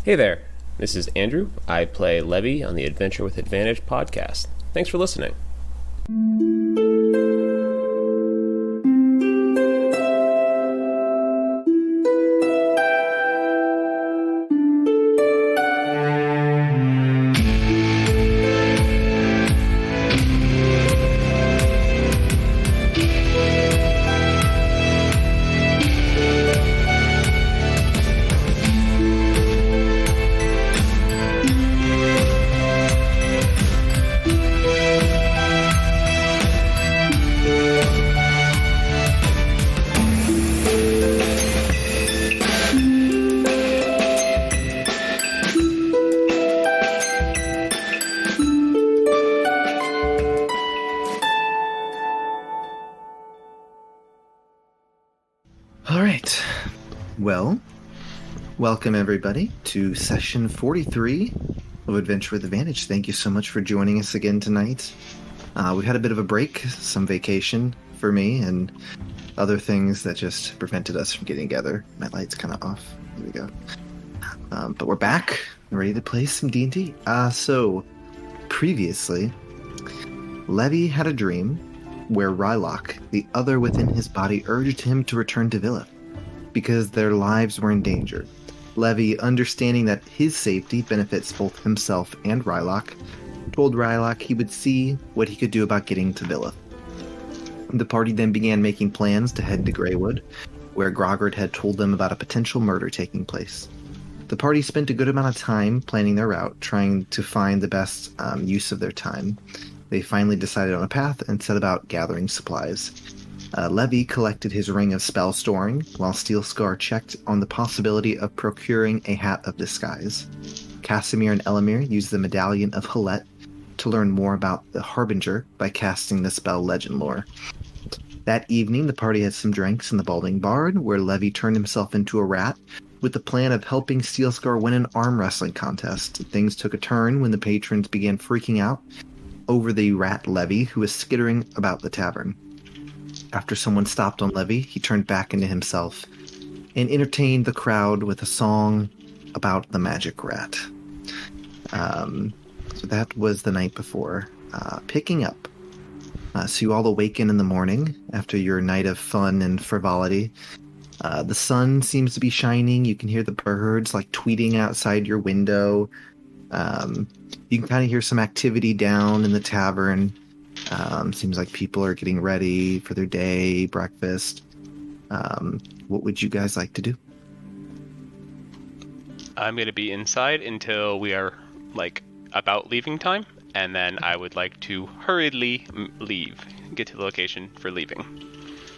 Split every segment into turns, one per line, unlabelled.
Hey there, this is Andrew. I play Levy on the Adventure with Advantage podcast. Thanks for listening.
Well, welcome everybody to session 43 of Adventure with Advantage. Thank you so much for joining us again tonight. We've had a bit of a break, some vacation for me, and other things that just prevented us from getting together. My light's kind of off. There we go. But we're back, ready to play some D&D. So, previously, Levy had a dream where Rylock, the other within his body, urged him to return to Villa, because their lives were in danger. Levy, understanding that his safety benefits both himself and Rylock, told Rylock he would see what he could do about getting to Villa. The party then began making plans to head to Greywood, where Groggard had told them about a potential murder taking place. The party spent a good amount of time planning their route, trying to find the best use of their time. They finally decided on a path and set about gathering supplies. Levy collected his ring of spell storing, while Steelscar checked on the possibility of procuring a hat of disguise. Casimir and Elamir used the Medallion of Halette to learn more about the Harbinger by casting the spell Legend Lore. That evening, the party had some drinks in the Balding Bard, where Levy turned himself into a rat, with the plan of helping Steelscar win an arm wrestling contest. Things took a turn when the patrons began freaking out over the rat Levy, who was skittering about the tavern. After someone stopped on Levy, he turned back into himself and entertained the crowd with a song about the magic rat. So that was the night before. Picking up. So you all awaken in the morning after your night of fun and frivolity. The sun seems to be shining. You can hear the birds like tweeting outside your window. You can kind of hear some activity down in the tavern. Seems like people are getting ready for their day, breakfast. What would you guys like to do?
I'm going to be inside until we are, about leaving time, and then I would like to hurriedly leave, get to the location for leaving.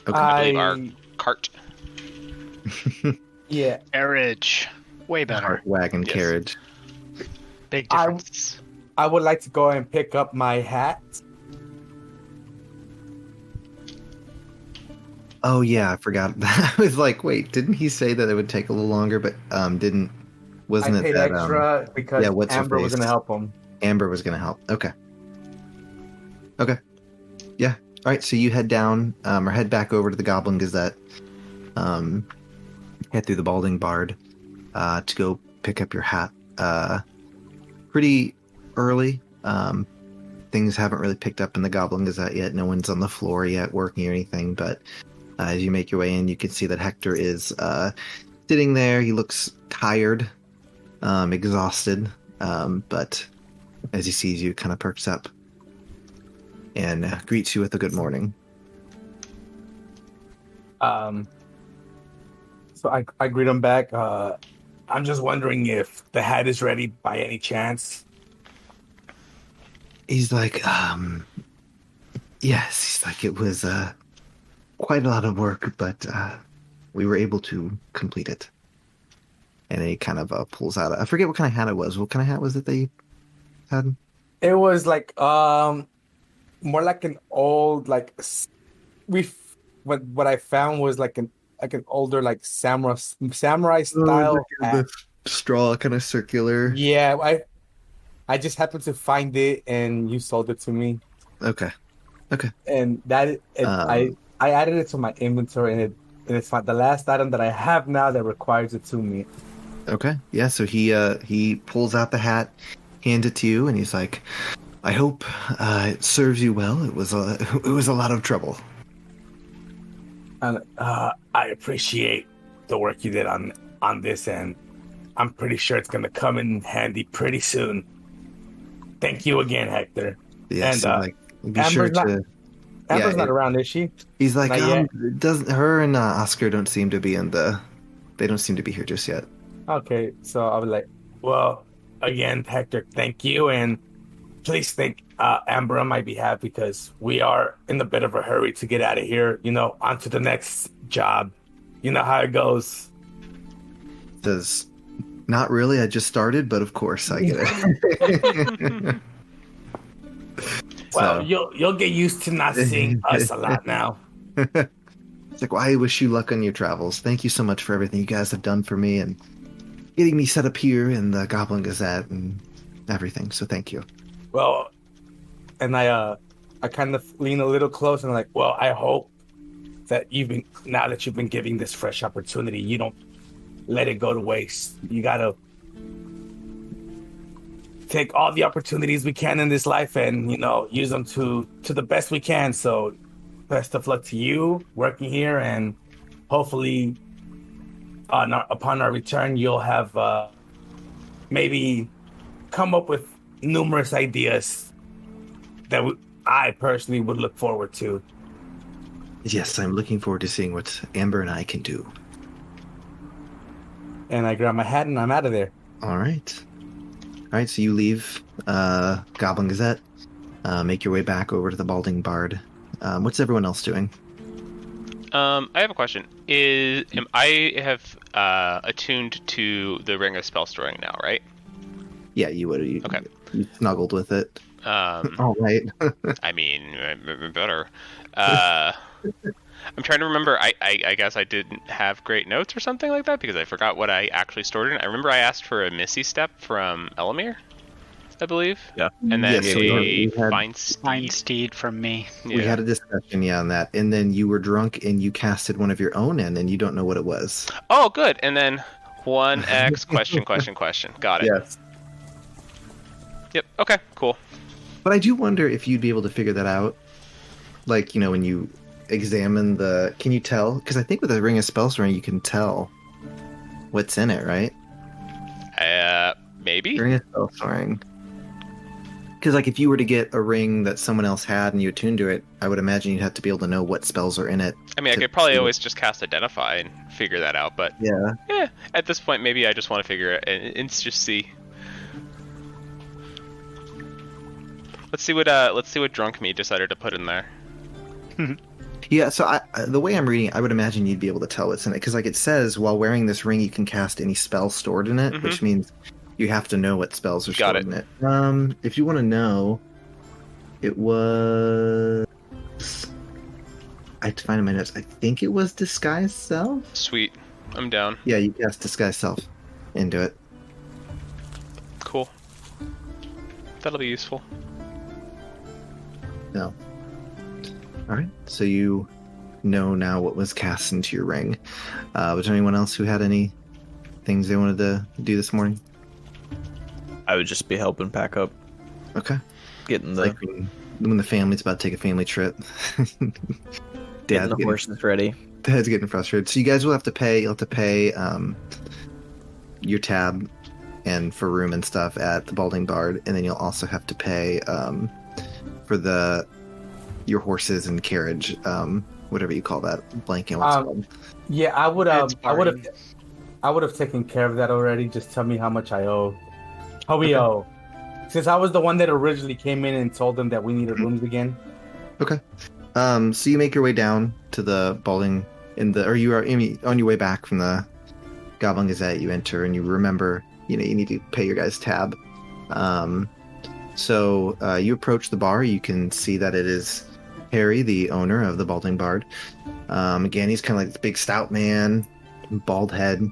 Okay.
I believe our cart.
Yeah.
Carriage. Way better.
Cart, wagon,
Yes.
carriage.
Big difference.
I would like to go and pick up my hat.
Oh yeah, I forgot. I was like, wait, didn't he say that it would take a little longer? But wasn't
I
it
paid
that
extra because
what's her
Amber was
face?
going to help him.
Amber was going to help? Okay. Yeah. All right. So you head down, or head back over to the Goblin Gazette. Head through the Balding Bard to go pick up your hat. Pretty early. Things haven't really picked up in the Goblin Gazette yet. No one's on the floor yet working or anything, but as you make your way in, you can see that Hector is sitting there. He looks tired, exhausted, but as he sees you, kind of perks up and greets you with a good morning.
So I greet him back. I'm just wondering if the hat is ready by any chance.
He's like, yes. He's like, it was quite a lot of work, but we were able to complete it. And he kind of pulls out. I forget what kind of hat it was. What kind of hat was it that you had?
It was like more like an old what I found was like an older samurai style hat.
The straw kind of circular.
Yeah, I just happened to find it and you sold it to me.
Okay.
And I added it to my inventory and it's the last item that I have now that requires it to me.
Okay. Yeah. So he pulls out the hat, hands it to you, and he's like, "I hope it serves you well. It was a lot of trouble."
And I appreciate the work you did on this, and I'm pretty sure it's gonna come in handy pretty soon. Thank you again, Hector.
Yes.
And
Like, be sure to.
Amber's not around, is she?
He's like,
Not yet?
doesn't her and Oscar don't seem to be they don't seem to be here just yet.
Okay, so I was like, well, again, Hector, thank you, and please thank Amber on my behalf because we are in a bit of a hurry to get out of here. On to the next job. You know how it goes.
Says, not really. I just started, but of course I get it.
Well, you'll get used to not seeing us a lot now.
It's like, well, I wish you luck on your travels. Thank you so much for everything you guys have done for me and getting me set up here in the Goblin Gazette and everything. So thank you.
Well, and I kind of lean a little close and I'm like, well, I hope that now that you've been giving this fresh opportunity, you don't let it go to waste. You gotta take all the opportunities we can in this life and use them to the best we can. So best of luck to you working here, and hopefully upon our return you'll have maybe come up with numerous ideas that I personally would look forward to.
Yes, I'm looking forward to seeing what Amber and I can do.
And I grab my hat and I'm out of there.
All right, so you leave Goblin Gazette, make your way back over to the Balding Bard. What's everyone else doing?
I have a question. I have attuned to the Ring of Spell Storing now, right?
Yeah, you would.
Okay.
You snuggled with it. All right.
I mean, better. I'm trying to remember. I guess I didn't have great notes or something like that because I forgot what I actually stored in. I remember I asked for a Missy Step from Elamir, I believe.
Yeah.
And then
Yes,
a
had-
Fine Steed.
Fine steed from me.
We had a discussion, on that. And then you were drunk and you casted one of your own in and you don't know what it was.
Oh, good. And then 1x question. Got it.
Yes.
Yep. Okay. Cool.
But I do wonder if you'd be able to figure that out. Like, when you examine can you tell? Because I think with the Ring of Spellstoring, you can tell what's in it, right?
Maybe.
Ring of Spellstoring. Because, like, if you were to get a ring that someone else had and you attuned to it, I would imagine you'd have to be able to know what spells are in it.
I mean, I could probably always just cast Identify and figure that out, but
Yeah.
at this point, maybe I just want to figure it and just see. Let's see what drunk me decided to put in there.
Yeah, so the way I'm reading it, I would imagine you'd be able to tell what's in it. Because, like, it says, while wearing this ring, you can cast any spell stored in it, which means you have to know what spells are stored in it. If you want to know, it was... I have to find in my notes. I think it was Disguise Self?
Sweet. I'm down.
Yeah, you cast Disguise Self into it.
Cool. That'll be useful.
No. Alright, so you know now what was cast into your ring. Was there anyone else who had any things they wanted to do this morning?
I would just be helping pack up,
Okay.
getting the
Like when the family's about to take a family trip.
getting the horses ready.
Dad's getting frustrated. So you guys will have to pay. You'll have to pay your tab and for room and stuff at the Balding Bard, and then you'll also have to pay for your horses and carriage, whatever you call that. Blanking on what's called.
Yeah, I would
It's
I would have
party.
I would have taken care of that already. Just tell me how much I owe. How we owe. Since I was the one that originally came in and told them that we needed rooms again.
Okay. So you make your way down to the Balding or you are on your way back from the Goblin Gazette. You enter and you remember, you need to pay your guys' tab. So you approach the bar. You can see that it is Harry, the owner of the Balding Bard. Again, he's kind of like this big stout man, bald head.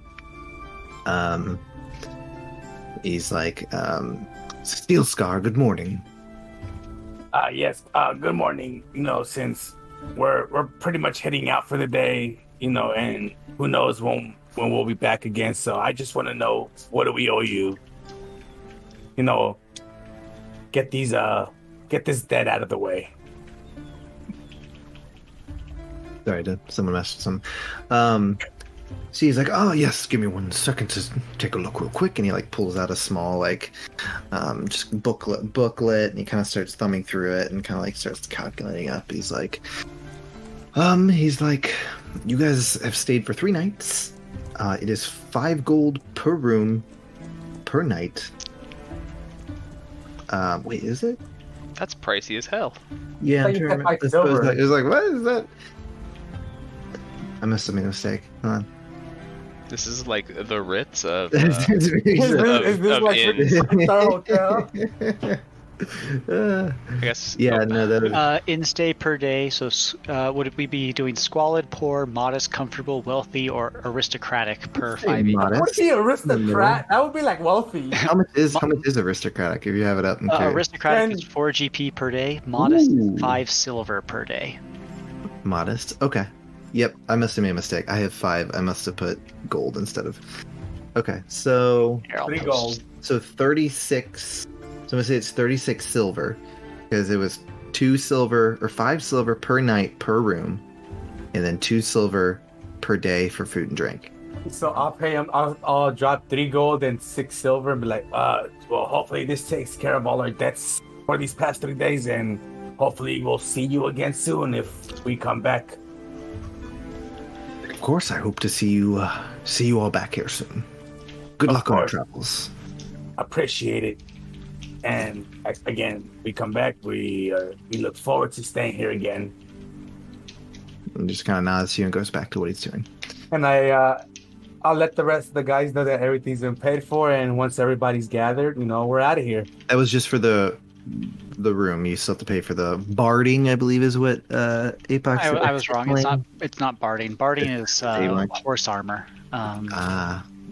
He's like, Steel Scar, good morning.
Yes. Good morning. Since we're pretty much heading out for the day, and who knows when when we'll be back again. So I just want to know, what do we owe you? You know, get this debt out of the way.
Sorry, did someone messed with some. So he's like, oh yes, give me 1 second to take a look real quick, and he like pulls out a small like just booklet, and he kind of starts thumbing through it and kind of like starts calculating up. He's like, you guys have stayed for 3 nights. It is 5 gold per room per night. Wait, is it?
That's pricey as hell.
Yeah,
I
I'm
thought you
trying to
said
remember.
5 silver.
It was like, what is that? I must have made a mistake. Hold on.
This is like the Ritz of
Is this
of
like
inns.
Star Hotel?
I guess.
Yeah, no, that
In stay per day. So would we be doing squalid, poor, modest, comfortable, wealthy, or aristocratic per 5
modest.
What's the aristocrat? That would be like wealthy.
How much is aristocratic if you have it up in here?
Aristocratic is 4 GP per day. Modest
Ooh.
is 5 silver per day.
Modest. Okay. Yep, I must have made a mistake. I have 5. I must have put gold instead of. Okay, so
Here, I'll
3
post.
gold.
36. So I'm gonna say it's 36 silver because it was 2 silver or 5 silver per night per room, and then 2 silver per day for food and drink.
So I'll pay him. I'll drop 3 gold and 6 silver, and be like, well, hopefully this takes care of all our debts for these past 3 days, and hopefully we'll see you again soon if we come back.
Of course, I hope to see you all back here soon. Good
Of
luck on your
course.
travels.
Appreciate it. And again, we come back. We look forward to staying here again.
And just kind of nods to you and goes back to what he's doing.
And I'll let the rest of the guys know that everything's been paid for, and once everybody's gathered, we're out of here.
That was just for the room. You still have to pay for the barding, I believe, is what Apex.
I was wrong. It's not barding. Barding is horse armor.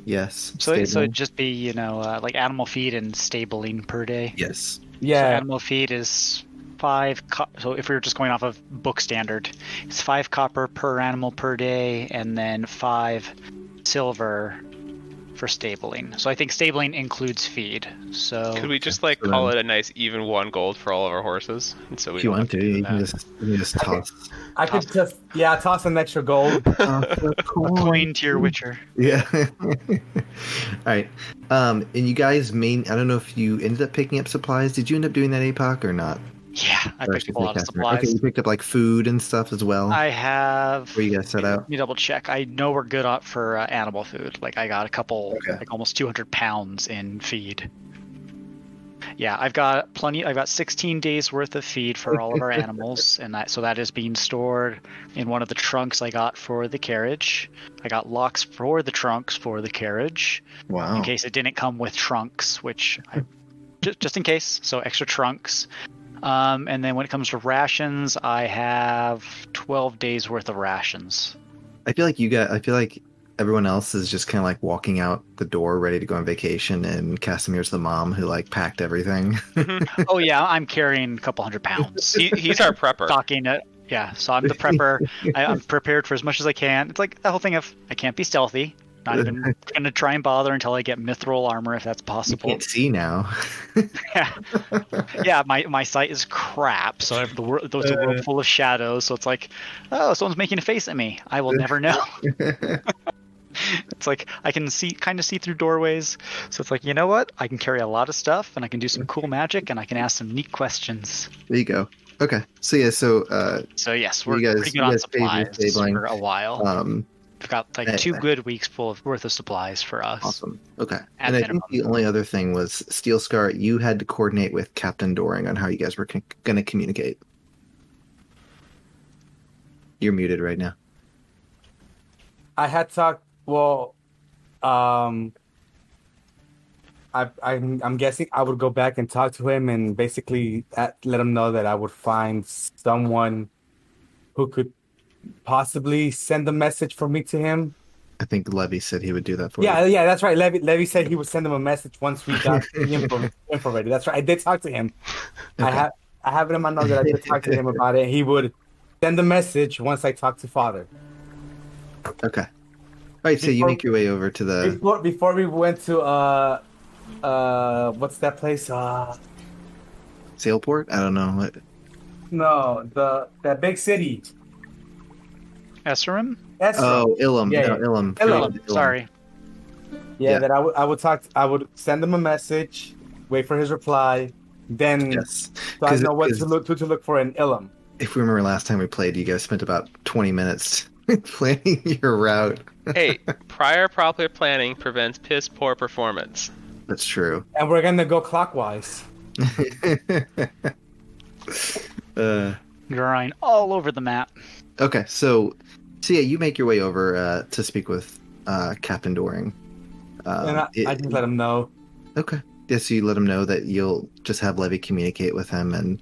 Yes.
So it'd
Stable.
just be like animal feed and stabling per day.
Yes.
So
Yeah.
animal feed is 5. So if we were just going off of book standard, it's 5 copper per animal per day, and then 5 silver for stabling. So I think stabling includes feed. So
Could we just like call it a nice even 1 gold for all of our horses? And so we
If you
don't
want
have
to,
do
you can
that.
just toss.
I could just toss an extra gold.
a coin to your witcher.
Yeah. All right. And you guys I don't know if you ended up picking up supplies. Did you end up doing that, APOC, or not?
Yeah, I
Or
picked up a
actually,
lot of
Catherine.
supplies.
Okay, you picked up like food and stuff as well.
I have.
Where you guys set out?
Let me double check. I know we're good for animal food. Like I got a couple,
Okay.
like almost 200 pounds in feed. Yeah, I've got plenty. I've got 16 days worth of feed for all of our animals, and that is being stored in one of the trunks I got for the carriage. I got locks for the trunks for the carriage
Wow.
in case it didn't come with trunks, which just in case. So extra trunks. And then when it comes to rations, I have 12 days worth of rations.
I feel like everyone else is just kind of like walking out the door ready to go on vacation, and Casimir's the mom who like packed everything.
Oh yeah, I'm carrying a couple 100 pounds.
He's our prepper.
Stocking it. Yeah, so I'm the prepper. I'm prepared for as much as I can. It's like the whole thing of I can't be stealthy. Not even gonna try and bother until I get mithril armor if that's
You
possible.
can't see now.
Yeah, my sight is crap. So I have the world full of shadows. So it's like, oh, someone's making a face at me. I will never know. It's like I can kind of see through doorways. So it's like, you know what? I can carry a lot of stuff, and I can do some cool magic, and I can ask some neat questions.
There you go. Okay. So yeah.
So yes, we're
you guys-
pretty good
you
on
guys paid your
supplies
stabling.
for a while. We've got like 2 good weeks worth of supplies for us.
Awesome. Okay.
At
And I think
minimum.
the only other thing was Steel Scar. You had to coordinate with Captain Doring on how you guys were going to communicate. You're muted right now.
I had talked. Well, I'm guessing I would go back and talk to him and basically let him know that I would find someone who could possibly send a message for me to him.
I think Levy said he would do that for you.
Yeah, that's right. Levy said he would send him a message once we got the info ready. That's right. I did talk to him.
Okay.
I have it in my notes that I did talk to him about it. He would send a message once I talked to Father.
Okay. right, so you make your way over to the
before we went to what's that place?
Sailport. I don't know what.
No, that big city.
Eserim?
Eserim.
Oh, Ilum.
Yeah,
No,
yeah.
Ilum.
Ilum.
Sorry.
Yeah, that I would send him a message, wait for his reply, then
Yes,
so I know what to look for in Ilum.
if we remember last time we played, you guys spent about 20 minutes planning your route.
Hey, prior proper planning prevents piss poor performance.
That's true.
And we're gonna go clockwise.
Grind all over the map.
Okay, so yeah, you make your way over to speak with Captain Doring.
And I just let him know.
Okay. Yeah, so you let him know that you'll just have Levy communicate with him, and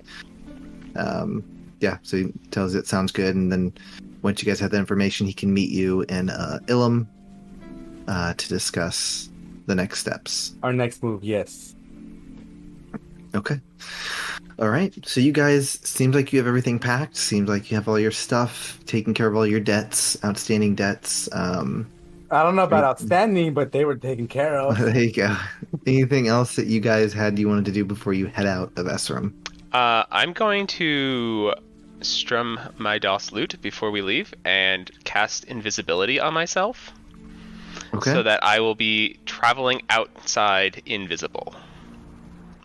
yeah, so he tells you it sounds good, and then once you guys have the information, he can meet you in Ilum to discuss the next steps.
Our next move, yes.
Okay. All right. So you guys, seems like you have everything packed. Seems like you have all your stuff, taken care of all your debts, outstanding debts.
I don't know about outstanding, but they were taken care of.
There you go. Anything else that you guys had you wanted to do before you head out of Eserim?
I'm going to strum my DOS lute before we leave and cast invisibility on myself.
Okay.
So that I will be traveling outside invisible.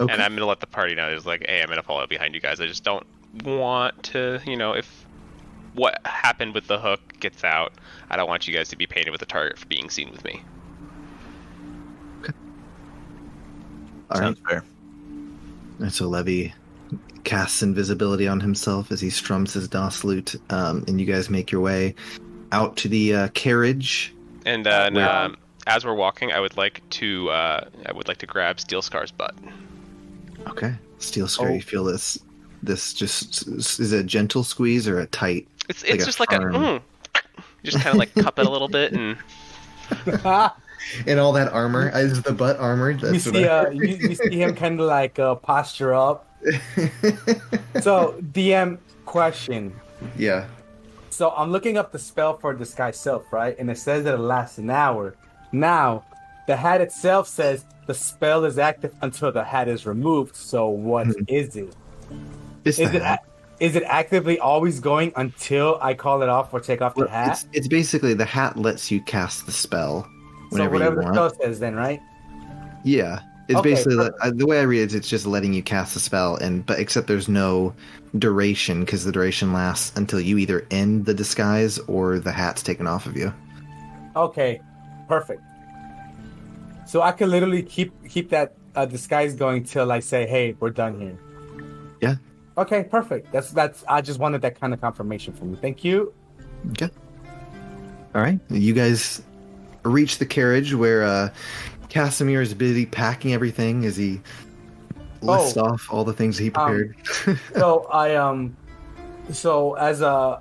Okay.
And I'm going to let the party know. It's like, hey, I'm going to follow behind you guys. I just don't want to, if what happened with the hook gets out, I don't want you guys to be painted with a target for being seen with me.
All
Sounds
right.
fair.
And so Levy casts invisibility on himself as he strums his DOS lute, and you guys make your way out to the carriage.
And as we're walking, I would like to grab Steel Scar's butt.
Okay. Steel Scar, you feel this just, is it a gentle squeeze or a tight?
It's just like you just kind of like cup it a little bit and.
And all that armor, is the butt armored?
You see him kind of like posture up. So, DM question.
Yeah.
So I'm looking up the spell for Disguise Self, right? And it says that it lasts an hour. Now, the hat itself says the spell is active until the hat is removed. So what is it? Is it actively always going until I call it off or take off the hat?
It's basically the hat lets you cast the spell whenever
so whatever
you
the
want.
spell says then, right?
Yeah. It's
Okay,
basically the way I read it, it's just letting you cast the spell, but except there's no duration because the duration lasts until you either end the disguise or the hat's taken off of you.
Okay, perfect. So I can literally keep that disguise going till I say, "Hey, we're done here."
Yeah.
Okay, perfect. That's. I just wanted that kind of confirmation from you. Thank you.
Okay. All right. You guys reach the carriage where Casimir is busy packing everything as he lists off all the things he prepared.
So as a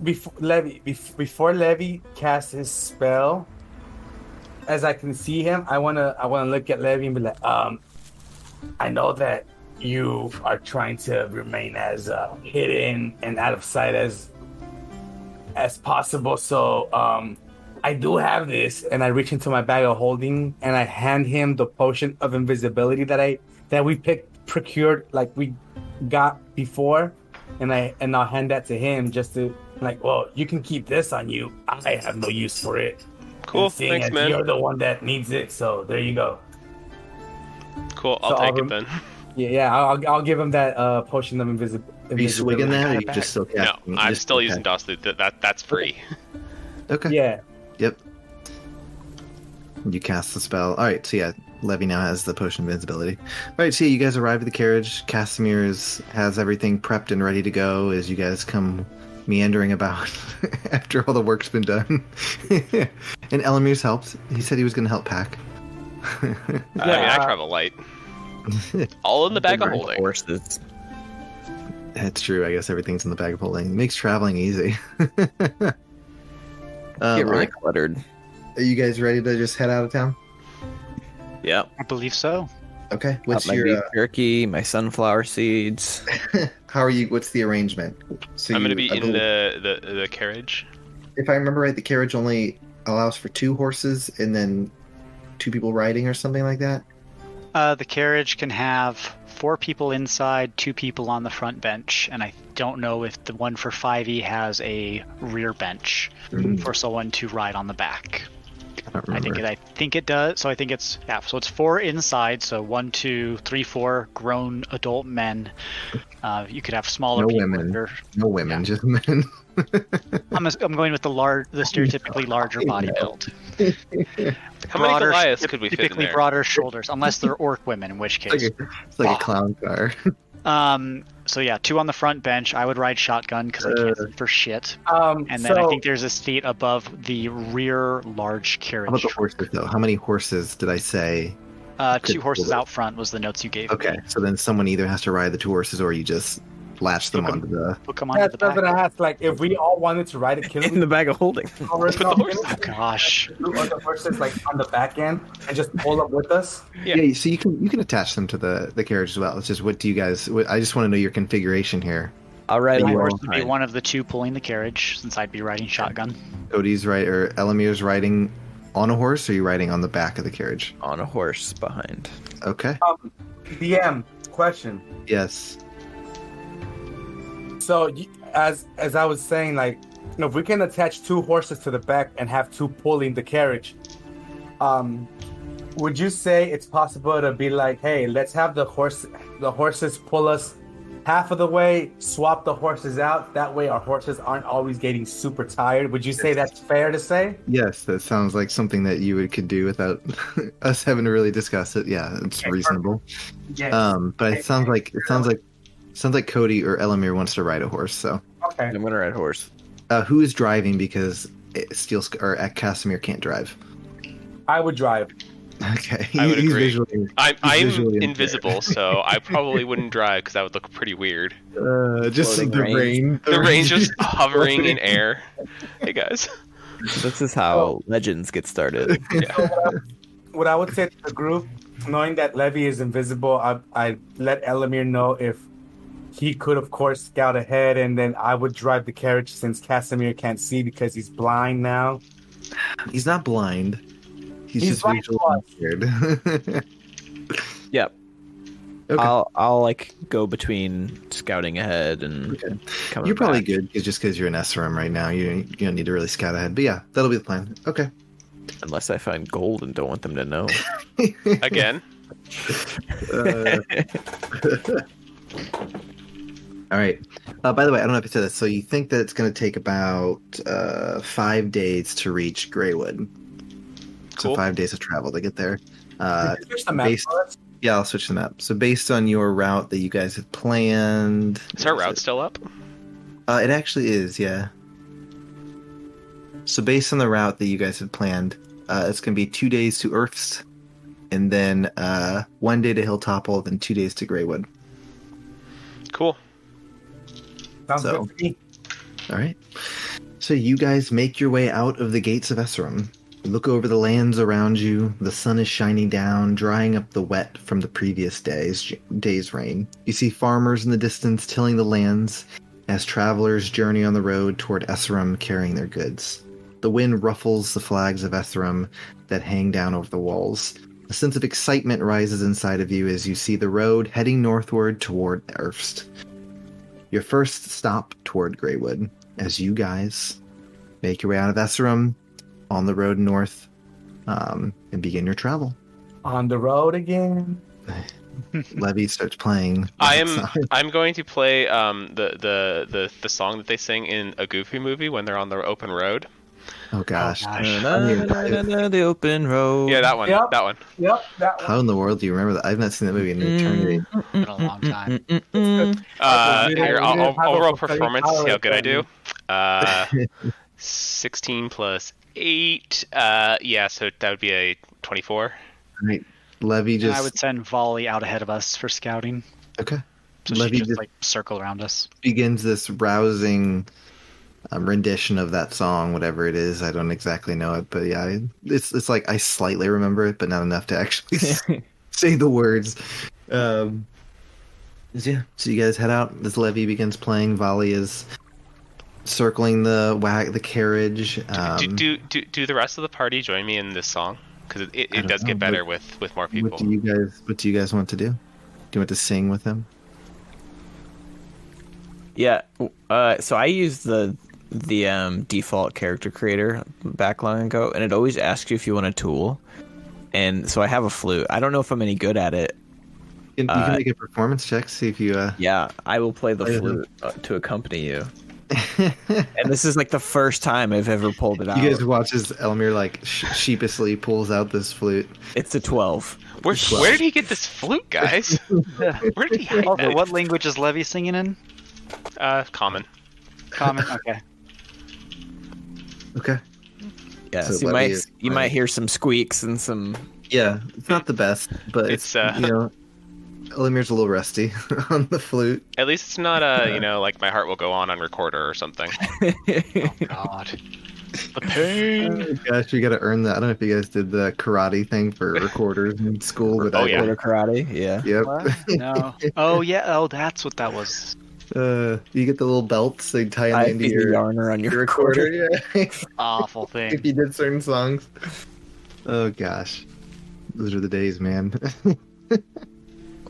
before Levy casts his spell, as I can see him, I wanna look at Levy and be like, I know that you are trying to remain as hidden and out of sight as possible. So I do have this, and I reach into my bag of holding and I hand him the potion of invisibility that we procured, like we got before, and I'll hand that to him just to well, you can keep this on you. I have no use for it.
Cool, thanks, man.
You're the one that needs it, so there you go.
Cool, I'll take it then.
Yeah, I'll give him that potion of invisibility.
Are you swigging that, or are you just still casting?
No, I'm still using DOS Loot. That's free.
Okay.
Yeah.
Yep. You cast the spell. All right, so yeah, Levy now has the potion of invisibility. All right, so yeah, you guys arrive at the carriage. Casimir has everything prepped and ready to go as you guys come meandering about after all the work's been done. And Elamir's helped. He said he was going to help pack.
I travel light. All in the bag of holding.
Horses.
That's true. I guess everything's in the bag of holding. It makes traveling easy.
Get really
right.
cluttered.
Are you guys ready to just head out of town?
Yep.
I believe so.
Okay.
Got
What's
my
your
beef jerky, my sunflower seeds.
how are you? What's the arrangement? So
I'm going to be in the carriage.
If I remember right, the carriage only allows for 2 horses and then 2 people riding or something like that?
The carriage can have 4 people inside, 2 people on the front bench, and I don't know if the one for 5e has a rear bench for someone to ride on the back.
I don't remember.
I think it does. So I think it's so it's 4 inside. So 1, 2, 3, 4 grown adult men. You could have smaller
No
people.
women. No women, just men.
I'm going with the stereotypically larger body build.
How many Goliaths could we fit in
Typically
there?
broader shoulders, unless they're orc women, in which case.
It's like a clown car.
So yeah, 2 on the front bench. I would ride shotgun because I can't see for shit. And then
So-
I think there's a seat above the rear large carriage.
How about the horses, though? How many horses did I say?
2 horses out front was the notes you gave
Okay,
me.
so then someone either has to ride the 2 horses or you just latch them
Hook 'em.
onto the...
Hook them onto
That's
the
what I was
back.
gonna ask. Like, if we all wanted to ride a killer,
In the bag of holding.
Put the horse.
Oh gosh.
or the horses like on the back end and just pull up with us.
Yeah, so you can attach them to the carriage as well. It's just, what do you guys... I just want to know your configuration here.
I'll ride
My
you
horse
all
would be
behind.
one of the 2 pulling the carriage, since I'd be riding shotgun.
Cody's right, or Elamir's riding on a horse, or are you riding on the back of the carriage?
On a horse behind.
Okay.
DM question.
Yes.
So as I was saying, like, if we can attach 2 horses to the back and have 2 pulling the carriage, would you say it's possible to be like, hey, let's have the horses pull us half of the way, swap the horses out, that way our horses aren't always getting super tired? Would you say that's fair to say?
Yes, that sounds like something that you could do without us having to really discuss it. Yeah, it's reasonable.
Yeah.
But it sounds like Cody or Elamir wants to ride a horse. So,
Okay.
I'm gonna ride horse.
who is driving? Because Casimir can't drive.
I would drive.
Okay,
I would
he's
agree.
visually.
I'm
visually impaired.
invisible, so I probably wouldn't drive because that would look pretty weird.
Just
Floating
the
reins.
rain.
The rain's just hovering in air. Hey guys.
This is how legends get started.
What I would say to the group, knowing that Levy is invisible, I let Elamir know if he could, of course, scout ahead, and then I would drive the carriage since Casimir can't see because he's blind now.
He's not blind. He's just
blind
visually impaired.
Yep.
Okay.
I'll like go between scouting ahead and
Okay.
coming
You're probably
back.
good just because you're in Eserim right now. You don't need to really scout ahead. But yeah, that'll be the plan. Okay.
Unless I find gold and don't want them to know.
Again.
All right. By the way, I don't know if you said this. So you think that it's going to take about 5 days to reach Greywood? So
Cool.
5 days of travel to get there.
Here's the map
based-
for us.
Yeah, I'll switch them up. So based on your route that you guys have planned,
Is our route still up?
it actually is, yeah. So based on the route that you guys have planned, it's going to be 2 days to Earths, and then 1 day to Hilltopple, then 2 days to Greywood.
Cool.
Sounds
So-
good to me.
All right. So you guys make your way out of the gates of Eserim. You look over the lands around you. The sun is shining down, drying up the wet from the previous day's rain. You see farmers in the distance tilling the lands as travelers journey on the road toward Eserim carrying their goods. The wind ruffles the flags of Eserim that hang down over the walls. A sense of excitement rises inside of you as you see the road heading northward toward Erfst. Your first stop toward Greywood as you guys make your way out of Eserim on the road north and begin your travel.
On the road again.
Levy starts playing.
I'm going to play the song that they sing in a Goofy movie when they're on the open road.
Oh gosh.
The open road.
Yeah, that one.
Yep.
That one.
Yep, that one.
How in the world do you remember that? I've not seen that movie in an eternity.
Been a long time.
Here, I'll roll
Power
performance. See how good I do.
thing.
16 plus 8. Yeah, so that would be a 24.
Right. Levy
And
just
I would send Volley out ahead of us for scouting,
okay.
so
Levy
she just
just
like circle around us.
begins this rousing rendition of that song, whatever it is. I don't exactly know it, but yeah, it's like I slightly remember it, but not enough to actually say the words. Yeah, so you guys head out. This Levy begins playing. Volley is circling the carriage.
Do the rest of the party join me in this song? Because it does get better with more people.
What do you guys want to do? Do you want to sing with them?
Yeah. So I use the default character creator back long ago, and it always asks you if you want a tool. And so I have a flute. I don't know if I'm any good at it.
You can make a performance check. See if you.
Yeah, I will play the flute to accompany you. And this is like the first time I've ever pulled it out.
You guys watch as Elmir like sheepishly pulls out this flute.
It's a 12.
Where did he get this flute, guys? Where did he hide
Also,
that?
what language is Levy singing in?
Common.
Common. Okay.
Okay.
Yeah,
So
so you might hear some squeaks and some.
Yeah, it's not the best, but
It's,
Elmir's a little rusty on the flute.
At least it's not like My Heart Will Go On recorder or something.
Oh God. The pain.
Oh, gosh, you got to earn that. I don't know if you guys did the karate thing for recorders in school. But
Oh, yeah.
Quarter karate, yeah.
Yep.
What? No. Oh yeah. Oh, that's what that was.
You get the little belts they tie
I
into
feel
your
yarner on your
recorder.
recorder.
Yeah.
Awful
If
thing.
you did certain songs. Oh gosh, those are the days, man.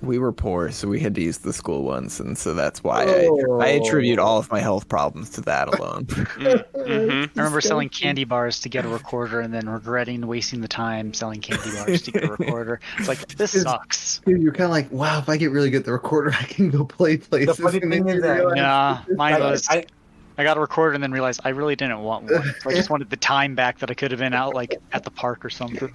We were poor, so we had to use the school ones, and so that's why
Oh.
I attribute all of my health problems to that alone.
Mm-hmm.
I remember selling candy bars to get a recorder and then regretting wasting the time selling candy bars to get a recorder. It's like, this sucks.
Dude, you're kind of like, wow, if I get really good at the recorder, I can go play places.
funny
And then
thing is
you
that-
realize-
Nah, mine was.
I
I got a recorder and then realized I really didn't want one. So I just wanted the time back that I could have been out like at the park or something.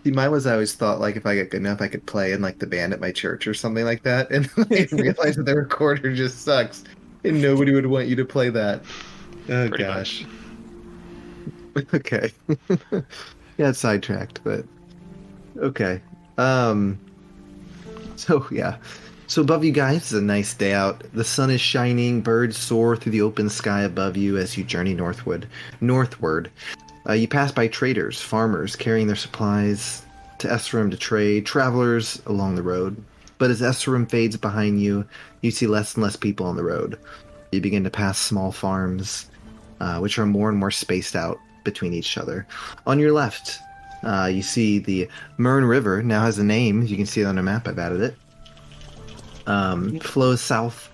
See, mine was I always thought like if I get good enough, I could play in like the band at my church or something like that, and I realized that the recorder just sucks, and nobody would want you to play that. Oh
Pretty
gosh. Okay. Yeah, it's sidetracked, but okay. So yeah. So above you guys is a nice day out. The sun is shining, birds soar through the open sky above you as you journey northward. You pass by traders, farmers carrying their supplies to Eserim to trade, travelers along the road. But as Eserim fades behind you, you see less and less people on the road. You begin to pass small farms, which are more and more spaced out between each other. On your left, you see the Mern River, now has a name. You can see it on a map, I've added it. Flows south,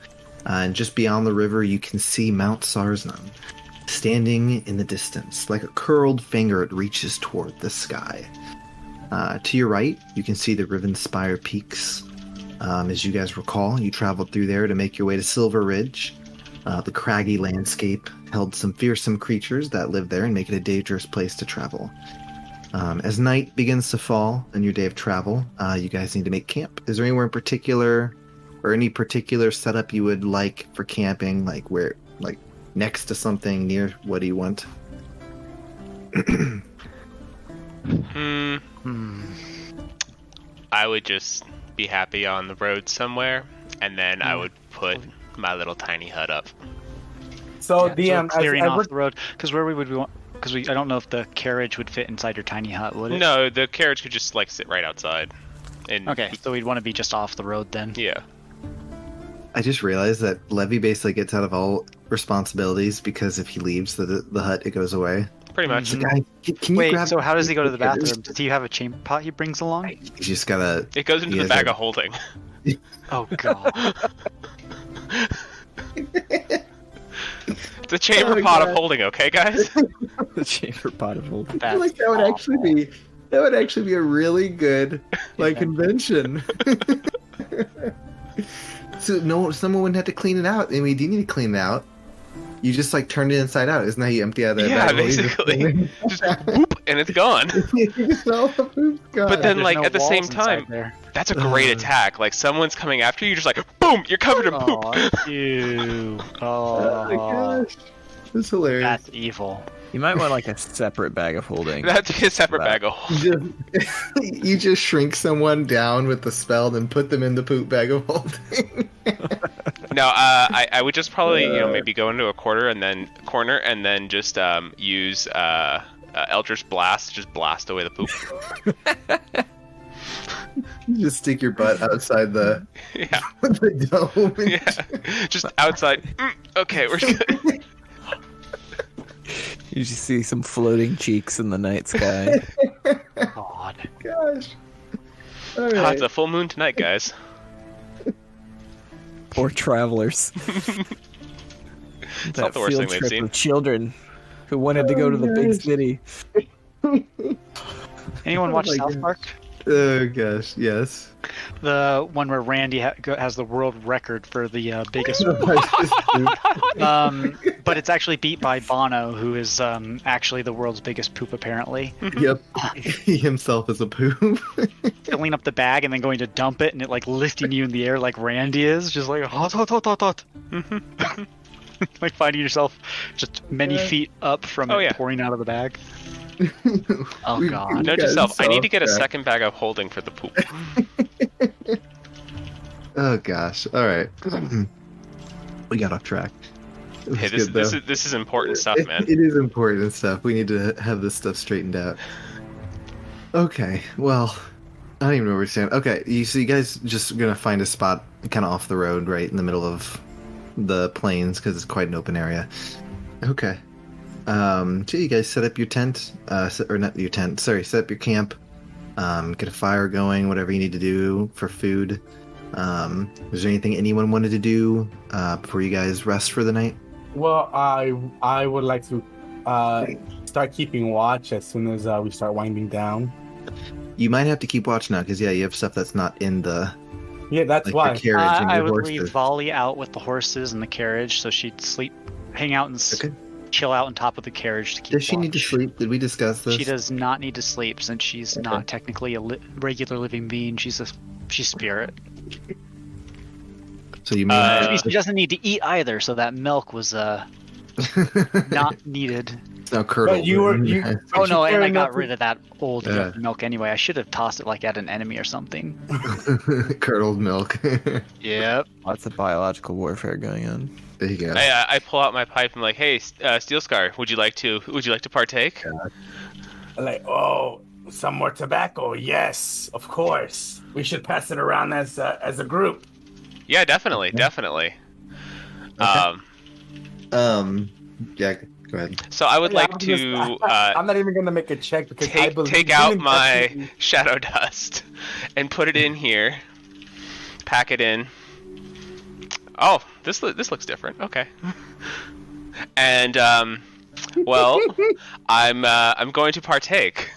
and just beyond the river, you can see Mount Sarsnam. Standing in the distance, like a curled finger, it reaches toward the sky. To your right, you can see the Rivenspire Peaks. As you guys recall, you traveled through there to make your way to Silver Ridge. The craggy landscape held some fearsome creatures that live there and make it a dangerous place to travel. As night begins to fall on your day of travel, you guys need to make camp. Is there anywhere in particular, or any particular setup you would like for camping, like where, like next to something, near? What do you want?
I would just be happy on the road somewhere, and then I would put my little tiny hut up.
So
Yeah,
DM,
so clearing
I
off
worked-
the road, because where we would want, because I don't know if the carriage would fit inside your tiny hut, would it?
No, the carriage could just like sit right outside. And
Okay, so we'd want to be just off the road then.
yeah.
I just realized that Levy basically gets out of all responsibilities because if he leaves the hut, it goes away.
Pretty much.
It's like, can you
Wait,
grab
so how does he go to the
Yeah,
bathroom? Does he have a chamber pot he brings along?
You just gotta.
It goes into
Yeah,
the bag
that-
of holding.
Oh god.
It's a chamber
Oh,
pot
God.
of holding, okay, guys?
The chamber pot of holding.
I
That's
feel like that would actually be a really good like invention. So someone wouldn't have to clean it out. I mean, do you need to clean it out? You just like turn it inside out. Isn't that how you empty out that
Yeah,
bag?
basically. Just whoop, and it's gone. But then,
There's
like,
no
at the same
walls inside
time,
there.
that's a great attack. Like, someone's coming after you, you're just like, boom, you're covered in poop.
Aw, ew.
Oh my
Oh,
gosh, that's hilarious.
that's evil.
You might want like a separate bag of holding.
That'd be a separate bag of holding.
You just shrink someone down with the spell, then put them in the poop bag of holding.
No, I would just probably, maybe go into a corner and then just use Eldritch Blast to just blast away the poop.
Just stick your butt outside the,
Yeah.
the dome.
Yeah. Just outside. Okay, we're good.
You just see some floating cheeks in the night sky.
God.
Gosh. All
Oh,
right.
it's a full moon tonight, guys.
Poor travelers.
It's not the worst thing they've seen.
Of children who wanted to go to the big city.
Anyone watch
my
South
gosh.
Park?
Oh gosh, yes.
The one where Randy has the world record for the biggest. But it's actually beat by Bono, who is actually the world's biggest poop, apparently.
Yep. He himself is a poop.
Filling up the bag and then going to dump it, and it like lifting you in the air like Randy is, just like hot, hot, hot, hot, hot. Like finding yourself just many feet up from it pouring out of the bag. Oh god.
Note to self, I need to get a second bag of holding for the poop.
Oh gosh. All right. We got off track.
Hey, this is important stuff, man.
It is important stuff. We need to have this stuff straightened out. Okay. Well, I don't even know where we're standing. Okay. So you guys just gonna find a spot kind of off the road, right in the middle of the plains, because it's quite an open area. Okay. So you guys set up your tent, or not your tent, sorry, set up your camp, get a fire going, whatever you need to do for food. Is there anything anyone wanted to do before you guys rest for the night?
Well, I would like to start keeping watch as soon as we start winding down.
You might have to keep watch now, because you have stuff that's not in the
that's
like
why.
your carriage and
I
your
would
horses.
leave Volley out with the horses and the carriage, so she'd hang out and
Okay.
chill out on top of the carriage to keep
Does she need to
watch.
sleep? Did we discuss this?
She does not need to sleep, since she's not technically a regular living being. She's spirit.
So you may
She doesn't need to eat either, so that milk was not needed.
it's now curdled.
But you were
Oh no, and I
enough
got
to-
rid of that old milk anyway. I should have tossed it like at an enemy or something.
Curdled milk.
Yep.
Lots of biological warfare going on.
There you go.
I pull out my pipe and I'm like, hey, Steel Scar, would you like to partake?
Like, oh, some more tobacco? Yes, of course. We should pass it around as a group.
Yeah, definitely.
Yeah, go ahead.
So I would like
I'm
to
just- I'm not even gonna make a check because I believe
take out
even
my
Destiny-
shadow dust and put it in here. Pack it in. Oh, this looks different. Okay. And well, I'm going to partake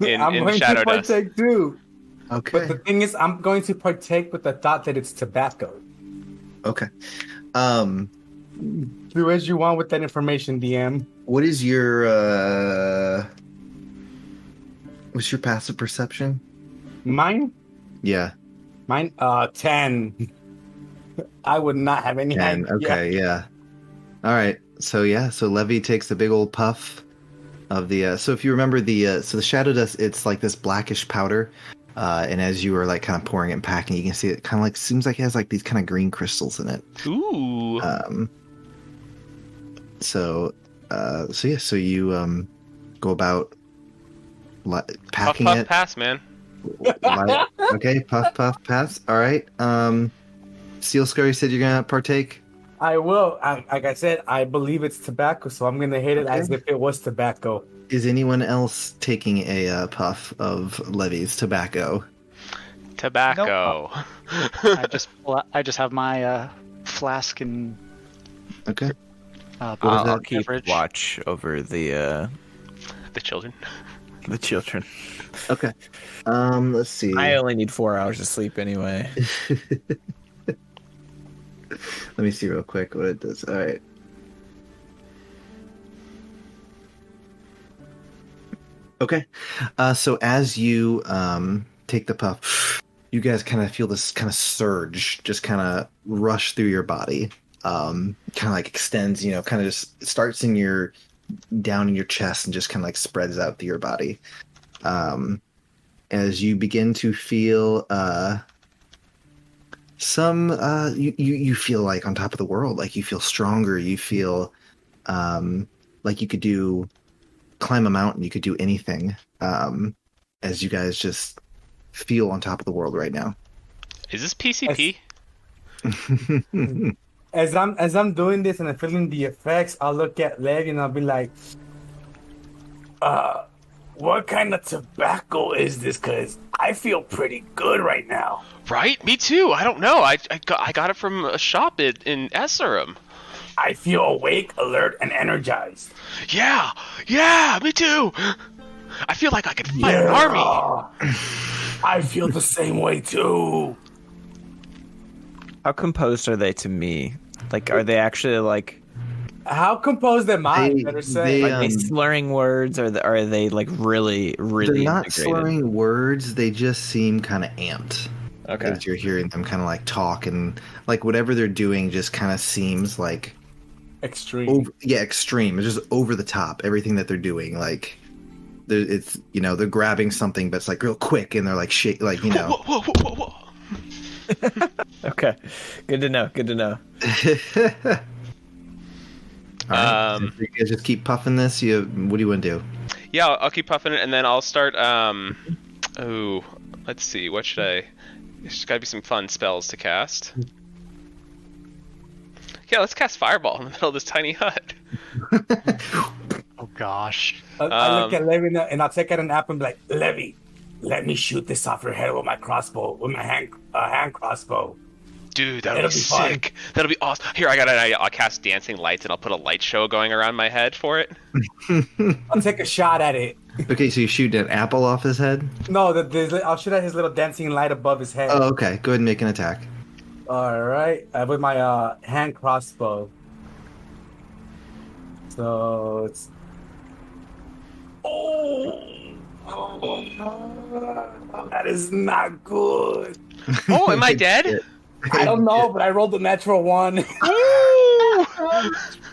in
I'm going
shadow
to
dust.
partake too.
Okay.
But the thing is, I'm going to partake with the thought that it's tobacco.
Okay.
Do as you want with that information, DM.
What is your what's your passive perception?
Mine?
Yeah.
10. I would not have any
10.
idea.
Okay, yeah. All right. So Levy takes a big old puff of the so if you remember the shadow dust, it's like this blackish powder. And as you were like kind of pouring it and packing, you can see it kind of like seems like it has like these kind of green crystals in it.
Ooh.
So you go about packing
puff,
it.
pass, man.
Okay, puff, pass. All right. Steel Scurry said you're gonna partake.
I will. Like I said, I believe it's tobacco, so I'm going to hit it as if it was tobacco.
Is anyone else taking a puff of Levy's tobacco?
Tobacco.
I just have my flask and
Okay.
I'll keep
beverage.
watch over the
children.
the children.
Okay. Let's see.
I only need 4 hours of sleep anyway.
Let me see real quick what it does. All right. Okay. So as you take the puff, you guys kind of feel this kind of surge just kind of rush through your body. Kind of like extends, kind of just starts down in your chest and just kind of like spreads out through your body. As you begin to feel you feel like on top of the world, like you feel stronger, you feel like you could climb a mountain, you could do anything, as you guys just feel on top of the world right now.
Is this PCP?
As I'm doing this and I'm feeling the effects, I'll look at Lev and I'll be like, what kind of tobacco is this? Because I feel pretty good right now.
Right? Me too. I don't know. I got it from a shop in Eserim.
I feel awake, alert, and energized.
Yeah, me too. I feel like I could fight an army.
I feel the same way too.
How composed are they to me? Like, are they actually like?
How composed am I? Better say.
Are they slurring words, or are they like really?
They're not
integrated?
slurring words. They just seem kind of amped.
Okay.
As you're hearing them kind of like talk, and like whatever they're doing just kind of seems like
extreme.
Extreme. It's just over the top. Everything that they're doing, like it's they're grabbing something, but it's like real quick, and they're like shake, like
Whoa.
Okay, good to know.
All right. You guys just keep puffing this. What do you want to do?
Yeah, I'll keep puffing it, and then I'll start. Let's see. What should I? There's got to be some fun spells to cast. Yeah, let's cast Fireball in the middle of this tiny hut.
Oh gosh.
I look at Levy and I'll take out an apple and be like, Levy, let me shoot this off your head with my crossbow, with my hand crossbow.
Dude, that'll be sick. Fun. That'll be awesome. Here, I got an idea. I'll cast dancing lights and I'll put a light show going around my head for it.
I'll take a shot at it.
Okay, so you shoot an apple off his head?
No, I'll shoot at his little dancing light above his head.
Oh, okay. Go ahead and make an attack.
All right, with my hand crossbow. So it's. Oh, that is not good.
Oh, am I dead?
I don't know, but I rolled a natural 1.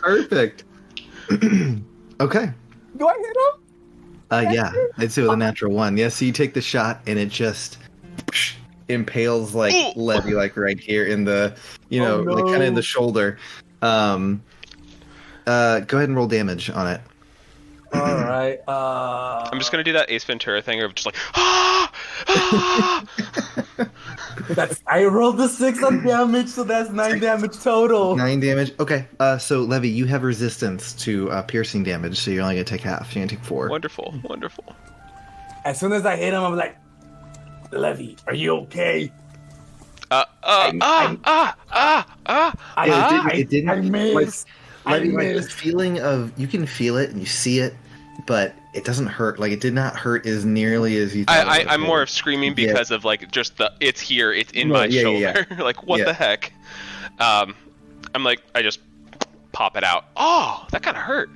Perfect. Okay.
Do I hit him?
Yeah, it's with a natural 1. Yeah, so you take the shot and it just impales like Levy, like right here in the, like kind of in the shoulder. Go ahead and roll damage on it.
All right.
I'm just gonna do that Ace Ventura thing of just like,
I rolled the 6 on damage, so that's 9 damage total.
9 damage. Okay. So Levy, you have resistance to piercing damage, so you're only gonna take half. You're gonna take 4.
Wonderful.
As soon as I hit him, I'm like, Levy, are you okay?
It didn't.
I missed.
Levy, like the feeling of you can feel it and you see it, but it doesn't hurt. Like it did not hurt as nearly as you thought.
I'm more of screaming because of like just it's here, it's in my shoulder. Like what the heck? I'm like I just pop it out. Oh, that kind of hurt.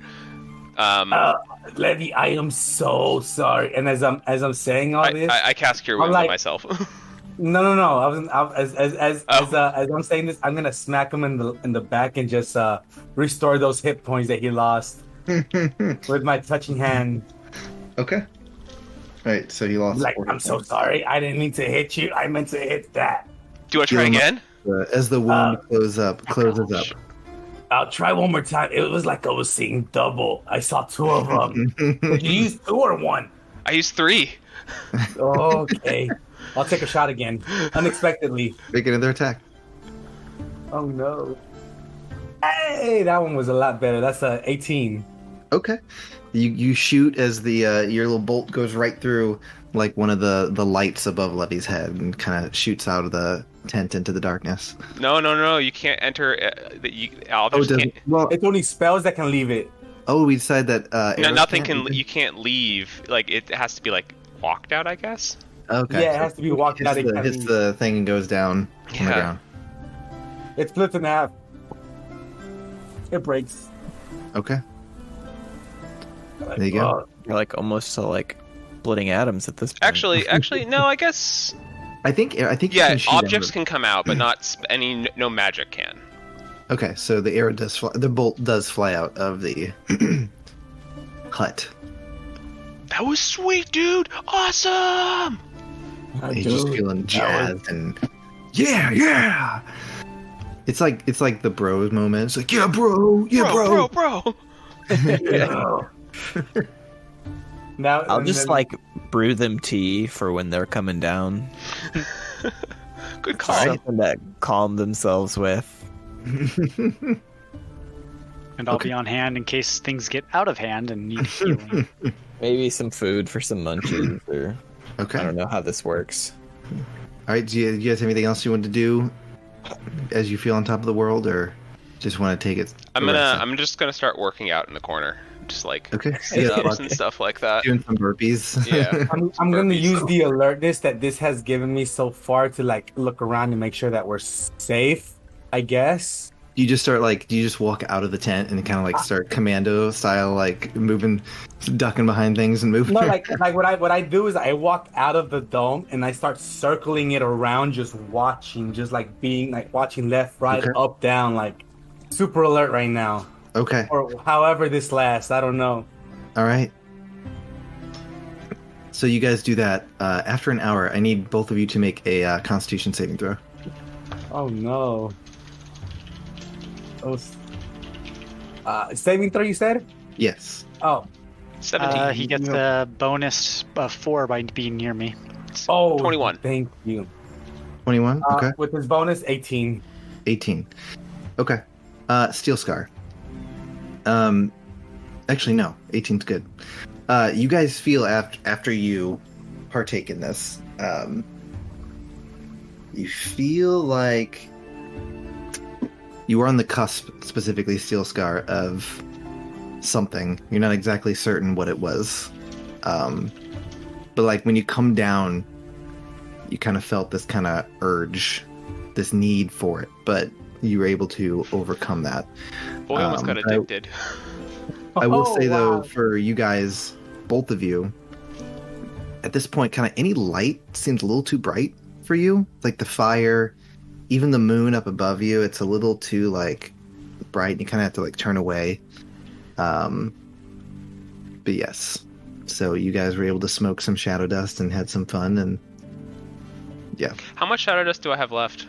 Levy, I am so sorry. And as I'm saying all this,
I cast Cure Wounds on myself.
No. As I'm saying this, I'm gonna smack him in the back and just restore those hit points that he lost with my touching hand.
Okay. All right. So you lost.
Like I'm so sorry. I didn't mean to hit you. I meant to hit that.
Do I try again?
As the wound closes up.
I'll try one more time. It was like I was seeing double. I saw 2 of them. Did you use 2 or 1?
I used 3.
Okay. I'll take a shot again. Unexpectedly.
Make another attack.
Oh no. Hey, that one was a lot better. That's 18.
Okay. You shoot as the your little bolt goes right through like one of the lights above Levy's head and kind of shoots out of the tent into the darkness.
No. You can't enter.
Well,
it's only spells that can leave it.
Oh, we decided that.
Nothing can. You can't leave. Like it has to be like walked out, I guess.
Okay.
Yeah, it has to be walked out.
Hits the thing and goes down on the ground.
It splits in half. It breaks.
Okay. There you go.
You're like almost to like splitting atoms at this point.
Actually, no. I guess.
I think.
Yeah, objects can come out, but not no magic can.
Okay, so the arrow does fly. The bolt does fly out of the hut.
That was sweet, dude. Awesome.
He's just feeling jazzed and yeah. It's like the bros moment. It's like bro.
Bro.
Now
I'll just like brew them tea for when they're coming down.
Good call.
Something to calm themselves with.
And I'll be on hand in case things get out of hand and need healing.
Maybe some food for some munchies, or
Okay.
I don't know how this works.
All right. Do you guys have anything else you want to do as you feel on top of the world, or just want to take it?
I'm just gonna start working out in the corner, just like
Okay.
sit-ups and stuff like that.
Doing some burpees.
Yeah.
I'm going to
Burpees.
use the alertness that this has given me so far to like look around and make sure that we're safe, I guess.
You just start do you just walk out of the tent and kind of like start commando style, like moving, ducking behind things and moving?
No, like what I do is I walk out of the dome and I start circling it around, just watching, just like being like watching left, right,
Okay.
up, down, like super alert right now.
Okay.
Or however this lasts, I don't know.
All right. So you guys do that. After an hour, I need both of you to make a Constitution saving throw.
Oh no. Saving throw, you said?
Yes.
Oh.
17.
He gets a bonus 4 by being near me.
Oh.
21.
Thank you.
21. Okay.
With his bonus, 18.
18. Okay. Steel Scar. Actually, no. 18's good. You guys feel after you partake in this, you feel like you are on the cusp, specifically Steel Scar, of something. You're not exactly certain what it was. But like when you come down, you kind of felt this kind of urge, this need for it, but you were able to overcome that.
Boy almost got addicted.
I will
Oh,
say though,
wow.
for you guys, both of you, at this point, kind of any light seems a little too bright for you. Like the fire, even the moon up above you, it's a little too like bright, and you kind of have to like turn away. But yes, so you guys were able to smoke some shadow dust and had some fun, and yeah.
How much shadow dust do I have left?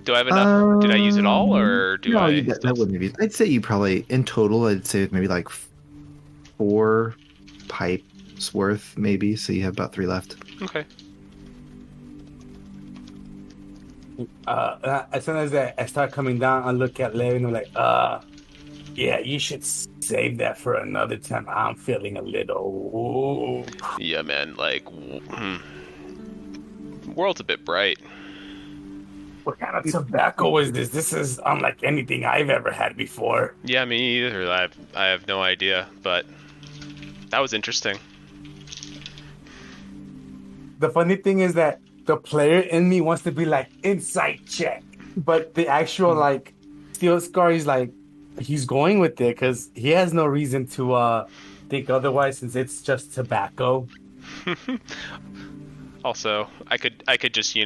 Do I have enough? Did I use it all, or do
no,
I?
that wouldn't be. I'd say you probably in total. I'd say maybe like 4 pipes worth, maybe. So you have about 3 left.
Okay.
As soon as I start coming down, I look at Larry and I'm like, yeah, you should save that for another time. I'm feeling a little.
Yeah, man. Like, world's a bit bright.
What kind of tobacco is this? This is unlike anything I've ever had before.
Yeah, me either. I have no idea, but that was interesting.
The funny thing is that the player in me wants to be like, insight check. But the actual, like, Steel Scar is like, he's going with it because he has no reason to think otherwise since it's just tobacco.
Also, I could just,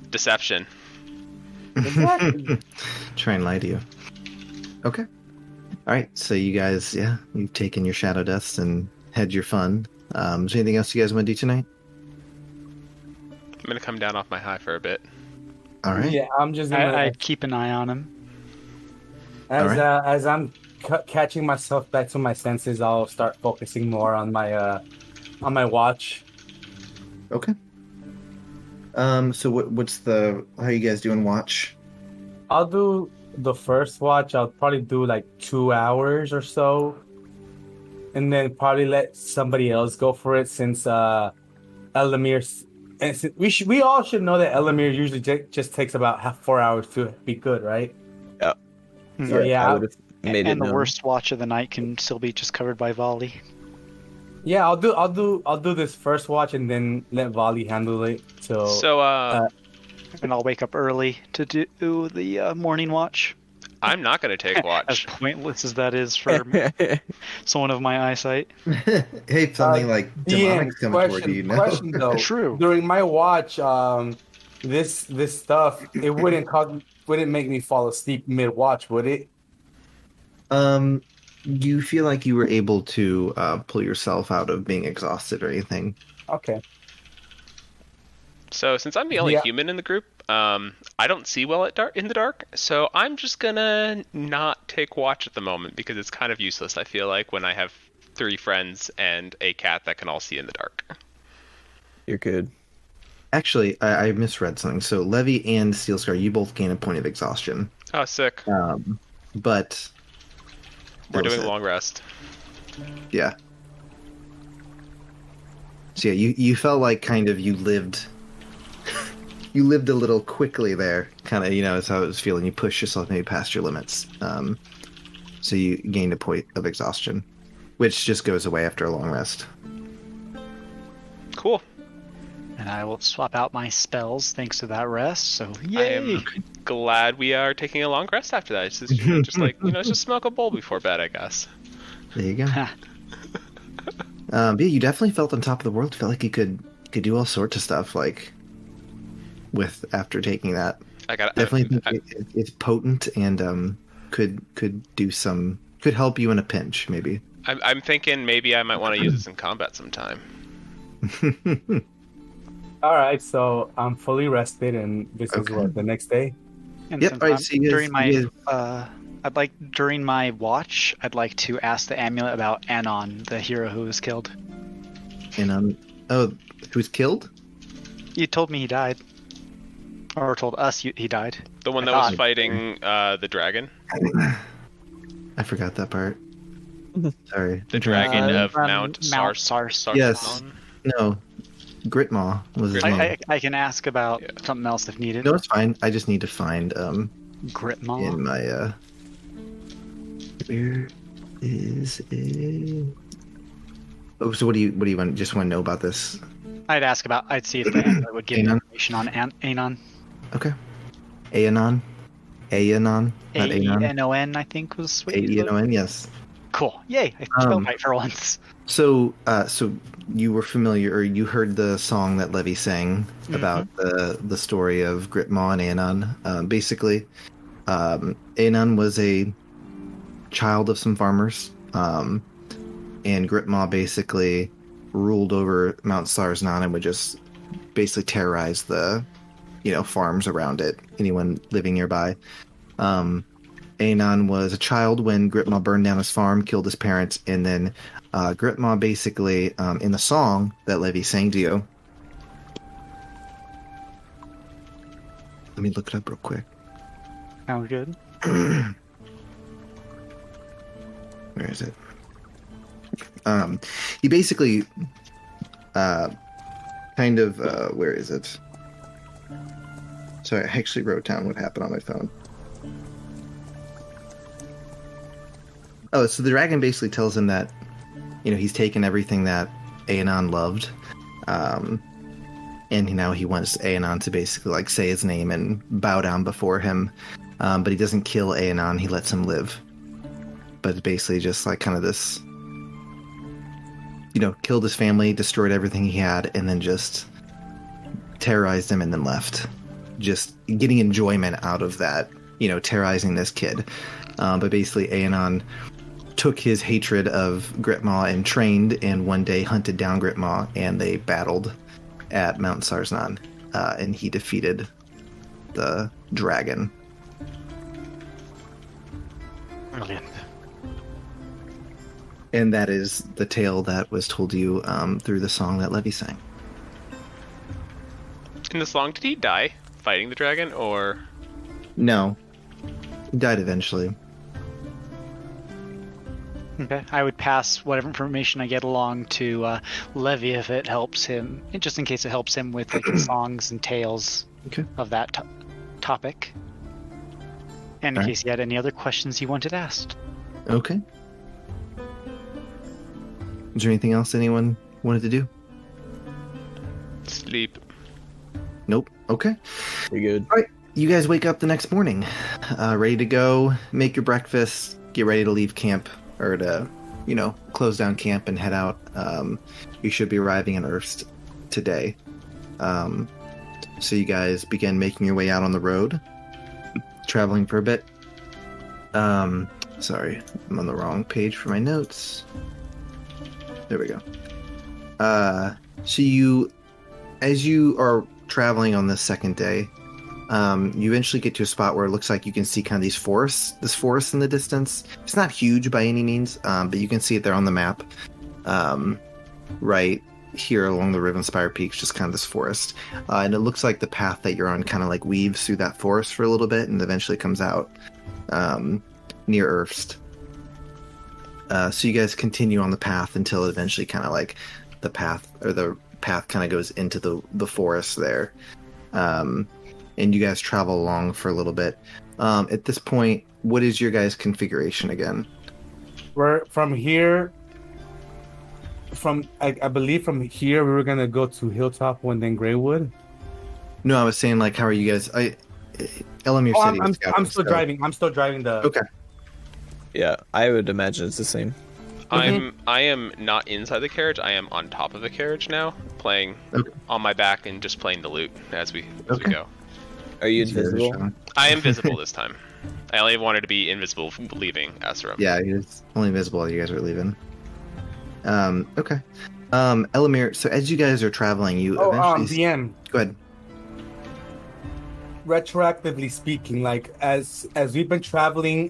deception.
Exactly.
Try and lie to you. Okay. All right. So you guys, you've taken your shadow dust and had your fun. Is there anything else you guys want to do tonight?
I'm gonna come down off my high for a bit.
All right.
Yeah, I'm just gonna,
I keep an eye on him.
as I'm catching myself back to my senses, I'll start focusing more on my watch.
Okay. So how you guys doing watch?
I'll do the first watch. I'll probably do like 2 hours or so, and then probably let somebody else go for it since Elamir. And we all should know that Elamir usually just takes about 4 hours to be good, right?
Yep.
So yeah,
I would've made it
And the
known.
worst watch of the night can still be just covered by volley.
yeah. I'll do this first watch and then let Volley handle it.
So,
And I'll wake up early to do the morning watch.
I'm not gonna take
As
watch.
pointless as that is for someone of my eyesight.
Hey, something like demonics coming toward you.
Question though.
True.
During my watch, this stuff it wouldn't make me fall asleep mid watch, would it?
You feel like you were able to pull yourself out of being exhausted or anything?
Okay.
So since I'm the only
Yeah.
human in the group, I don't see well in the dark. So I'm just gonna not take watch at the moment because it's kind of useless. I feel like when I have 3 friends and a cat that can all see in the dark.
You're good.
Actually, I misread something. So Levy and Steel Scar, you both gain a point of exhaustion.
Oh, sick.
But
We're
that was
doing
it.
long rest.
Yeah. So yeah, you felt like kind of you lived a little quickly there. Kind of, is how it was feeling. You pushed yourself maybe past your limits. So you gained a point of exhaustion, which just goes away after a long rest.
Cool.
And I will swap out my spells thanks to that rest. So
I
yay!
am glad we are taking a long rest after that. It's just, just like, let's just smoke a bowl before bed, I guess.
There you go. Yeah, you definitely felt on top of the world. Felt like you could do all sorts of stuff, like with after taking that.
I got
Definitely think it's potent and could help you in a pinch, maybe.
I'm thinking maybe I might want to use this in combat sometime.
All right, so I'm fully rested, and this is what, the next day?
And
Yep,
since
alright,
I'm-
so you guys-
during my watch, I'd like to ask the amulet about Anon, the hero who was killed.
And who's killed?
You told me he died, or told us he died.
The one
I
that was
thought-
fighting the dragon.
I forgot that part. Sorry.
The dragon of
from
Mount
Mount
Sars.
Yes. No, Gritmaw was his name.
I can ask about something else if needed.
No, it's fine. I just need to find
Gritmaw.
in my where is it? Oh, so what do you want? Just want to know about this?
I'd see if the amulet would give me
Anon?
information on Anon.
Okay. Aenon, not Anon.
A-E-N-O-N, I think was what you said.
A-E-N-O-N. Yes.
Cool. Yay! I spelled right for once.
So you were familiar, or you heard the song that Levy sang about the story of Gritmaw and Anon. Basically, Anon was a child of some farmers, and Gritmaw basically ruled over Mount Sarsnan and would just basically terrorize the, farms around it, anyone living nearby. Anon was a child when Gritmaw burned down his farm, killed his parents, and then Gritmaw basically, in the song that Levy sang to you. Let me look it up real quick.
Sounds good.
Where is it? He basically, where is it? Sorry, I actually wrote down what happened on my phone. Oh, so the dragon basically tells him that, he's taken everything that Aenon loved, and now he wants Aenon to basically say his name and bow down before him, but he doesn't kill Aenon; he lets him live. But it's basically just kind of this, killed his family, destroyed everything he had, and then just terrorized him and then left, just getting enjoyment out of that, terrorizing this kid. But basically, Aenon took his hatred of Gritmaw and trained, and one day hunted down Gritmaw, and they battled at Mount Sarsnan, and he defeated the dragon.
Brilliant.
And that is the tale that was told to you through the song that Levy sang.
In the song, did he die fighting the dragon, or?
No. He died eventually.
Okay, I would pass whatever information I get along to Levy if it helps him, just in case it helps him with songs and tales of that topic. And in case he had any other questions he wanted asked.
Okay. Is there anything else anyone wanted to do?
Sleep.
Nope. Okay.
Pretty good.
All right. You guys wake up the next morning, ready to go, make your breakfast, get ready to leave camp, or to, close down camp and head out. You should be arriving in Erst today. So you guys begin making your way out on the road, traveling for a bit. Sorry, I'm on the wrong page for my notes. There we go. So as you are traveling on this second day, you eventually get to a spot where it looks like you can see kind of this forest in the distance. It's not huge by any means, but you can see it there on the map. Right here along the Rivenspire Peaks, just kind of this forest. And it looks like the path that you're on kind of like weaves through that forest for a little bit and eventually comes out near Erfst. So you guys continue on the path until it eventually kind of like the path kind of goes into the forest there. And you guys travel along for a little bit. At this point, what is your guys' configuration again?
We're from here. I believe from here we were gonna go to Hilltop and then Greywood.
No, I was saying like, how are you guys? Elamir
Oh,
said he was scouting,
I'm still
so-
driving. I'm still driving the.
Okay.
Yeah, I would imagine it's the same.
I am not inside the carriage. I am on top of the carriage now, playing on my back and just playing the loot as we go.
Are you invisible?
I am visible this time. I only wanted to be invisible leaving Eserim.
Yeah, he was only visible as you guys were leaving. Okay. Elamir, so as you guys are traveling, you eventually...
BM.
Go ahead.
Retroactively speaking, like as we've been traveling,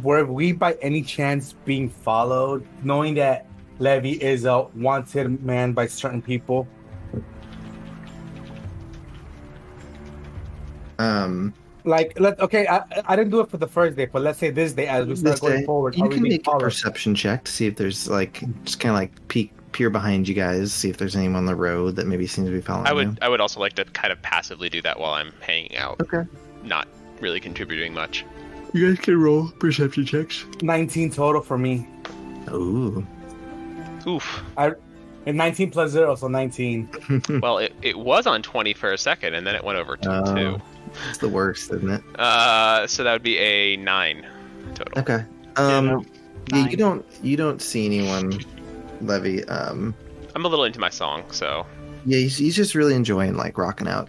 were we by any chance being followed, knowing that Levy is a wanted man by certain people? Like, I didn't do it for the first day, but let's say this day, as we start going forward,
you
are we
can
being
make a
followed?
perception check to see if there's like, just kind of like peer behind you guys, see if there's anyone on the road that maybe seems to be following you.
I would also like to kind of passively do that while I'm hanging out.
Okay.
Not really contributing much.
You guys can roll perception checks.
19 total for me.
Ooh.
Oof.
And 19 plus 0, so 19.
Well, it was on 20 for a second, and then it went over to 2.
It's the worst, isn't it?
So that would be a 9 total.
Okay.
Yeah,
You don't see anyone, Levy.
I'm a little into my song, so...
Yeah, he's just really enjoying like rocking out.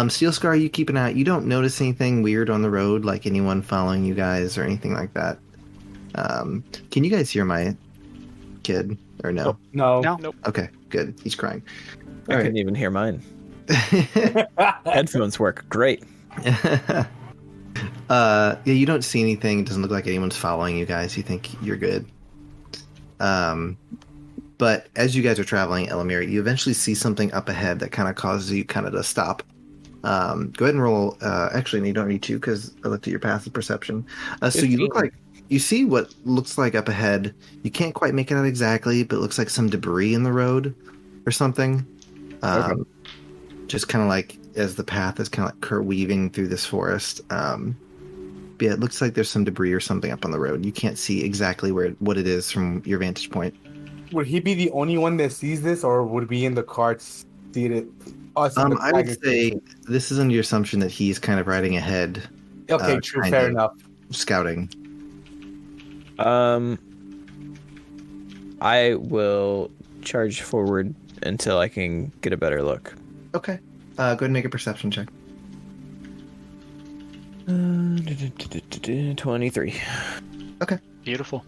Steel Scar, you keep an eye out. You don't notice anything weird on the road, like anyone following you guys or anything like that. Can you guys hear my kid or no?
No.
Nope.
Okay, good. He's crying.
I
All
couldn't even hear mine.
right.
Headphones work great.
Yeah, you don't see anything. It doesn't look like anyone's following you guys. You think you're good. But as you guys are traveling, Elamir, you eventually see something up ahead that kind of causes you kind of to stop. Go ahead and roll. Actually, no, you don't need to because I looked at your passive perception. So you look like you see what looks like up ahead. You can't quite make it out exactly, but it looks like some debris in the road or something. Just kind of like as the path is kind of like weaving through this forest. But yeah, it looks like there's some debris or something up on the road. You can't see exactly what it is from your vantage point.
Would he be the only one that sees this, or would we in the carts see it?
I would say this is under your assumption that he's kind of riding ahead.
Okay, true,
kind
fair
of
enough.
Scouting.
I will charge forward until I can get a better look.
Okay. Go ahead and make a perception check.
23.
Okay.
Beautiful.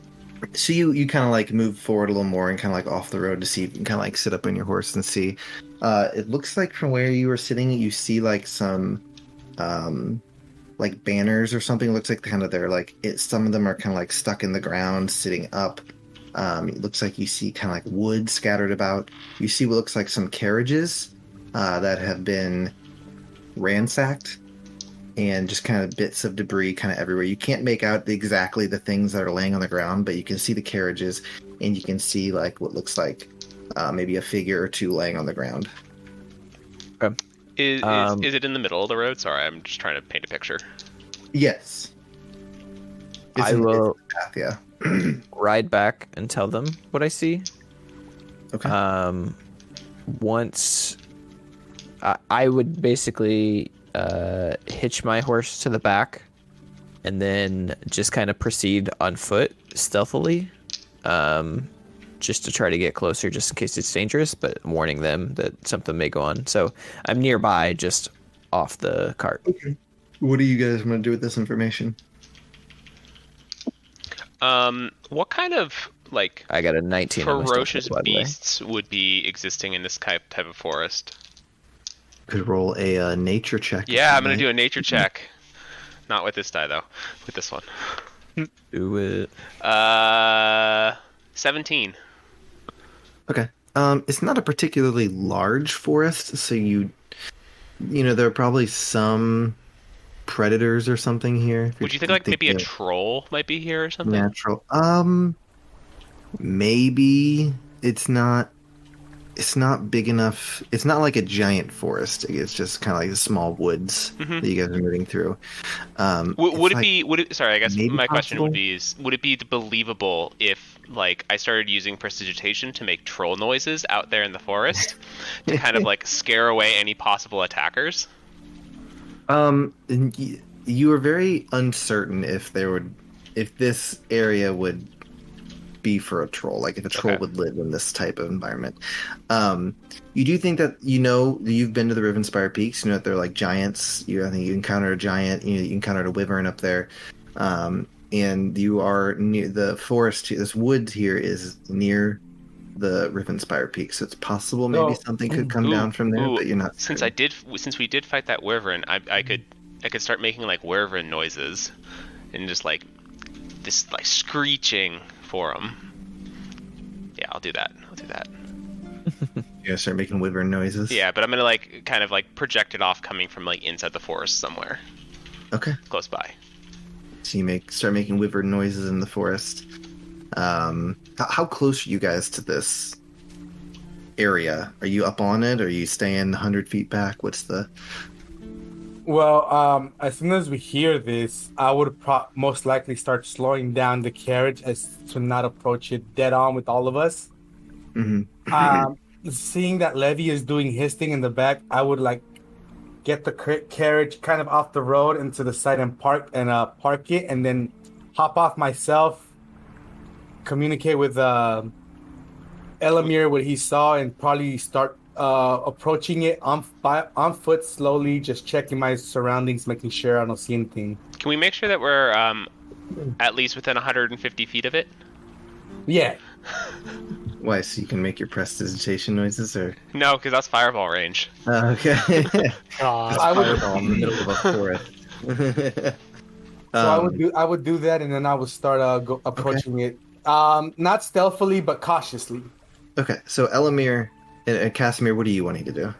So you kind of like move forward a little more and kind of like off the road to see if you can kind of like sit up on your horse and see. It looks like from where you were sitting, you see like some like banners or something. It looks like kind of they're like some of them are kind of like stuck in the ground, sitting up. It looks like you see kind of like wood scattered about. You see what looks like some carriages that have been ransacked. And just kind of bits of debris kind of everywhere. You can't make out exactly the things that are laying on the ground, but you can see the carriages, and you can see like what looks like maybe a figure or two laying on the ground.
Okay.
Is it in the middle of the road? Sorry, I'm just trying to paint a picture.
Yes.
I will
path, yeah.
ride back and tell them what I see.
Okay.
Once I would basically hitch my horse to the back and then just kind of proceed on foot stealthily, just to try to get closer just in case it's dangerous, but warning them that something may go on. So I'm nearby, just off the cart.
Okay. What do you guys want to do with this information?
What kind of like
I got a 19 on my
ferocious
stealth, by the way.
beasts would be existing in this type of forest?
Could roll a nature check.
Yeah, I'm gonna do a nature check. Not with this die though. With this one.
Do it.
17.
Okay. It's not a particularly large forest, so there are probably some predators or something here.
Would you think like maybe a troll might be here or something?
Natural. Maybe it's not big enough. It's not like a giant forest. It's just kind of like the small woods that you guys are moving through.
Sorry, I guess my question would be would it be believable if like I started using prestidigitation to make troll noises out there in the forest to kind of like scare away any possible attackers?
You were very uncertain if this area would be for a troll, like if a troll would live in this type of environment. You do think that you've been to the Rivenspire Peaks. You know that they're like giants. I think you encountered a giant. You encountered a wyvern up there, and you are near the forest. This woods here is near the Rivenspire Peaks, so it's possible maybe something could come down from there, but you're not.
Since we did fight that wyvern, I could start making like wyvern noises, and just like this like screeching for him. Yeah, I'll do that.
You're gonna start making wyvern noises?
Yeah, but I'm gonna like kind of like project it off coming from like inside the forest somewhere.
Okay.
Close by.
So you start making wyvern noises in the forest. How close are you guys to this area? Are you up on it? Or are you staying 100 feet back? What's the...
Well, as soon as we hear this, I would most likely start slowing down the carriage as to not approach it dead on with all of us. Seeing that Levy is doing his thing in the back, I would like get the carriage kind of off the road into the side and park it, and then hop off myself, communicate with Elamir what he saw, and probably start approaching it on foot slowly, just checking my surroundings, making sure I don't see anything.
Can we make sure that we're at least within 150 feet of it?
Yeah.
Why, so you can make your prestidigitation noises, or?
No, because that's fireball range.
Okay.
God.
Fireball in the middle of a forest.
So I would do that, and then I would start approaching it, not stealthily but cautiously.
Okay, so Elamir and Casimir, what are you wanting to do?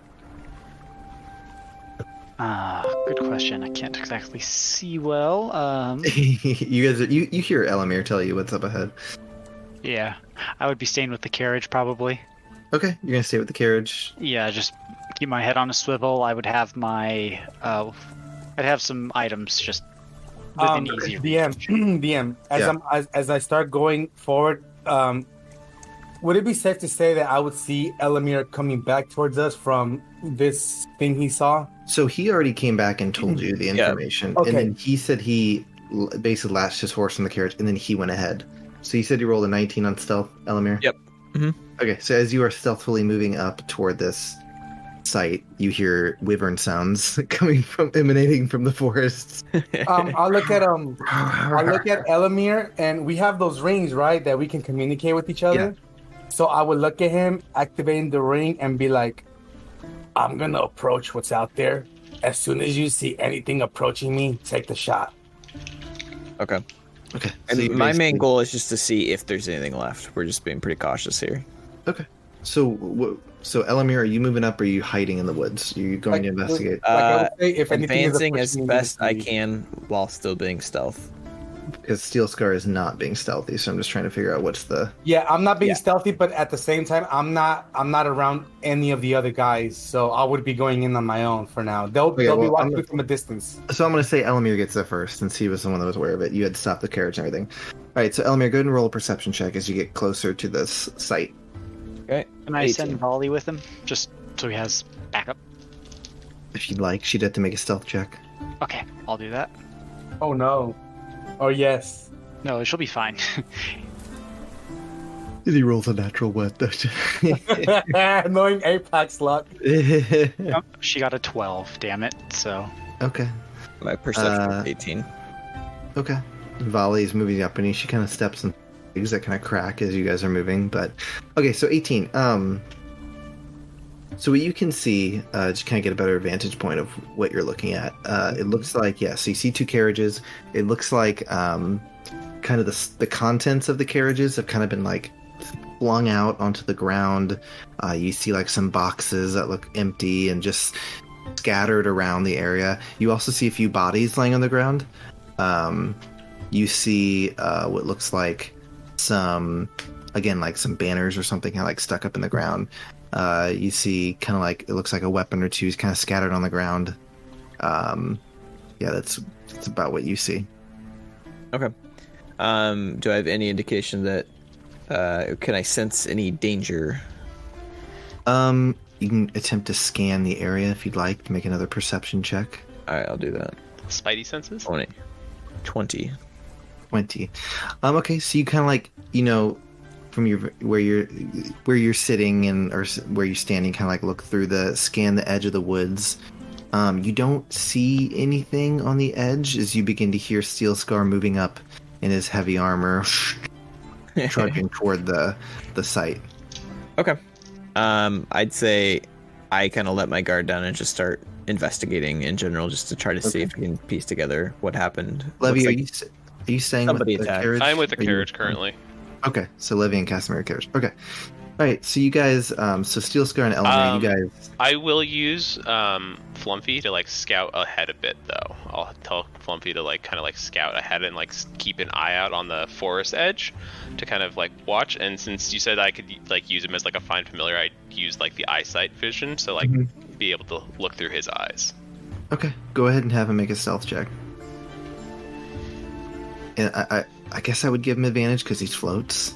Good question. I can't exactly see well.
You guys, you hear Elamir tell you what's up ahead.
Yeah, I would be staying with the carriage probably.
Okay, you're gonna stay with the carriage.
Yeah, just keep my head on a swivel. I would have my, I'd have some items just within easy reach.
DM. As I start going forward, would it be safe to say that I would see Elamir coming back towards us from this thing he saw?
So he already came back and told you the information,
Okay.
And then he said he basically latched his horse in the carriage, and then he went ahead. So you said you rolled a 19 on stealth, Elamir?
Yep. Mm-hmm.
Okay, so as you are stealthily moving up toward this site, you hear wyvern sounds emanating from the forests.
I'll look at Elamir, and we have those rings, right, that we can communicate with each other. Yeah. So I would look at him, activating the ring, and be like, I'm gonna approach what's out there. As soon as you see anything approaching me, take the shot.
Okay.
Okay.
And
so
my main goal is just to see if there's anything left. We're just being pretty cautious here.
Okay. So Elamir, are you moving up, or are you hiding in the woods? Are you going to investigate?
I would say if
Advancing as best I can while still being stealth.
Because Steel Scar is not being stealthy, so I'm just trying to figure out what's the...
Yeah, I'm not being stealthy, but at the same time, I'm not around any of the other guys, so I would be going in on my own for now. They'll be watching me from a distance.
So I'm going to say Elamir gets there first, since he was the one that was aware of it. You had to stop the carriage and everything. All right, so Elamir, go ahead and roll a perception check as you get closer to this site.
Okay.
Can I send Volley with him, just so he has backup?
If you'd like, she'd have to make a stealth check.
Okay, I'll do that.
Oh no. Oh yes.
No, she'll be fine.
He rolls a natural one, don't you?
Knowing Apex luck.
She got a 12, damn it, so...
Okay.
My perception is 18.
Okay. Volley's moving up, and she kind of steps and things that kind of crack as you guys are moving. But okay, so 18. So what you can see, just kind of get a better vantage point of what you're looking at. It looks like, so you see two carriages. It looks like kind of the contents of the carriages have kind of been like flung out onto the ground. You see like some boxes that look empty and just scattered around the area. You also see a few bodies laying on the ground. You see what looks like some banners or something kind of like stuck up in the ground. You see kind of like, it looks like a weapon or two is kind of scattered on the ground. That's about what you see.
Okay. Do I have any indication that can I sense any danger?
You can attempt to scan the area if you'd like to make another perception check.
All right, I'll do that.
Spidey senses?
20.
20. Okay, so you kind of like, from where you're sitting or where you're standing, kind of like look through scan the edge of the woods. You don't see anything on the edge as you begin to hear Steel Scar moving up in his heavy armor, trudging toward the site.
Okay. I'd say I kind of let my guard down and just start investigating in general, just to try to see if we can piece together what happened.
Levy, are you staying with the
attacked.
carriage?
I'm with the carriage currently.
Okay, so Levy and Casimir are carriage. Okay. All right, so you guys, so Steel Scar and Elamir, you guys...
I will use Flumpy to like scout ahead a bit, though. I'll tell Flumpy to like kind of like scout ahead and like keep an eye out on the forest edge to kind of like watch. And since you said I could like use him as like a find familiar, I'd use like the eyesight vision, so like be able to look through his eyes.
Okay, go ahead and have him make a stealth check. And I guess I would give him advantage because he floats.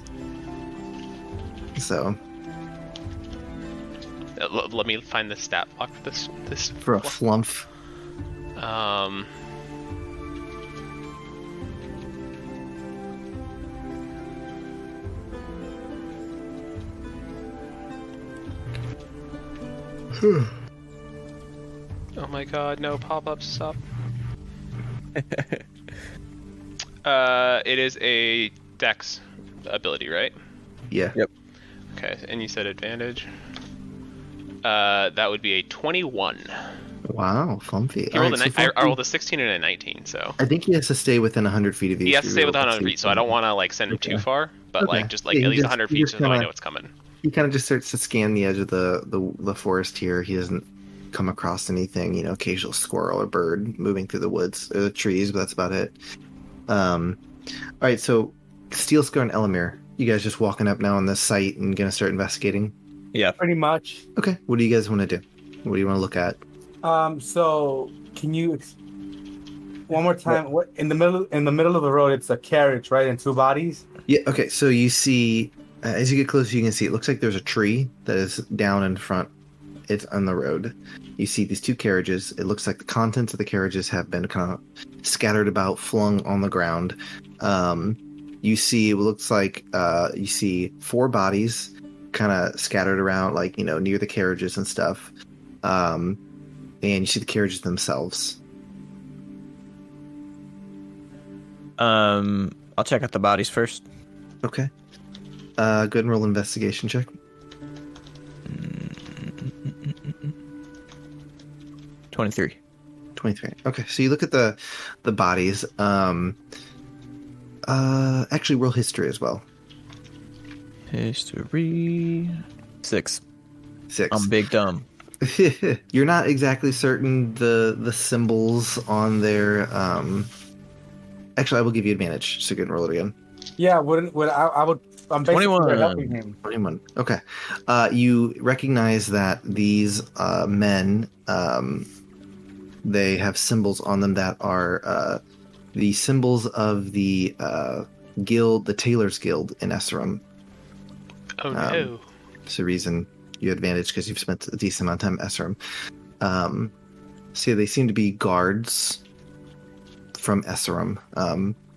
So
let me find the stat block for this
for a flump.
Oh my god, no pop-ups, stop. It is a dex ability, right?
Yeah.
Yep.
Okay, and you said advantage. That would be a 21.
Wow, Flumpy.
I rolled a 16 and a 19, so...
I think he has to stay within 100 feet of you.
He has to stay within 100 feet, so I don't want to like send him too far, but like just like at least 100 feet so I know what's coming.
He kind of just starts to scan the edge of the forest here. He doesn't come across anything, occasional squirrel or bird moving through the woods or the trees, but that's about it. All right, so Steel Scar and Elamir, you guys just walking up now on this site and gonna start investigating?
Yeah.
Pretty much.
Okay, what do you guys want to do? What do you want to look at?
So can you one more time? What in the middle of the road? It's a carriage, right? And two bodies.
Yeah. Okay. So you see, as you get closer, you can see it looks like there's a tree that is down in front. It's on the road. You see these two carriages. It looks like the contents of the carriages have been kind of scattered about, flung on the ground. You see, it looks like you see four bodies kind of scattered around, like, near the carriages and stuff. And you see the carriages themselves.
I'll check out the bodies first.
Okay. Go ahead and roll an investigation check.
23.
23. Okay, so you look at the bodies. Actually, roll history as well.
History 6.
6.
I'm big dumb.
You're not exactly certain the symbols on their. Actually, I will give you advantage. So go ahead and roll it again.
Yeah, I would. I'm basically
21.
helping him.
21. Okay. You recognize that these men, they have symbols on them that are the symbols of the guild, the Tailors Guild in Eserim.
Oh no.
It's the reason you advantage because you've spent a decent amount of time in Eserim. So yeah, they seem to be guards from Eserim.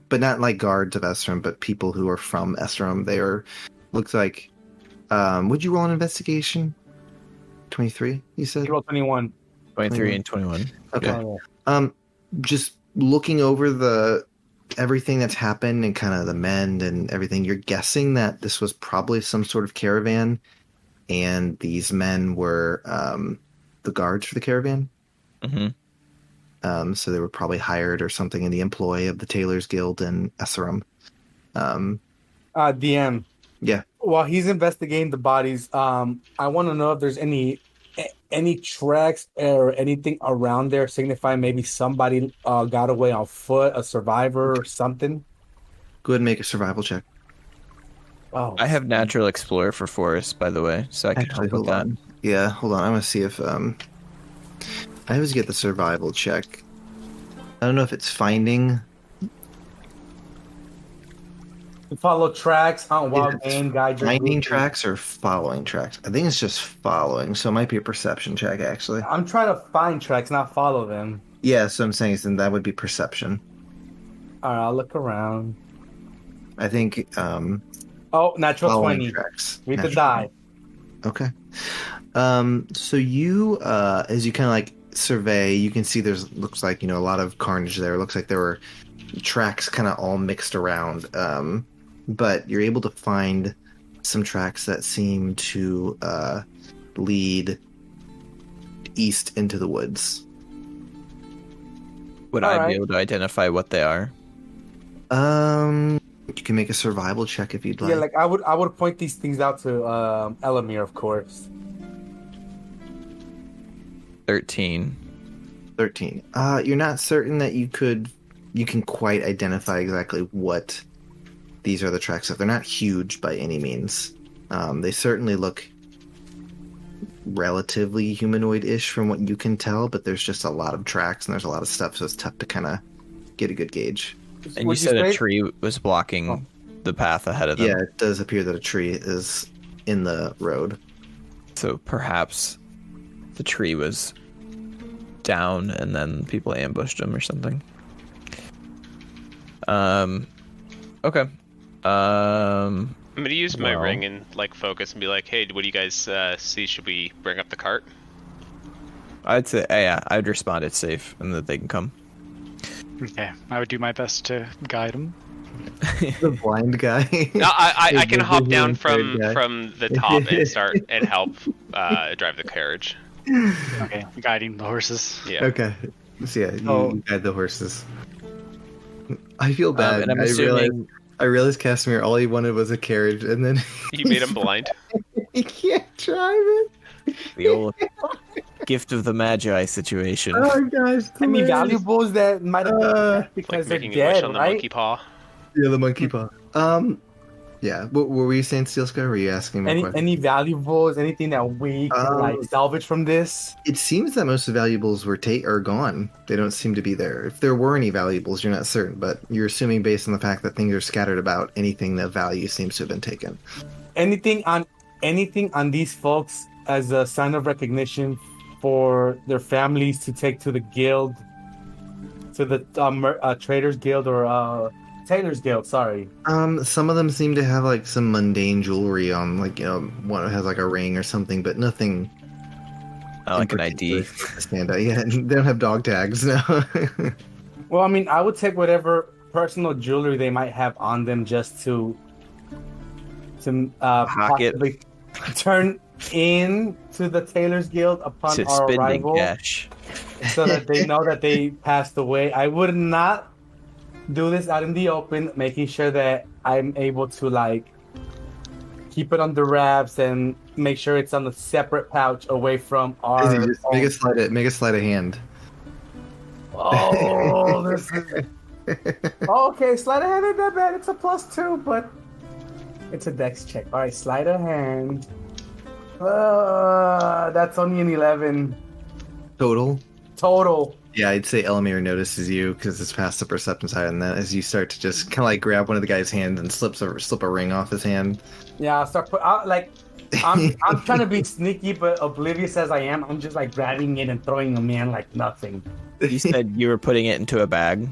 But not like guards of Eserim, but people who are from Eserim. They are, looks like, would you roll an investigation? 23, you said?
You roll 21.
23 and 21.
Okay.
Yeah.
Just looking over everything that's happened and kind of the mend and everything, you're guessing that this was probably some sort of caravan, and these men were the guards for the caravan.
Mm-hmm.
So they were probably hired or something in the employ of the Tailors Guild in Eserim.
DM.
Yeah.
While he's investigating the bodies, I want to know if there's any tracks or anything around there signifying maybe somebody got away on foot, a survivor or something.
Go ahead and make a survival check.
Oh,
I have natural explorer for forest, by the way, so I can help with
hold
that.
on. Yeah, hold on. I'm gonna see if I always get the survival check. I don't know if it's finding.
follow tracks, hunt wild
It's
game, guide your
finding
group.
tracks or following tracks. I think it's just following, so it might be a perception check actually.
I'm trying to find tracks, not follow them.
Yeah, so I'm saying is then that would be perception.
All right, I'll look around.
I think
Oh, natural
following
20.
tracks.
Read the
Natural
die.
20. Okay. So you as you kind of like survey, you can see looks like, a lot of carnage there. It looks like there were tracks kind of all mixed around. But you're able to find some tracks that seem to lead east into the woods.
Would
All
I
right.
be able to identify what they are?
You can make a survival check if you'd like.
Yeah, like I would point these things out to Elamir, of course.
13.
13. You're not certain that you can quite identify exactly what these are the tracks of. They're not huge by any means. They certainly look relatively humanoid-ish from what you can tell, but there's just a lot of tracks and there's a lot of stuff, so it's tough to kind of get a good gauge.
And
Would
you said a
say-
tree was blocking the path ahead of them.
Yeah, it does appear that a tree is in the road.
So perhaps the tree was down and then people ambushed him or something. Okay.
I'm gonna use my
Well.
ring and like focus and be like, "Hey, what do you guys see? Should we bring up the cart?"
I'd say, yeah, I'd respond it's safe and that they can come.
Okay, I would do my best to guide him.
The blind guy.
No, I can
The
hop down
visual impaired guy.
from the top and start and help drive the carriage.
Okay, guiding the horses.
Yeah.
Okay. So yeah, you
Oh.
guide the horses. I feel bad.
and I'm
I
assuming
realized Casimir, all he wanted was a carriage, and then
You made him blind.
he can't drive it.
the old gift of the Magi situation.
Oh gosh.
Any
hilarious.
valuables that might have been because
Like
they're
making a wish
dead,
on the
right?
monkey paw.
Yeah, the monkey paw. Yeah. What were you saying, Steel Sky? Were you asking me a question?
Any valuables, anything that we can like salvage from this?
It seems that most of the valuables are gone. They don't seem to be there. If there were any valuables, you're not certain, but you're assuming based on the fact that things are scattered about, anything of value seems to have been taken.
Anything on these folks as a sign of recognition for their families to take to the guild, to the Traders Guild or Tailors Guild. Sorry.
Some of them seem to have like some mundane jewelry on, like, one has like a ring or something, but nothing.
I like an ID.
Stand out. Yeah, they don't have dog tags. No.
Well, I mean, I would take whatever personal jewelry they might have on them just to
Pocket.
possibly turn in to the Tailors Guild upon
To
our
spending
arrival,
cash.
so that they know that they passed away. I would not do this out in the open, making sure that I'm able to like keep it under wraps and make sure it's on a separate pouch away from our.
Just make a sleight of hand.
Oh, this is. Okay, sleight of hand ain't that bad. It's a +2, but it's a dex check. All right, sleight of hand. That's only an 11
Total.
total.
Yeah, I'd say Elamir notices you because it's past the perception side, and then as you start to just kind of like grab one of the guy's hands and slip a ring off his hand.
Yeah, I'll start I'm trying to be sneaky, but oblivious as I am, I'm just like grabbing it and throwing them in like nothing
You said you were putting it into a bag.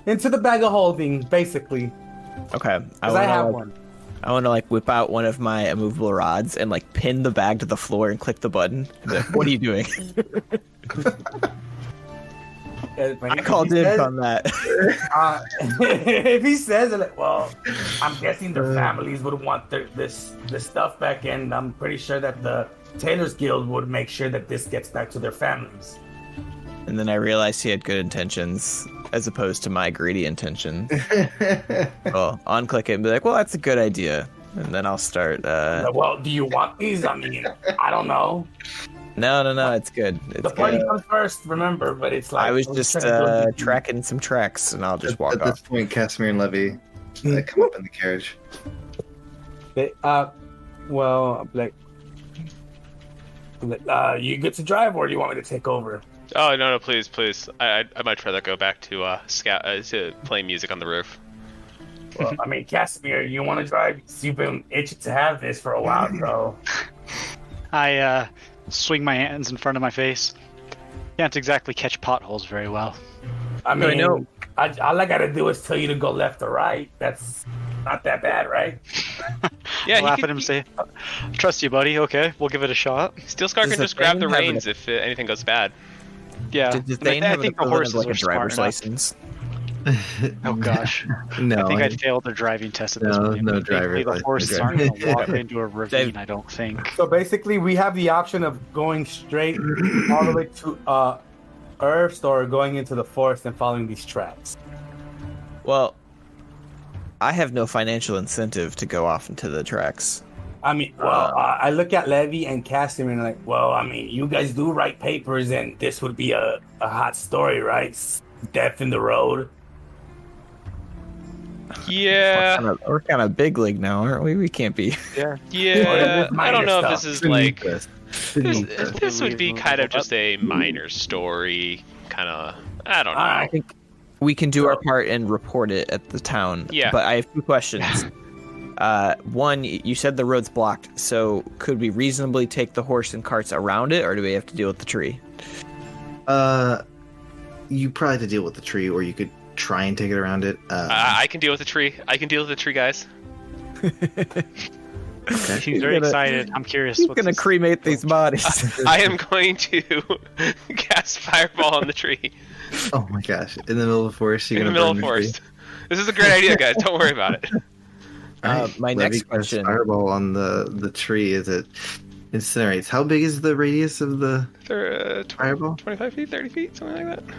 into the bag of holding, basically,
Okay.
because I have one.
I want to like whip out one of my immovable rods and like pin the bag to the floor and click the button. Like, what are you doing? I called in on that.
If he says it, like, well, I'm guessing their families would want this stuff back, and I'm pretty sure that the Tailors Guild would make sure that this gets back to their families.
And then I realized he had good intentions as opposed to my greedy intentions. Well, unclick it and be like, well, that's a good idea. and then I'll start.
Well, do you want these? I mean, I don't know.
No, it's good. It's
The party
good.
comes first, remember, but it's like...
I was just tracking some tracks, and I'll just walk
At this
off.
point, Casimir and Levy come up in the carriage.
You good to drive, or do you want me to take over?
Oh no, please. I'd much rather go back to to playing music on the roof.
Well, I mean, Casimir, you want to drive? You've been itching to have this for a while, bro.
I swing my hands in front of my face. Can't exactly catch potholes very well.
I mean,
I know.
All I gotta do is tell you to go left or right. That's not that bad, right?
Yeah,
I'll laugh at him and say, "Trust you, buddy. Okay, we'll give it a shot."
Steelscar
Does
can
the
just grab
thing
the
have
reins if anything goes bad.
Yeah,
Did
and
Thane
I
have
think
the
the horses
like
were
a
smart
driver's
enough.
license?
Oh gosh,
No,
I think I failed the driving test at this
No,
point.
no
Thankfully,
driver's
the
license.
horses aren't going to walk into a ravine. I don't think.
So basically, we have the option of going straight all the way to Earth or going into the forest and following these tracks.
Well, I have no financial incentive to go off into the tracks.
I mean, I look at Levy and Casimir and like, well, I mean, you guys do write papers, and this would be a hot story, right? Death in the road.
Yeah,
We're kind of big league now, aren't we? We can't be.
yeah.
Well,
I don't know if this
stuff.
is like
Beneath us.
this would be kind of just a minor story, kind of. I don't know.
I
think we can do our part and report it at the town.
Yeah.
But I have two questions. One, you said the road's blocked, so could we reasonably take the horse and carts around it, or do we have to deal with the tree?
You probably have to deal with the tree, or you could try and take it around it.
I can deal with the tree. I can deal with the tree, guys.
Okay.
He's very excited. I'm curious.
He's
what's
gonna
his-
cremate these bodies.
I am going to cast fireball on the tree
Oh my gosh! In the middle of the forest, you're
in the
gonna
middle of the
burn the
forest. This is a great idea, guys. Don't worry about it.
tree? Alright,
My
Levy
next
casts
question.
Fireball on the tree as it incinerates. How big is the radius of the
They're 20,
fireball?
25 feet, 30 feet, something like that.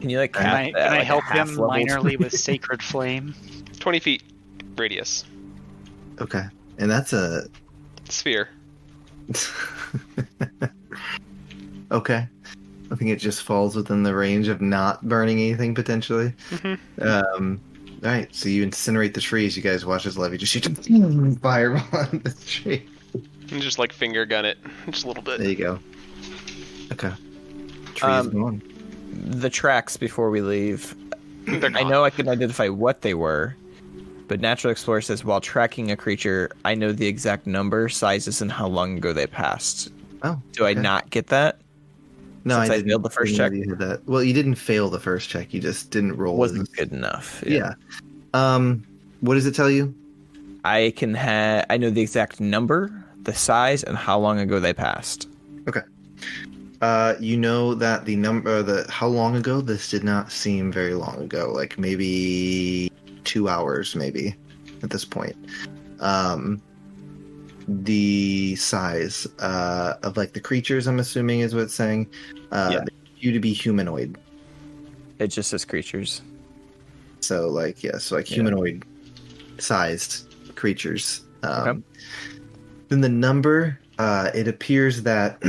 Can you
Can
cast
I,
that,
can I
like,
help
at half
him
level?
minorly with Sacred Flame?
20 feet radius.
Okay, and that's a
Sphere.
okay. I think it just falls within the range of not burning anything potentially.
Mhm.
All right, so you incinerate the trees. You guys watch as Levy just shoot fireball on the tree.
And just like finger gun it. Just a little
There
bit.
you go. Okay. Tree is gone.
The tracks before we leave.
They're
I
gone.
know I can identify what they were, but Natural Explorer says while tracking a creature, I know the exact number, sizes, and how long ago they passed.
Oh,
Do I
okay.
not get that?
No,
since I
didn't.
failed the first
Didn't know
check?
You had that. Well, you didn't fail the first check. You just didn't roll.
Wasn't good enough.
Yeah. What does it tell you?
I know the exact number, the size, and how long ago they passed.
Okay. You know that the number, how long ago? This did not seem very long ago. Like maybe 2 hours, maybe at this point. The size of like the creatures, I'm assuming, is what it's saying.
Yeah.
You to be humanoid.
It just says creatures.
So like humanoid sized creatures.
Okay.
Then the number, it appears that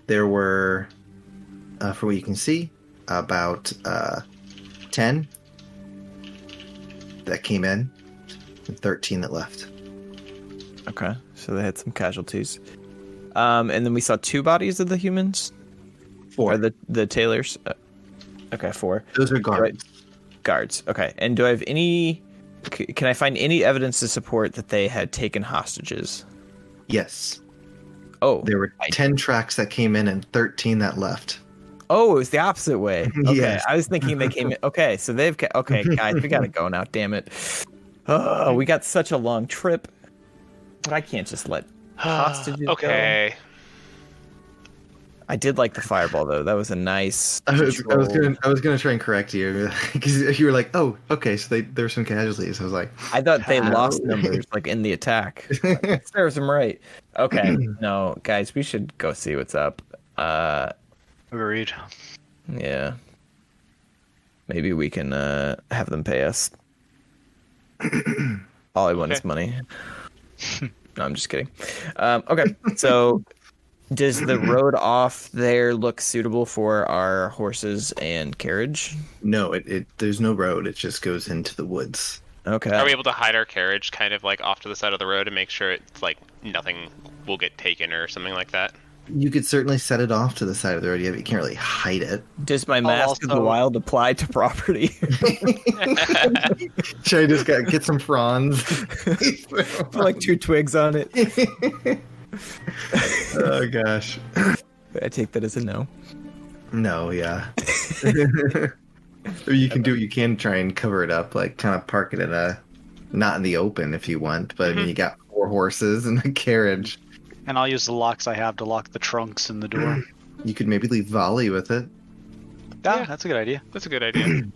there were, for what you can see, about 10 that came in and 13 that left.
Okay, so they had some casualties. And then we saw 2 bodies of the humans?
4.
Or the tailors? Okay, 4.
Those are guards.
Right. Guards, okay. And do I have any... Can I find any evidence to support that they had taken hostages?
Yes.
Oh,
There were 10 tracks that came in and 13 that left.
oh, it was the opposite way. Okay,
Yes.
I was thinking they came in... Okay, so they've... Okay, guys, we gotta go now, damn it. Oh, we got such a long trip. But I can't just let hostages go.
Okay.
I did like the fireball, though. That was a nice...
I was
controlled-
gonna try and correct you because you were like, oh, okay, so there were some casualties. I was like,
I thought they
How?
lost numbers, like, in the attack. Like, serves them right. Okay, no, guys, we should go see what's up.
Agreed.
Yeah. Maybe we can have them pay us. All I want is money. No, I'm just kidding. Okay, so does the road off there look suitable for our horses and carriage?
No, there's no road. It just goes into the woods.
Okay.
Are we able to hide our carriage kind of like off to the side of the road and make sure it's like nothing will get taken or something like that?
You could certainly set it off to the side of the road. You can't really hide it.
Does my Mask of the Wild apply to property?
Should I just get some fronds?
Put like 2 twigs on it.
Oh gosh.
I take that as a no.
No, yeah. Or you can try and cover it up, like kind of park it in not in the open if you want, but I mean you got 4 horses and a carriage.
And I'll use the locks I have to lock the trunks and the door.
You could maybe leave Volley with it.
Yeah, that's a good idea.
That's a good idea.
Leave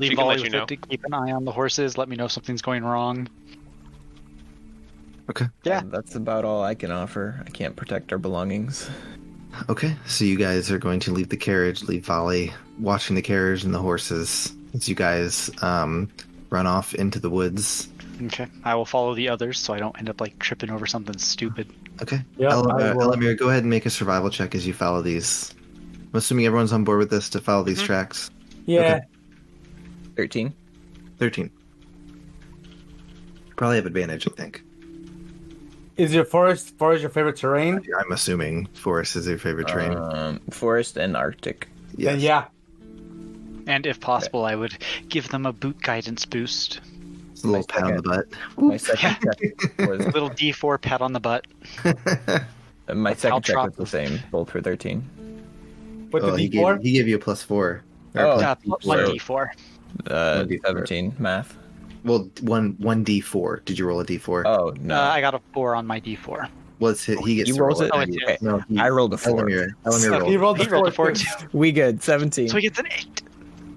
She can
Volley
let you
with
know.
it to keep an eye on the horses. Let me know if something's going wrong.
Okay.
Yeah.
That's about all I can offer. I can't protect our belongings.
Okay, so you guys are going to leave the carriage, leave Volley watching the carriage and the horses as you guys run off into the woods.
Okay. I will follow the others so I don't end up like tripping over something stupid.
Okay.
Yeah, I will.
Elamir, go ahead and make a survival check as you follow these. I'm assuming everyone's on board with this to follow these tracks.
Yeah.
Okay.
13.
13. Probably have advantage, I think.
Is your forest your favorite terrain?
I'm assuming forest is your favorite terrain.
Forest and Arctic.
Then yeah.
And if possible, I would give them a boot guidance boost.
It's a little pat on the butt.
My second check was
Little D4 pat on the butt.
my second check was
Caltrop.
the same. Both for 13.
With the
he
D4?
gave you a +4. Or
Oh.
plus
One
D4.
D4.
17 math.
Well, one D4. Did you roll a D4?
Oh no.
I got a 4 on my D4.
He gets
You
to roll
rolled it?
Oh,
it.
it's
Okay.
No,
I rolled a 4.
Elamir
So
rolled.
He rolled the
He rolled a 4
too.
too.
We good. 17.
So he gets an 8.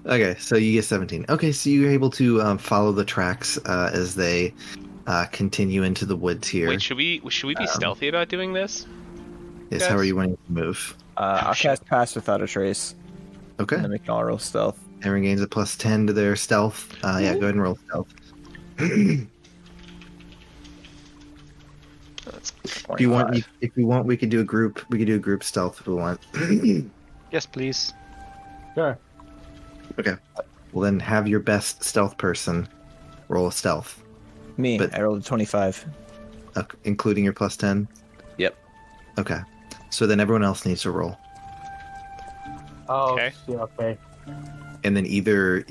Okay, so you get 17. Okay, so you're able to follow the tracks as they continue into the woods here.
Wait, should we be stealthy about doing this?
Yes, how are you wanting to move?
I'll cast Pass Without a Trace.
Okay.
And then we can all roll stealth.
Everyone gains a +10 to their stealth. Yeah, go ahead and roll stealth. If you want, we could do a group. We could do a group stealth if we want.
Yes, please.
Sure.
Okay. Well, then have your best stealth person roll a stealth,
Me,
But-
I rolled a 25.
including your +10.
Yep.
Okay. So then everyone else needs to roll,
Oh,
Okay.
yeah, okay.
and then either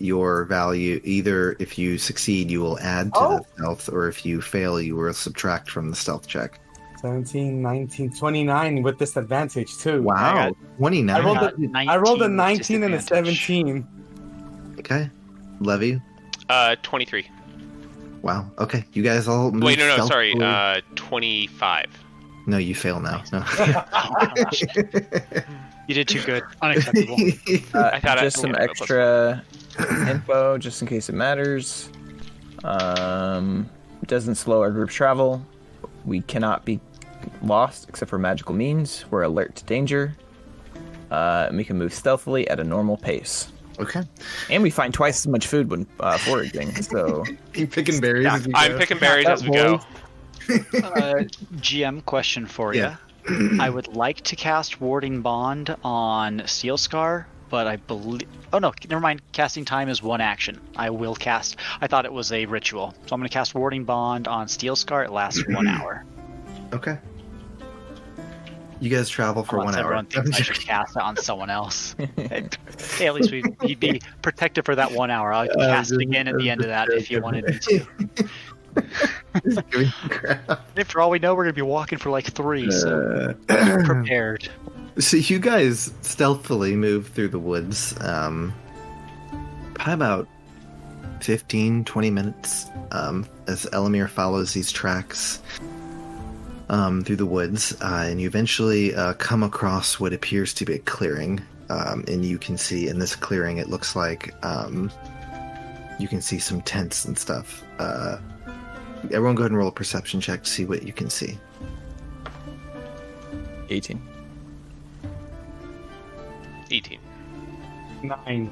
if you succeed, you will add to the stealth, or if you fail, you will subtract from the stealth check.
17, 19, 29 with disadvantage too.
Wow, 29.
I rolled,
got
I rolled a
19 with
19 and a
disadvantage.
17.
Okay. Levy.
23.
Wow. Okay. You guys all move
Wait, no, sorry.
stealthily.
25.
No, you fail now. No.
Oh, gosh. You did too good. Unacceptable.
I thought
Just some extra info, just in case it matters. It doesn't slow our group travel. We cannot be lost except for magical means. We're alert to danger. And we can move stealthily at a normal pace.
Okay.
And we find twice as much food when foraging. So
You picking berries as you
I'm
go?
picking berries as we go.
GM question for you.
Yeah.
I would like to cast Warding Bond on Steel Scar, but I believe... Oh no, never mind. Casting time is 1 action. I will cast... I thought it was a ritual. So I'm going to cast Warding Bond on Steel Scar. It lasts 1 hour.
Okay. You guys travel for
Unless
1 hour.
everyone thinks I should cast it on someone else. Hey, at least you'd be protected for that 1 hour. I'll cast it again at the end of that if you wanted me to.
Crap.
And for all we know, we're going to be walking for like 3, so prepared.
So you guys stealthily move through the woods. Probably about 15, 20 minutes as Elamir follows these tracks through the woods. And you eventually come across what appears to be a clearing. And you can see in this clearing, it looks like you can see some tents and stuff. Everyone go ahead and roll a perception check to see what you can see.
18.
18.
9.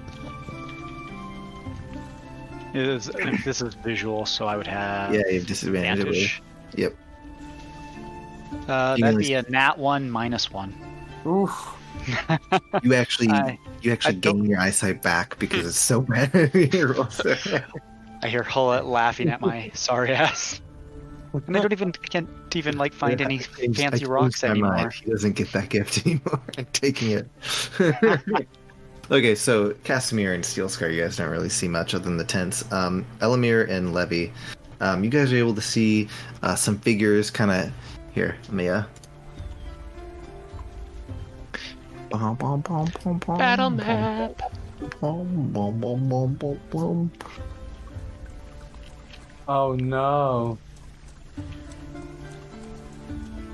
This is visual, so I would have
Yeah, you have disadvantage.
advantage.
Yep.
That'd be a nat 1 -1.
Oof.
You actually
I
gain
don't-
your eyesight back because it's so bad.
I hear Hullet laughing at my sorry ass. And I can't even like find any
I
fancy rocks
changed my mind.
anymore.
He doesn't get that gift anymore. I'm taking it. Okay, so Casimir and Steel Scar, you guys don't really see much other than the tents. Elamir and Levy, you guys are able to see some figures kind of here. Let me
Battle map.
Oh no.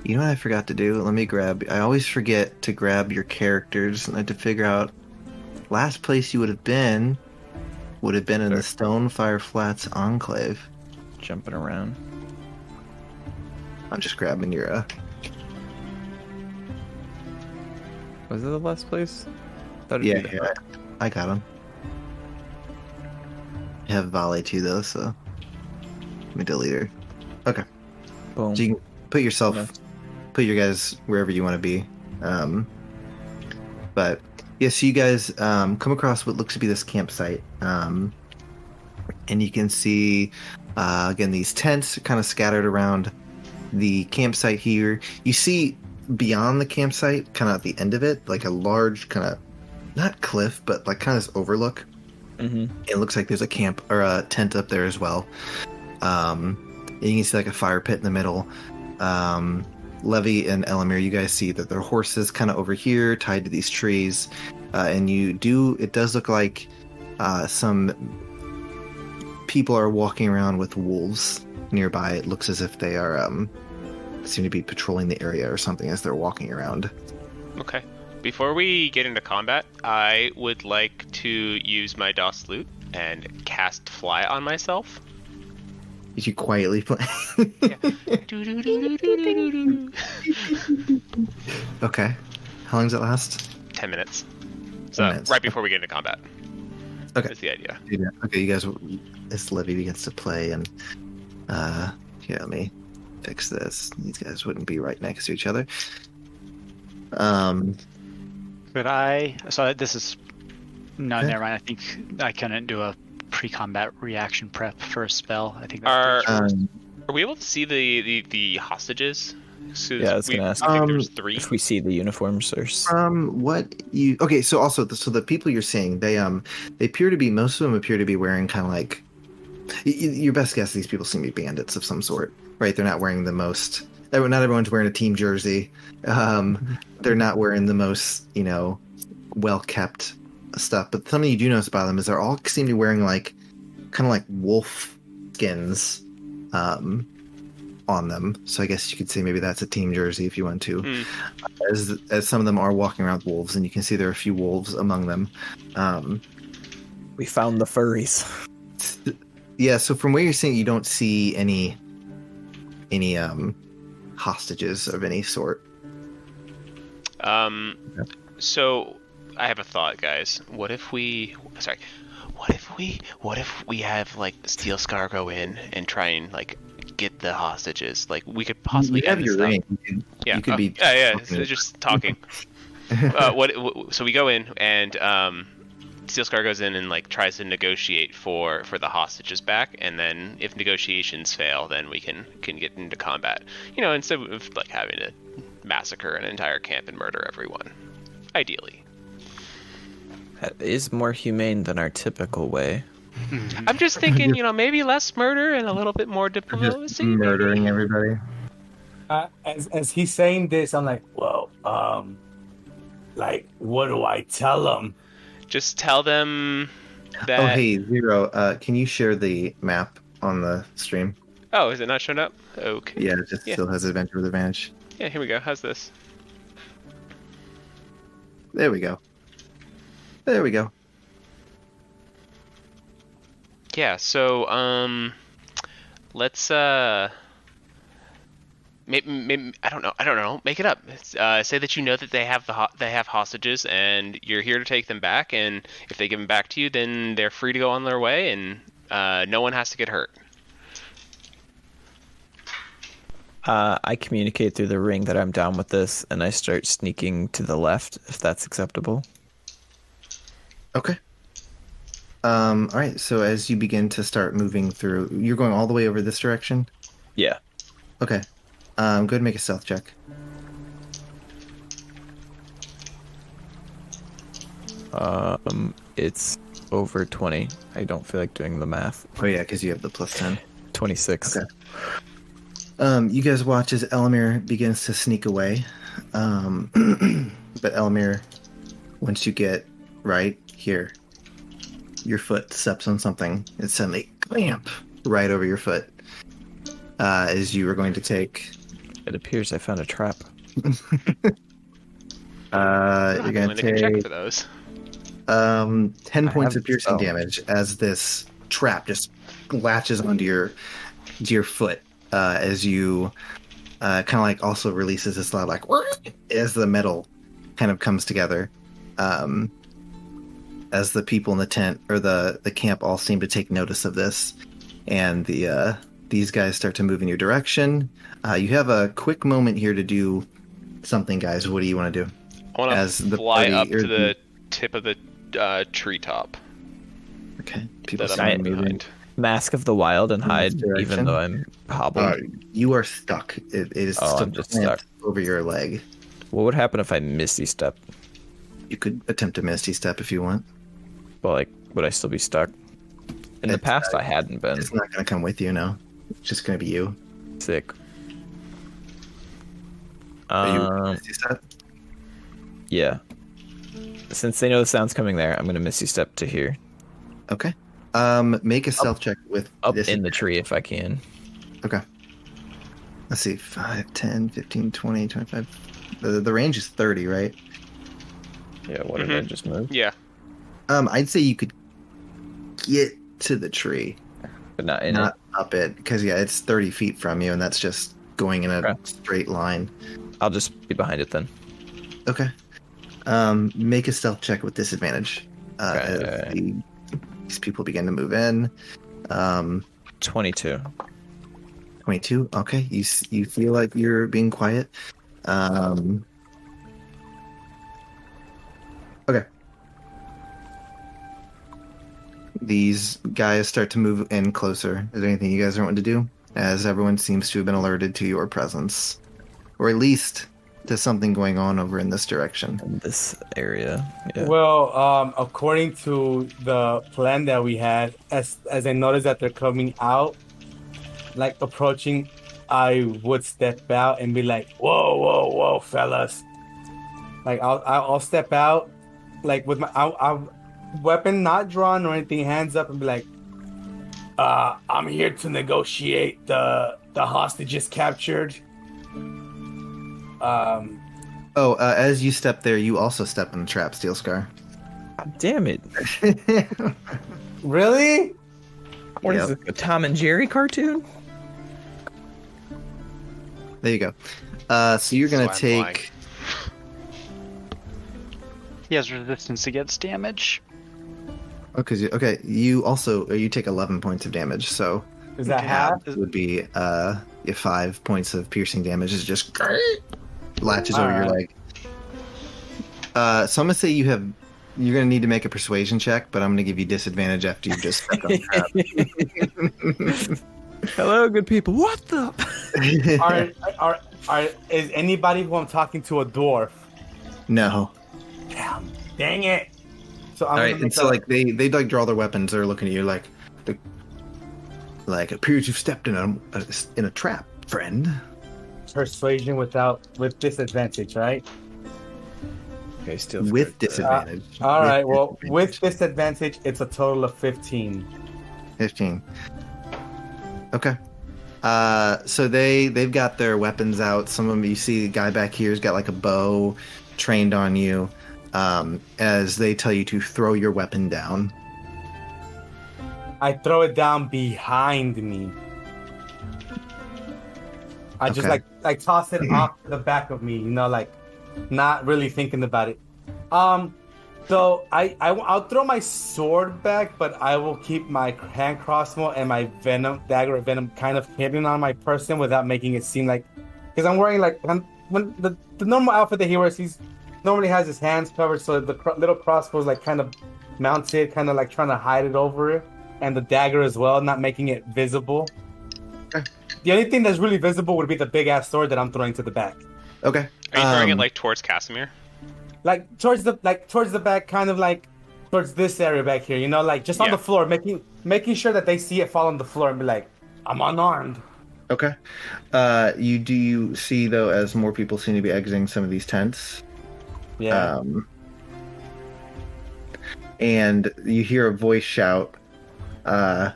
You know what I forgot to do? Let me grab. I always forget to grab your characters, and I had to figure out. Last place you would have been in the Stonefire Flats Enclave.
Jumping around.
I'm just grabbing your.
Was it the last place? Thought it'd
Yeah,
be the-
here, I got them. I have Volley too, though, so let me delete her. Okay,
Boom.
so you can put yourself,
Yeah.
put your guys wherever you want to be. But yeah, so you guys come across what looks to be this campsite, and you can see again these tents kind of scattered around the campsite here. You see beyond the campsite, kind of at the end of it, like a large kind of not cliff, but like kind of this overlook.
Mm-hmm.
It looks like there's a camp or a tent up there as well. And you can see like a fire pit in the middle. Levy and Elamir, you guys see that their horses kind of over here tied to these trees. And it does look like some people are walking around with wolves nearby. It looks as if they are seem to be patrolling the area or something as they're walking around.
Okay. Before we get into combat, I would like to use my DOS Flute and cast Fly on myself.
Did you quietly play? Okay. How long does it last?
10 minutes.
10
So
minutes.
right before we get into combat.
Okay.
That's the idea.
Okay, you guys, as Levy begins to play, and here, let me fix this. These guys wouldn't be right next to each other.
So this is no,
Okay.
never mind. I think I couldn't do a pre-combat reaction prep for a spell. I think
Are
that's
are we able to see the hostages? So
Yeah, I was gonna ask.
I think there's 3.
If we see the uniforms or
Okay, so also, so the people you're seeing, they appear to be, most of them appear to be wearing kind of like, your best guess, these people seem to be bandits of some sort, right? They're not wearing the most, not everyone's wearing a team jersey. They're not wearing the most, well-kept stuff. But something you do notice about them is they're all seem to be wearing like, kind of like wolf skins, on them. So I guess you could say maybe that's a team jersey if you want to. As some of them are walking around with wolves, and you can see there are a few wolves among them.
we found the furries.
Yeah, so from where you're seeing, you don't see any hostages of any sort.
So I have a thought, guys. What if we have like Steel Scar go in and try and like get the hostages? Like we could possibly
You have
end
your
this
ring.
up.
You could be
yeah.
talking.
It's just talking. So we go in and Steel Scar goes in and like tries to negotiate for the hostages back, and then if negotiations fail, then we can get into combat. Instead of like having to massacre an entire camp and murder everyone. Ideally.
That is more humane than our typical way.
I'm just thinking, maybe less murder and a little bit more diplomacy.
Just murdering everybody.
As he's saying this, I'm like, well, like, what do I tell them?
Just tell them that.
Oh, hey, Zero, can you share the map on the stream?
Oh, is it not showing up? Okay.
Yeah, it just still has Adventure with Advantage.
Yeah, here we go. How's this?
There we go.
Yeah, so let's maybe I don't know. Make it up. Say that you know that they have they have hostages and you're here to take them back, and if they give them back to you, then they're free to go on their way, and No one has to get hurt.
I communicate through the ring that I'm down with this, and I start sneaking to the left, if that's acceptable.
Okay. All right. So as you begin to start moving through, you're going all the way over this direction.
Yeah.
Okay. Go ahead and make a stealth check.
It's over 20. I don't feel like doing the math.
Oh yeah, because you have the plus 10.
26.
Okay. You guys watch as Elamir begins to sneak away. But Elamir, once you get right here, your foot steps on something. It suddenly clamp right over your foot. As you were going to take.
It appears I found a trap.
You're going to
Check
take
for those.
10 points
have
of piercing
a spell.
damage as this trap just latches onto your foot. As you kind of like also releases this loud like as the metal kind of comes together. As the people in the tent or the camp all seem to take notice of this, and these guys start to move in your direction. You have a quick moment here to do something, guys. What do you want to do?
I want
as
to
the
fly
party-
up
or
to the tip of the treetop
Okay, people
that
start
I'm
moving.
behind.
Mask of the Wild and hide,
direction?
even though I'm hobbled.
You are stuck. It is
Oh,
still
I'm just
clamped
stuck.
over your leg.
What would happen if I Misty Step?
You could attempt a misty step if you want.
Well, like, would I still be stuck? In the
It's,
past, I hadn't been.
It's not going to come with you, no. It's just going to be you.
Sick.
Are you misty step?
Yeah. Since they know the sound's coming there, I'm gonna Misty Step to here.
Okay. Make a stealth check with
Up
this.
in the tree if I can.
Okay. Let's see. 5, 10, 15, 20, 25. The range is 30, right?
Yeah, what did I just move?
Yeah.
I'd say you could get to the tree,
But not in
not up it, because yeah, it's 30 feet from you, and that's just going in a
Okay.
straight line.
it. I'll just be behind it then.
Okay. Make a stealth check with disadvantage.
Okay.
As these people begin to move in.
22.
22. Okay. You feel like you're being quiet. Okay. These guys start to move in closer. Is there anything you guys are wanting to do? As everyone seems to have been alerted to your presence. Or at least to something going on over in this direction.
In this area. Yeah.
Well, according to the plan that we had, as I noticed that they're coming out, like approaching, I would step out and be like, "Whoa, whoa, whoa, fellas!" Like I'll step out, like with my I'll weapon not drawn or anything, hands up, and be like, "I'm here to negotiate the hostages captured."
As you step there, you also step in the trap, Steel Scar.
God damn it.
Really?
What is
Yep.
this, a Tom and Jerry cartoon?
There you go. So you're going to
That's why I'm
take...
He has resistance against damage.
Okay, you also... You take 11 points of damage, so...
Is that half?
It would be 5 points of piercing damage. It just latches over your
Alright.
leg. So I'm going to say you're going to need to make a persuasion check, but I'm going to give you disadvantage after you just stepped on the trap.
Hello, good people. What the?
Is anybody who I'm talking to a dwarf?
No.
Damn, dang it! So I'm
All
gonna
right,
make
and so like they like draw their weapons. They're looking at you like it appears you've stepped in a trap, friend.
persuasion with disadvantage, right?
Okay, still
With disadvantage.
All right. Well,
disadvantage.
with disadvantage, it's a total of 15.
15. Okay. So they've got their weapons out. Some of them, you see the guy back here's got like a bow trained on you. As they tell you to throw your weapon down.
I throw it down behind me. I just
Okay.
like toss it off the back of me, like not really thinking about it. So I'll throw my sword back, but I will keep my hand crossbow and my dagger of venom kind of hidden on my person without making it seem like, because I'm wearing when the normal outfit that he wears, he's normally has his hands covered, so the little crossbow is like kind of mounted, kind of like trying to hide it over it, and the dagger as well, not making it visible.
Okay.
The only thing that's really visible would be the big ass sword that I'm throwing to the back.
Okay.
Are you throwing it like towards Casimir?
Like towards the back, kind of like towards this area back here, like just on the floor, making sure that they see it fall on the floor and be like, I'm unarmed.
Okay. You see though, as more people seem to be exiting some of these tents.
Yeah.
And you hear a voice shout that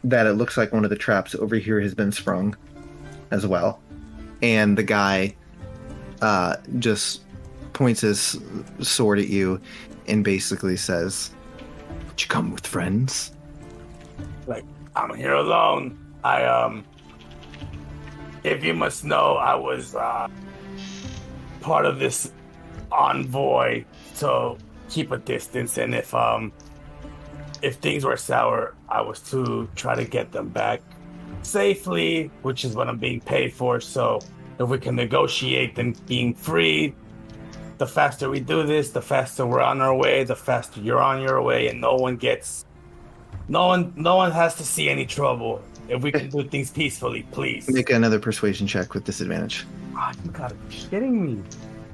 it looks like one of the traps over here has been sprung as well. And the guy just points his sword at you and basically says, "Would you come with friends?"
Like, I'm here alone. If you must know, I was part of this envoy, so keep a distance. And if things were sour, I was to try to get them back safely, which is what I'm being paid for. So if we can negotiate them being free, the faster we do this, the faster we're on our way, the faster you're on your way, and no one has to see any trouble. If we can do things peacefully, please.
Make another persuasion check with disadvantage.
Oh, you gotta be kidding me.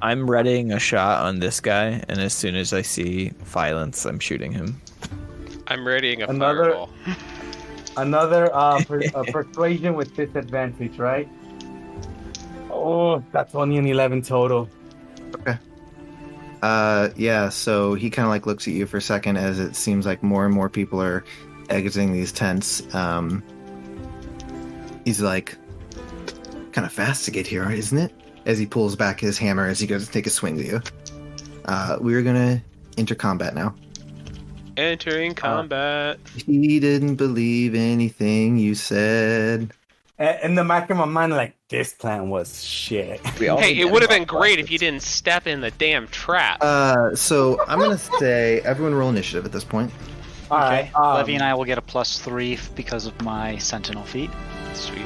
I'm readying a shot on this guy, and as soon as I see violence, I'm shooting him.
I'm readying a
Another-
fireball.
Another persuasion with disadvantage, right? Oh, that's only an 11 total.
Okay. Yeah, so he kind of like looks at you for a second as it seems like more and more people are exiting these tents. He's like, kind of fast to get here, isn't it? As he pulls back his hammer as he goes to take a swing at you. We're gonna enter combat now.
Entering combat.
He didn't believe anything you said.
In the back of my mind, like, this plan was shit.
Hey, it would have been great if you didn't step in the damn trap.
So I'm gonna say everyone roll initiative at this point.
All right.
Levy and I will get a +3 because of my Sentinel feat.
Sweet.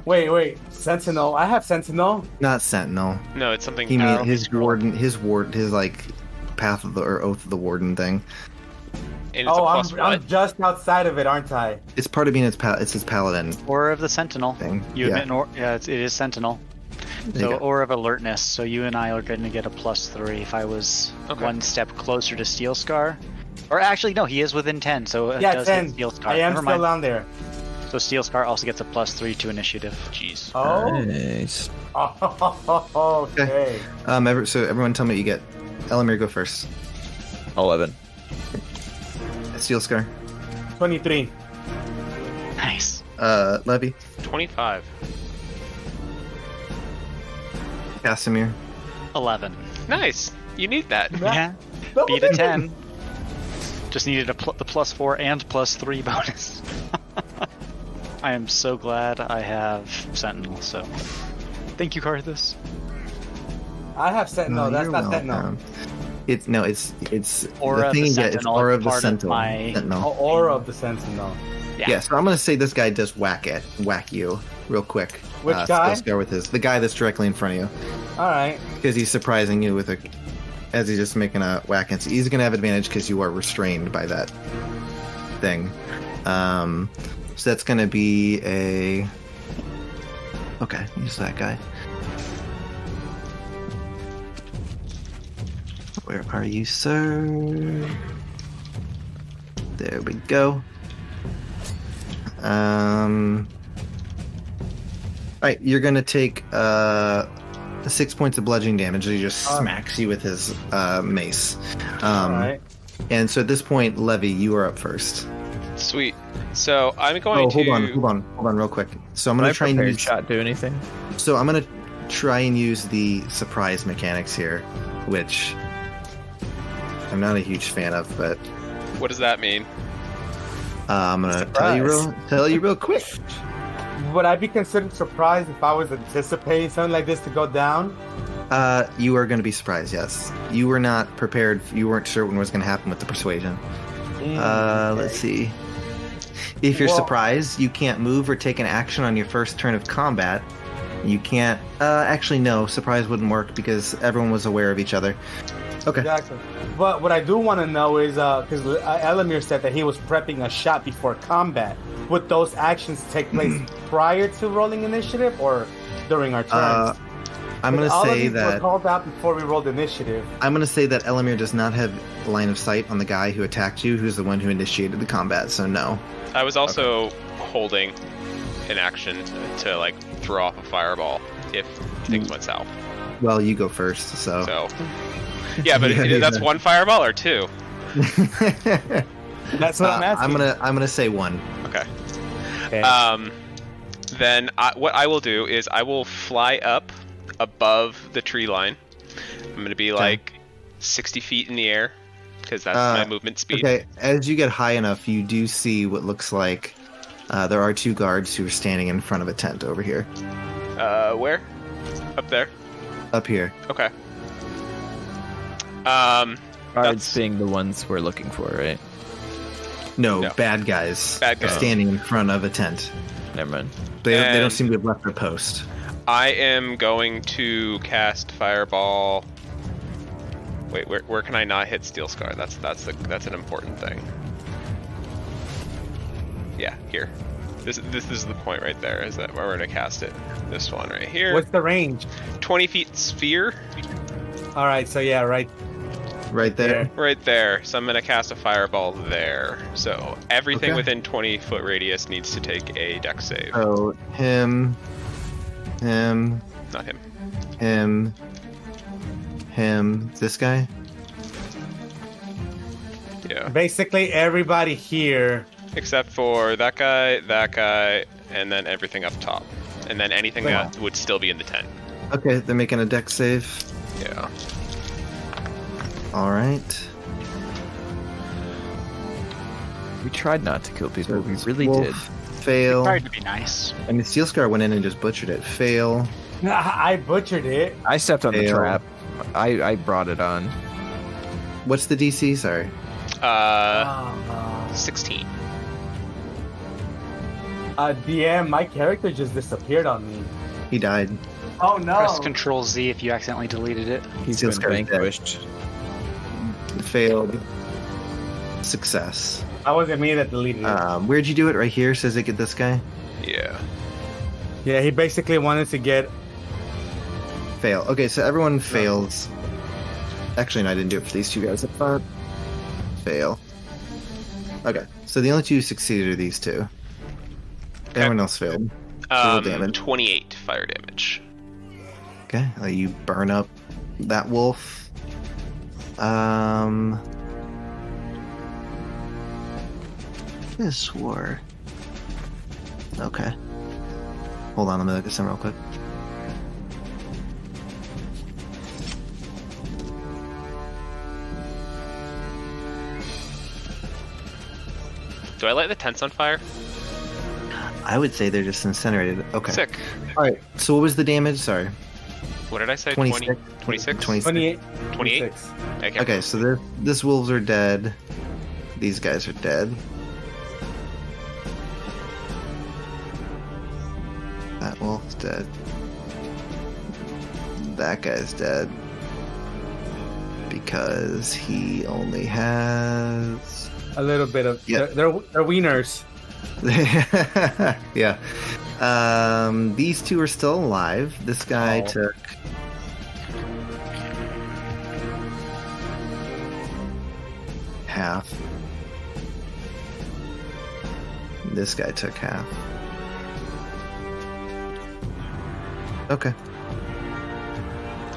Wait. Sentinel. I have Sentinel.
Not Sentinel.
No, it's something.
He mean his warden, his like path of the or oath of the warden thing.
And it's a plus
I'm
what?
just outside of it, aren't I?
It's part of being it's his paladin
Aura of the Sentinel.
thing.
You
Yeah.
admit, it is Sentinel.
There you
So
go.
Aura of Alertness. So you and I are going to get a +3 if I was
Okay.
one step closer to Steel Scar. Or actually, no, he is within 10, so it
Yeah,
does
10.
hit Steel Scar.
I am
Never
still
mind.
down there.
So Steel Scar also gets a +3 to initiative.
Jeez.
Oh.
Nice.
Okay.
So everyone, tell me what you get. Elamir, go first.
11.
Steel Scar.
23.
Nice.
Levy.
25.
Casimir.
11.
Nice. You need that.
Yeah. Beat a 10. Just needed the +4 and +3 bonus. I am so glad I have Sentinel, so. Thank you, Karthus.
I have Sentinel. That's
you're
not Sentinel.
welcome. It's
Aura
the
of
thing
the
you get. It's
Sentinel
Aura
is
of the
part of
Sentinel.
my-
Sentinel.
Oh, Aura of the Sentinel.
Yeah, so I'm gonna say this guy does whack you real quick.
Which guy?
Steel Scar with the guy that's directly in front of you,
All right.
because he's surprising you with as he's just making a whack. And he's gonna have advantage because you are restrained by that thing. So that's gonna be a. Okay, use that guy. Where are you, sir? There we go. Alright, you're gonna take 6 points of bludgeoning damage as he just smacks you with his mace.
All right.
And so at this point, Levy, you are up first.
Sweet. So I'm going
Hold
to.
on, real quick. So I'm
Can
gonna
I
try and
prepared
use.
shot do anything?
So I'm gonna try and use the surprise mechanics here, which I'm not a huge fan of, but
What does that mean?
I'm gonna
Surprise.
tell you real quick.
Would I be considered surprised if I was anticipating something like this to go down?
You are going to be surprised, yes. You were not prepared. You weren't sure what was going to happen with the persuasion. Let's see. If you're surprised, you can't move or take an action on your first turn of combat. You can't... actually, no. Surprise wouldn't work because everyone was aware of each other. Okay.
Exactly. But what I do want to know is, because Elamir said that he was prepping a shot before combat. Would those actions take place prior to rolling initiative or during our turns?
I'm going to say
all of these were called out before we rolled initiative.
I'm going to say that Elamir does not have line of sight on the guy who attacked you, who's the one who initiated the combat, so no.
I was also holding an action to like throw off a fireball if things went south.
Well, you go first, so...
Yeah, but that's one fireball or two?
That's what I'm asking.
I'm gonna say one.
Okay.
Okay.
Then what I will do is I will fly up above the tree line. I'm going to be like 60 feet in the air because that's my movement speed.
Okay, as you get high enough, you do see what looks like there are two guards who are standing in front of a tent over here.
Where? Up there?
Up here.
Okay.
Guards being the ones we're looking for, right?
No, bad guys.
Bad guys.
Standing in front of a tent.
Never mind.
They don't seem to have left their post.
I am going to cast Fireball. Wait, where can I not hit Steel Scar? That's an important thing. Yeah, here. This is the point right there. Is that where we're gonna cast it? This one right here.
What's the range?
20 feet sphere.
All right, so yeah, right
there.
Right there. So I'm gonna cast a Fireball there. So everything
Okay.
within 20-foot radius needs to take a Dex save.
So him,
Not him.
this guy.
Yeah.
Basically, everybody here.
Except for that guy, and then everything up top. And then anything that would still be in the tent.
Okay, they're making a dex save.
Yeah.
All right.
We tried not to kill people. We
This
really
wolf
did.
Fail.
Tried to be nice.
I mean, Steel Scar went in and just butchered it. Fail.
I butchered it.
I stepped on the
Fail.
trap. I brought it on.
What's the DC? Sorry.
16.
DM, my character just disappeared on me.
He died.
Oh no!
Press Control Z if you accidentally deleted it.
He's
Steel
been
Scar's dead.
vanquished.
Failed. Success.
That wasn't me that deleted it.
Where'd you do it? Right here? Says it get this guy?
Yeah.
Yeah, he basically wanted to get.
Fail. Okay, so everyone fails. Actually, no, I didn't do it for these two guys. I thought. Fail. Okay, so the only two who succeeded are these two. Everyone else failed. Roll damage.
28 fire damage.
Okay, you burn up that wolf. This war. Okay. Hold on, let me look at some real quick.
Do I light the tents on fire?
I would say they're just incinerated. Okay.
Sick.
All right. So what was the damage? Sorry.
What did I say?
26.
26?
28.
28?
26.
Okay, so this wolves are dead. These guys are dead. That wolf's dead. That guy's dead. Because he only has...
A little bit of.
Yeah.
They're wieners.
Yeah. These two are still alive. This guy took... half. This guy took half. Okay.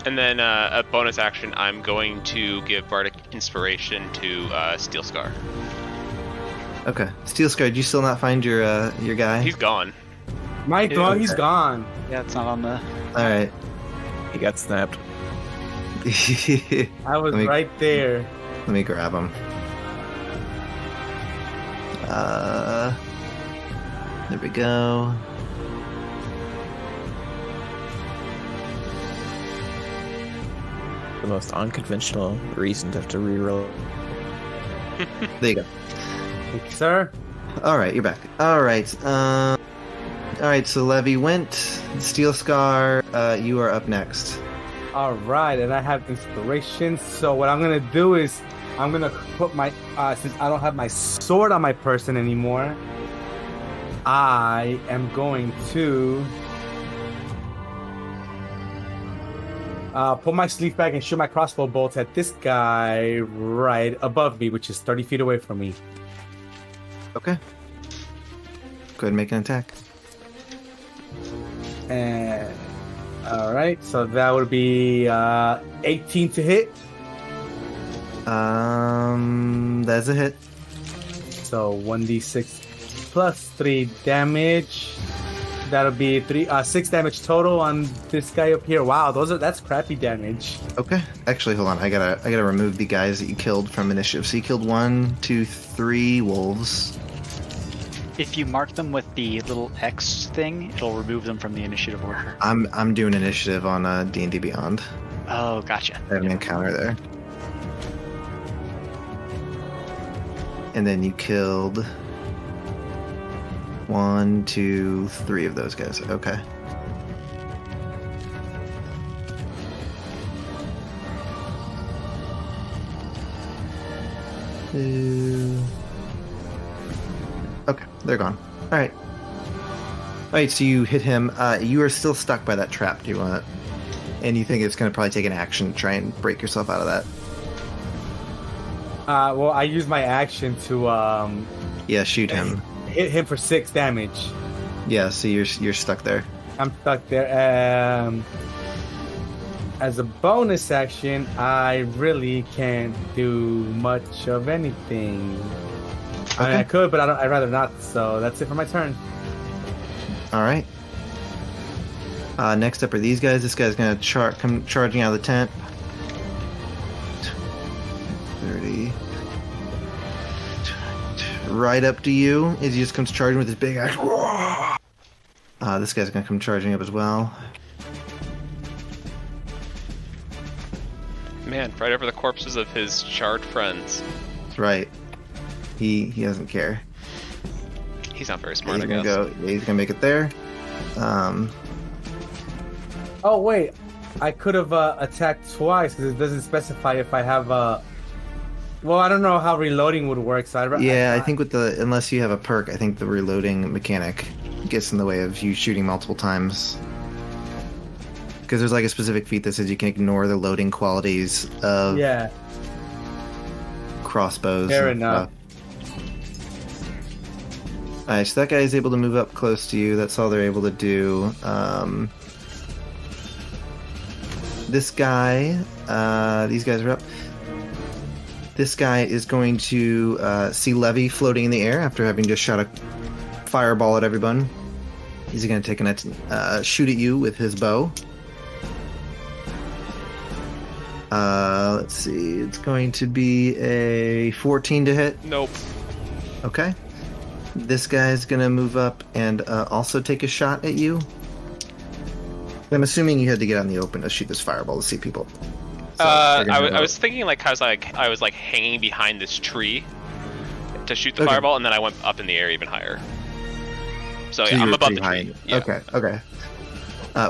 And then a bonus action, I'm going to give Bardic Inspiration to Steel Scar.
Okay. Steel Scar, did you still not find your guy?
He's gone.
My God, he's
Okay.
gone.
Yeah, it's not on the.
Alright.
He got snapped.
I was
Let me-
right there.
Let me grab him. There we go.
the most unconventional reason to have to reroll.
There you go.
Thank you, sir.
All right, you're back. All right. All right. So Levy went. Steel Scar. You are up next.
All right, and I have inspiration. So what I'm gonna do is I'm gonna put my since I don't have my sword on my person anymore, I am going to pull my sleeve back and shoot my crossbow bolts at this guy right above me, which is 30 feet away from me.
Okay. Go ahead and make an attack.
And all right, so that would be 18 to hit.
That's a hit.
So 1d6 plus 3 damage. That'll be 6 damage total on this guy up here. Wow, that's crappy damage.
Okay. Actually, hold on. I gotta remove the guys that you killed from initiative. So you killed 1, 2, 3 wolves.
If you mark them with the little X thing, it'll remove them from the initiative order.
I'm doing initiative on D&D Beyond.
Oh, gotcha.
I have an encounter there. And then you killed 1, 2, 3 of those guys. Okay. Okay, they're gone. All right. All right, so you hit him. You are still stuck by that trap. Do you want it? And you think it's going to probably take an action to try and break yourself out of that?
Well, I use my action to
Yeah, shoot him.
hit him for 6 damage.
Yeah, so you're stuck there.
I'm stuck there. As a bonus action, I really can't do much of anything. I mean,
Okay.
I could, but I'd rather not. So that's it for my turn.
All right. Next up are these guys. This guy's going to come charging out of the tent. 30. Right up to you as he just comes charging with his big axe. This guy's going to come charging up as well.
Man, right over the corpses of his charred friends.
That's right. He doesn't care.
He's not very smart,
He's
I
gonna
guess.
go. He's gonna make it there.
Oh wait, I could have attacked twice because it doesn't specify if I have Well, I don't know how reloading would work. So
I think with unless you have a perk, I think the reloading mechanic gets in the way of you shooting multiple times. Because there's like a specific feat that says you can ignore the loading qualities of crossbows.
Fair
and
enough.
stuff. Alright, so that guy is able to move up close to you. That's all they're able to do. This guy, these guys are up. This guy is going to see Levy floating in the air after having just shot a fireball at everyone. He's going to take a shoot at you with his bow. Let's see. It's going to be a 14 to hit.
Nope.
Okay. This guy's going to move up and also take a shot at you. I'm assuming you had to get out in the open to shoot this fireball to see people. So
I was thinking like I was hanging behind this tree to shoot the
Okay.
fireball, and then I went up in the air even higher. So
So
yeah,
you
I'm
were
above the
pretty
tree.
high.
Yeah.
Okay.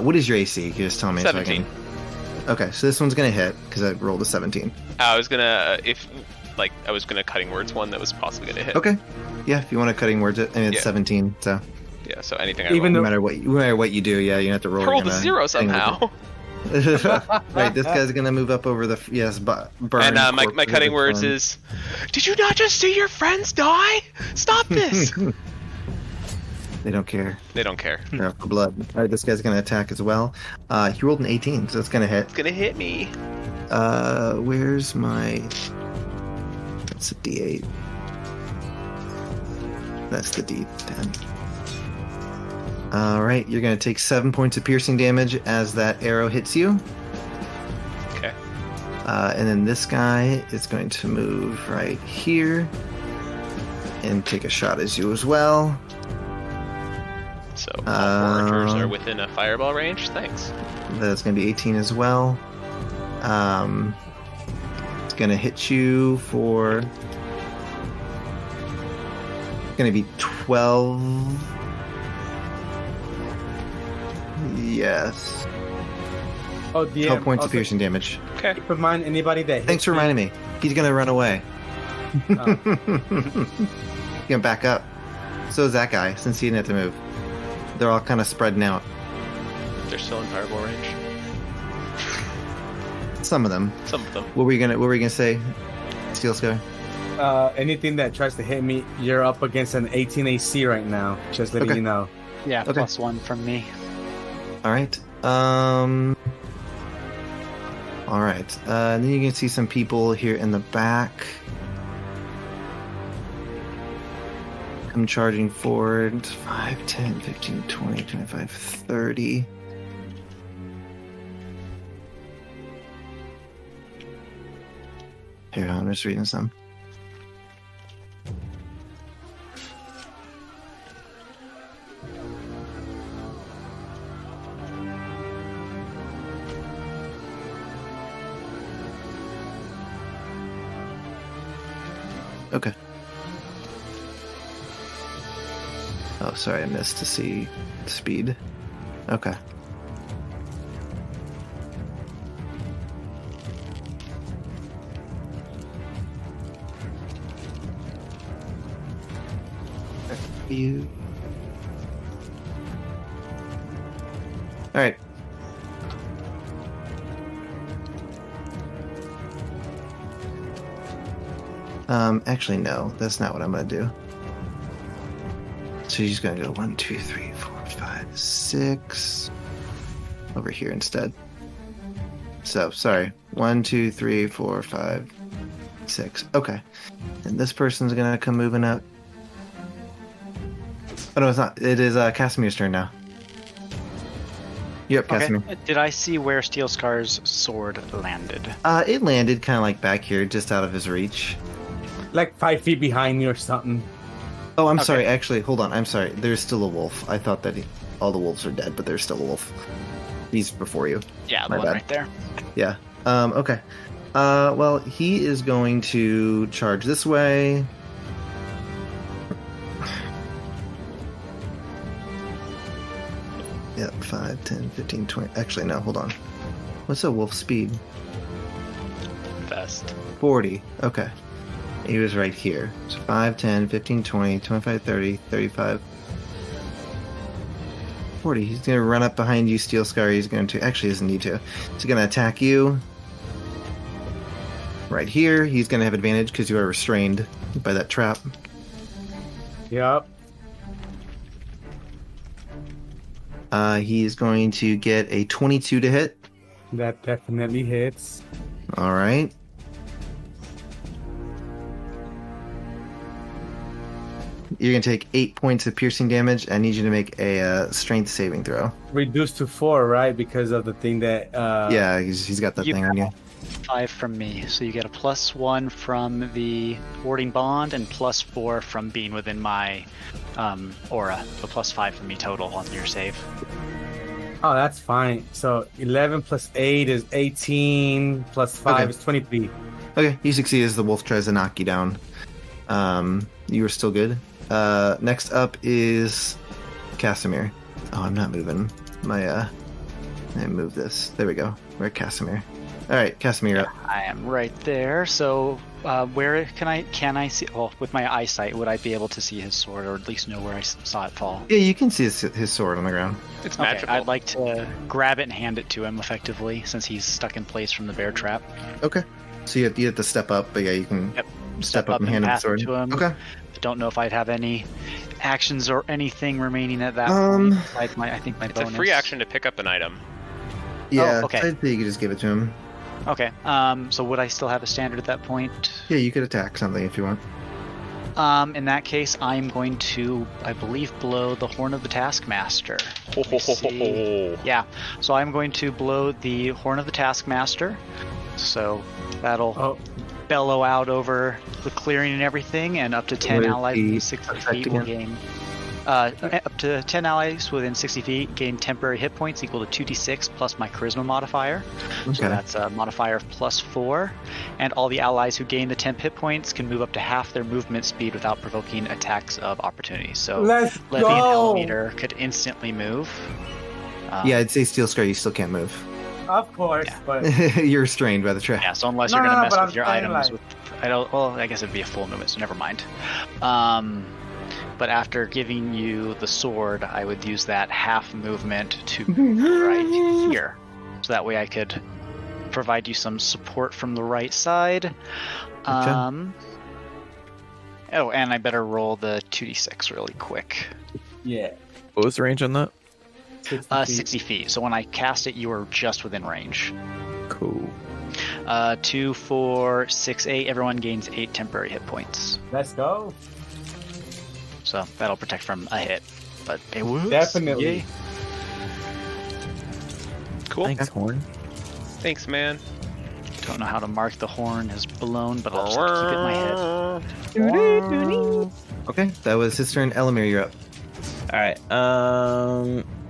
What is your AC? Can you just tell me?
17.
So I can... Okay, so this one's going to hit because I rolled a 17.
I was gonna cutting words one that was possibly gonna hit.
Okay. Yeah, if you want to cutting words it, and it's
Yeah.
17, so
Yeah. So anything I
Even
roll.
no matter what you do, yeah, you have to roll.
I rolled a
again,
0
cutting words
somehow.
it. Right, this guy's going to move up over the burn.
And my cutting words is, did you not just see your friends die? Stop this!
They don't care.
They don't care.
They're out for blood. All right, this guy's going to attack as well. He rolled an 18, so it's going to hit.
It's gonna hit me.
Where's my... That's a D8. That's the D10. Alright, you're going to take 7 points of piercing damage as that arrow hits you.
Okay.
And then this guy is going to move right here and take a shot as you as well.
So all foragers are within a fireball range. Thanks.
That's going to be 18 as well. It's gonna hit you for. It's gonna be 12. Yes.
Oh, DM.
12 points of
also,
piercing damage.
Okay.
keep in mind, anybody that hits
Thanks for reminding me. He's gonna run away.
Oh.
He's gonna back up. So is that guy, since he didn't have to move. They're all kind of spreading out.
They're still in fireball range.
Some of them.
Some of them.
What were you gonna say, Steel Scar?
Anything that tries to hit me, you're up against an 18 AC right now. Just letting
Okay.
you know.
Yeah,
Okay.
+1 from me.
All right. All right. Then you can see some people here in the back. Come charging forward. 5, 10, 15, 20, 25, 30. Here, I'm just reading some. Okay. Oh, sorry, I missed to see speed. Okay. You. All right. Actually, no, that's not what I'm gonna do. So she's gonna go 1, 2, 3, 4, 5, 6 over here instead. So sorry, 1, 2, 3, 4, 5, 6. Okay, and this person's gonna come moving up. Oh no, it's not. It is Casimir's turn now. Yep, Casimir.
Did I see where Steel Scar's sword landed?
It landed kind of like back here, just out of his reach.
Like 5 feet behind you or something.
Oh, I'm
Okay.
sorry. Actually, hold on. I'm sorry. There's still a wolf. I thought that all the wolves are dead, but there's still a wolf. He's before you.
Yeah, the
My
one
bad.
right there.
Yeah. Okay. Well, he is going to charge this way. Yep, 5, 10, 15, 20. Actually, no, hold on. What's a wolf speed?
Best.
40. Okay. He was right here. So 5, 10, 15, 20, 25, 30, 35, 40. He's going to run up behind you, Steel Scar. He's going to... Actually, he doesn't need to. He's going to attack you. Right here. He's going to have advantage because you are restrained by that trap.
Yep.
He's going to get a 22 to hit.
That definitely hits.
All right. You're going to take 8 points of piercing damage. I need you to make a strength saving throw.
Reduced to 4, right? Because of the thing that...
Yeah, he's got that
You-
thing on you.
5 from me, so you get a +1 from the warding bond and +4 from being within my aura. So +5 from me total on your save.
Oh, that's fine. So 11 plus 8 is 18, plus 5
Okay.
is 23.
Okay, you succeed as the wolf tries to knock you down. You are still good. Next up is Casimir. Oh, I'm not moving. I move this. There we go. We're at Casimir. All right, Casimir up.
I am right there. So where can I see? Well, with my eyesight, would I be able to see his sword, or at least know where I saw it fall?
Yeah, you can see his sword on the ground.
It's
Okay,
magical.
I'd like to grab it and hand it to him effectively, since he's stuck in place from the bear trap.
Okay. So you have to step up, but yeah, you can
Yep.
step up and hand him the
pass it
sword.
to him.
Okay.
I don't know if I'd have any actions or anything remaining at that
Um,
point. I think my
It's
bonus.
a free action to pick up an item.
Yeah,
okay.
I'd say you could just give it to him.
Okay. So would I still have a standard at that point?
Yeah, you could attack something if you want.
In that case, I'm going to, I believe, blow the horn of the Taskmaster. Let me see. Yeah. So I'm going to blow the horn of the Taskmaster. So that'll
Oh,
bellow out over the clearing and everything, and up to 10
What is
allies
the
in 60
effect
feet will
again?
gain Up to 10 allies within 60 feet gain temporary hit points equal to 2d6 plus my charisma modifier. So
Okay.
that's a modifier of +4. And all the allies who gain the temp hit points can move up to half their movement speed without provoking attacks of opportunity. So
Let's
Levy and
go!
Elmeter could instantly move.
Yeah, I'd say Steel Scar, you still can't move.
Of course,
Yeah.
but
You're restrained by the trap.
Yeah, so unless
No,
you're
no,
gonna
no,
mess
but
with
I'm
your
saying,
items
like-
with, well, I guess it'd be a full movement, so never mind. But after giving you the sword, I would use that half movement to right here, so that way I could provide you some support from the right side.
Gotcha.
Oh, and I better roll the 2d6 really quick.
yeah.
What was the range on that?
60 feet.
60 feet. So when I cast it, you are just within range.
Cool.
2, 4, 6, 8. Everyone gains 8 temporary hit points.
Let's go.
So that'll protect from a hit. But it works.
Definitely.
Yay.
Cool.
Thanks, Horn.
Thanks, man.
Don't know how to mark the horn as blown, but I'll just have to keep it in my head.
Okay, that was his turn. Elamir, you're up.
All right.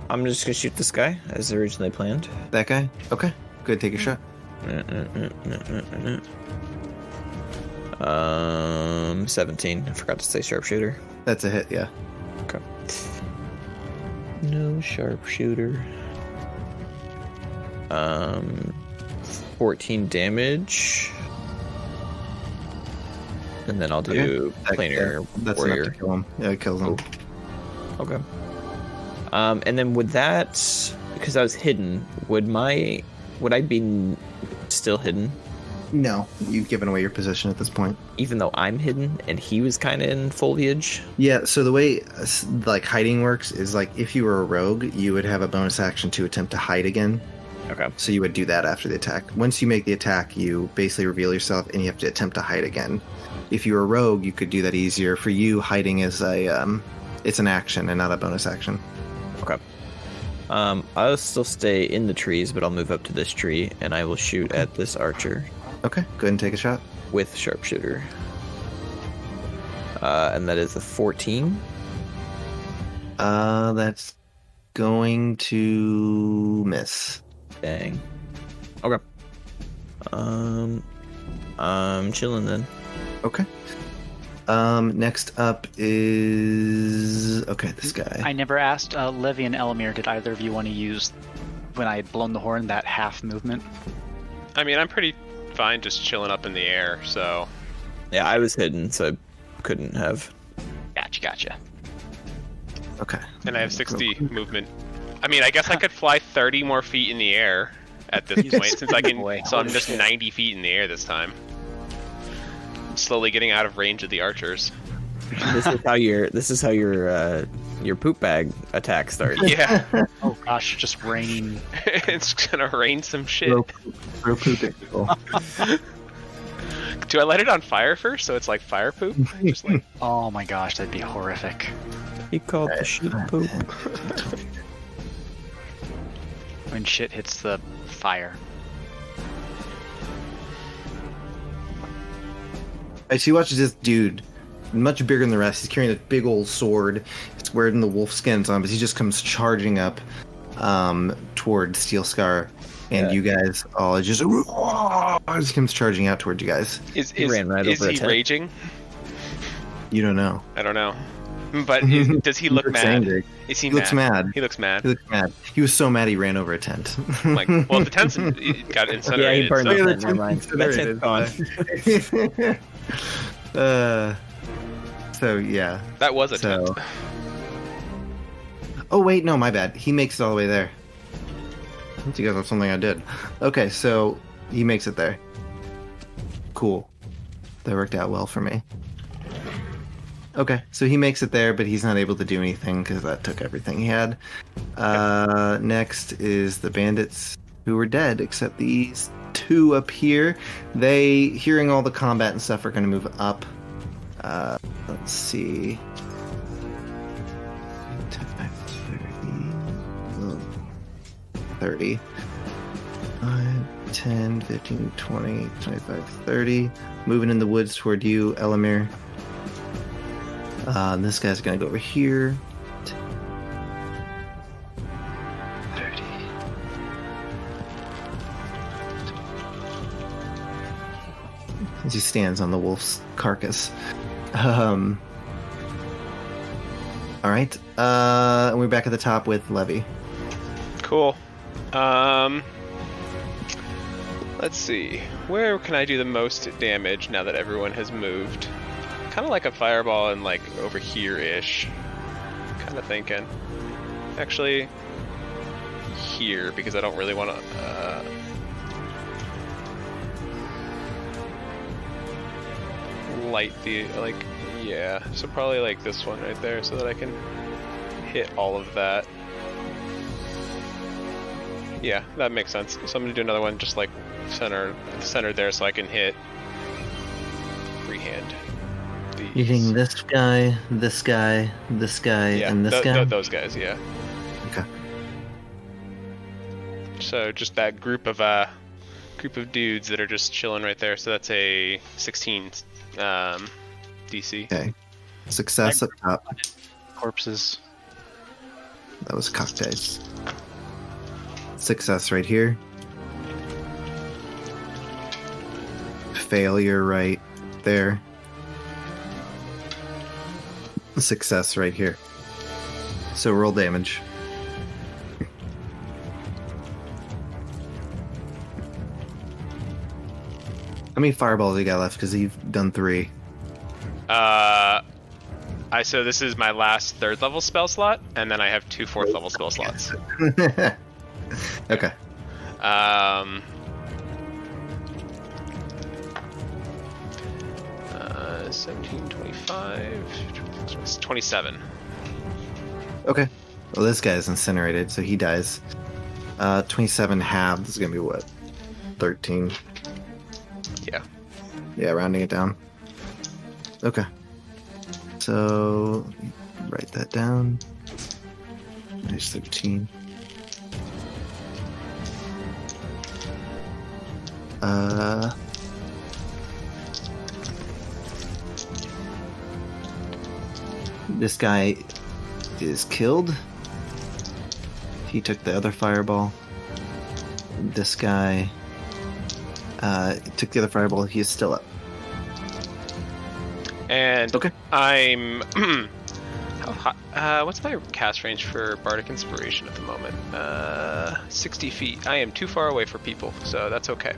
I'm just gonna shoot this guy as originally planned.
That guy? Okay, good, take a shot.
17. I forgot to say sharpshooter.
That's a hit, yeah.
Okay. No sharpshooter. 14 damage. And then I'll do planar
That's
warrior.
enough to kill him. Yeah, it kills him.
Okay. And then would that, because I was hidden, would I be still hidden,
No, you've given away your position at this point.
even though I'm hidden and he was kind of in foliage?
Yeah, so the way like hiding works is like if you were a rogue, you would have a bonus action to attempt to hide again.
Okay.
So you would do that after the attack. Once you make the attack, you basically reveal yourself and you have to attempt to hide again. If you're a rogue, you could do that easier. For you, hiding is it's an action and not a bonus action.
Okay. I'll still stay in the trees, but I'll move up to this tree and I will shoot at this archer
Okay, go ahead and take a shot.
with sharpshooter. And that is a 14.
That's going to miss.
Dang. Okay. I'm chilling then.
Okay. Next up is this guy.
I never asked Levy and Elamir, did either of you want to use, when I had blown the horn, that half movement?
I mean, I'm pretty fine just chilling up in the air, so...
Yeah, I was hidden, so I couldn't have.
Gotcha.
Okay.
And I have 60 movement. I mean, I guess I could fly 30 more feet in the air at this point, since I can...
Boy,
So I'm
holy
just
shit.
90 feet in the air this time. Slowly getting out of range of the archers.
This is how your poop bag attack starts.
Yeah,
Oh gosh, just raining.
it's gonna rain some shit.
Throw poop at people.
Do I light it on fire first, so it's like fire poop? Just like,
Oh my gosh, that'd be horrific.
He called the shit poop.
When shit hits the fire.
Right, so you watch this dude, much bigger than the rest. He's carrying a big old sword. It's wearing the wolf skins on, but he just comes charging up toward Steel Scar, and you guys all just comes charging out toward you guys.
is
ran right over a
he
tent.
raging?
You don't know.
I don't know. But does he look
looks
mad?
angry.
Is he
He looks mad.
He looks mad.
He looks mad. He was so mad he ran over a tent.
Like, well, the tent's got incinerated.
Yeah, he burned
so-
the tent. Never mind. That tent's gone.
So yeah.
That was a tent.
So. Oh wait, no, my bad. He makes it all the way there. You guys have something I did. Okay, so he makes it there. Cool. That worked out well for me. Okay, so he makes it there, but he's not able to do anything because that took everything he had. Next is the bandits who are dead, except these two up here. They, hearing all the combat and stuff, are going to move up. Let's see. 30. 10, 15, 20, 25, 30. Moving in the woods toward you, Elamir. This guy's going to go over here. as he stands on the wolf's carcass. All right. We're back at the top with Levy.
Cool. Let's see. Where can I do the most damage now that everyone has moved? Kind of like a fireball and like over here-ish. Kind of thinking. Actually, here, because I don't really want to... light the, like, yeah. So probably like this one right there so that I can hit all of that. Yeah, that makes sense. So I'm gonna do another one just like center there so I can hit freehand.
You're hitting this guy, this guy, this guy,
Yeah,
and this guy?
those guys, yeah.
Okay.
So just that group of dudes that are just chilling right there. So that's a 16 DC.
Okay. Success up top.
Corpses.
That was cock dice. Success right here. Failure right there. Success right here. So roll damage. How many fireballs you got left? Because you've done 3.
So this is my last 3rd level spell slot, and then I have 2 4th level spell slots.
Okay.
17, 25, 27.
Okay. Well, this guy's incinerated, so he dies. 27 halved is gonna be what? 13.
Yeah.
Yeah, rounding it down. Okay. So, write that down. There's 13. This guy is killed. He took the other fireball. This guy took the other fireball. He is still up.
And
Okay.
I'm how high, what's my cast range for Bardic Inspiration at the moment? 60 feet. I am too far away for people, so that's okay.